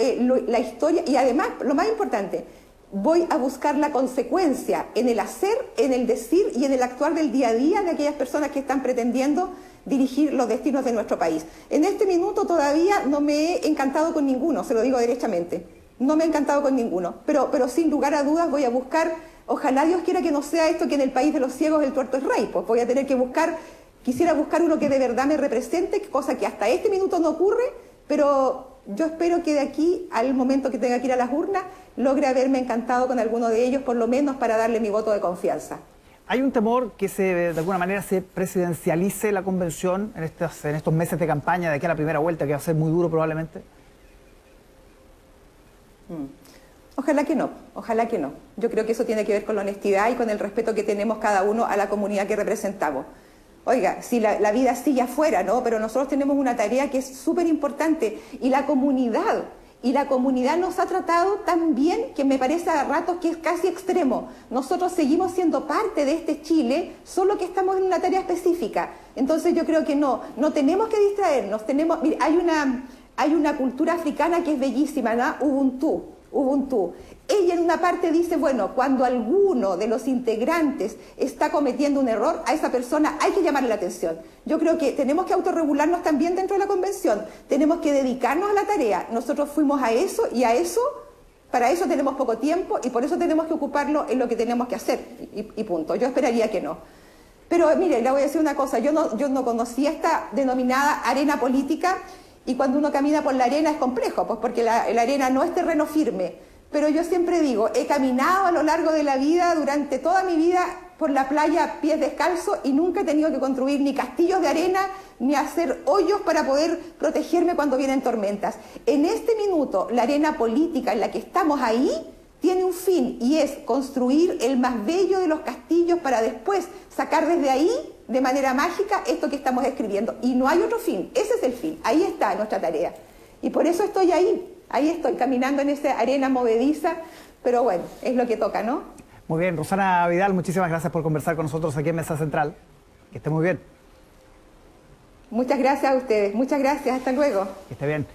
la historia y además, lo más importante, voy a buscar la consecuencia en el hacer, en el decir y en el actuar del día a día de aquellas personas que están pretendiendo dirigir los destinos de nuestro país. En este minuto todavía no me he encantado con ninguno, se lo digo derechamente. No me he encantado con ninguno, pero sin lugar a dudas voy a buscar, ojalá Dios quiera que no sea esto que en el país de los ciegos el tuerto es rey, pues voy a tener que quisiera buscar uno que de verdad me represente, cosa que hasta este minuto no ocurre, pero yo espero que de aquí al momento que tenga que ir a las urnas, logre haberme encantado con alguno de ellos, por lo menos para darle mi voto de confianza. ¿Hay un temor que de alguna manera se presidencialice la convención en estos meses de campaña de aquí a la primera vuelta, que va a ser muy duro probablemente? Ojalá que no, ojalá que no. Yo creo que eso tiene que ver con la honestidad y con el respeto que tenemos cada uno a la comunidad que representamos. Oiga, si la vida sigue afuera, ¿no? Pero nosotros tenemos una tarea que es súper importante y la comunidad nos ha tratado tan bien que me parece a ratos que es casi extremo. Nosotros seguimos siendo parte de este Chile, solo que estamos en una tarea específica. Entonces yo creo que no tenemos que distraernos. Mire, hay una cultura africana que es bellísima, ¿no? Ubuntu. Ella en una parte dice, bueno, cuando alguno de los integrantes está cometiendo un error, a esa persona hay que llamarle la atención. Yo creo que tenemos que autorregularnos también dentro de la convención, tenemos que dedicarnos a la tarea. Nosotros fuimos a eso y para eso tenemos poco tiempo y por eso tenemos que ocuparlo en lo que tenemos que hacer y punto. Yo esperaría que no. Pero mire, le voy a decir una cosa, yo no conocía esta denominada arena política y cuando uno camina por la arena es complejo, pues porque la arena no es terreno firme. Pero yo siempre digo, he caminado a lo largo de la vida, durante toda mi vida, por la playa a pies descalzos y nunca he tenido que construir ni castillos de arena, ni hacer hoyos para poder protegerme cuando vienen tormentas. En este minuto, la arena política en la que estamos ahí tiene un fin y es construir el más bello de los castillos para después sacar desde ahí, de manera mágica, esto que estamos escribiendo. Y no hay otro fin, ese es el fin, ahí está nuestra tarea. Y por eso estoy ahí estoy caminando en esa arena movediza, pero bueno, es lo que toca, ¿no? Muy bien, Rosana Vidal, muchísimas gracias por conversar con nosotros aquí en Mesa Central. Que esté muy bien. Muchas gracias a ustedes, muchas gracias, hasta luego. Que esté bien.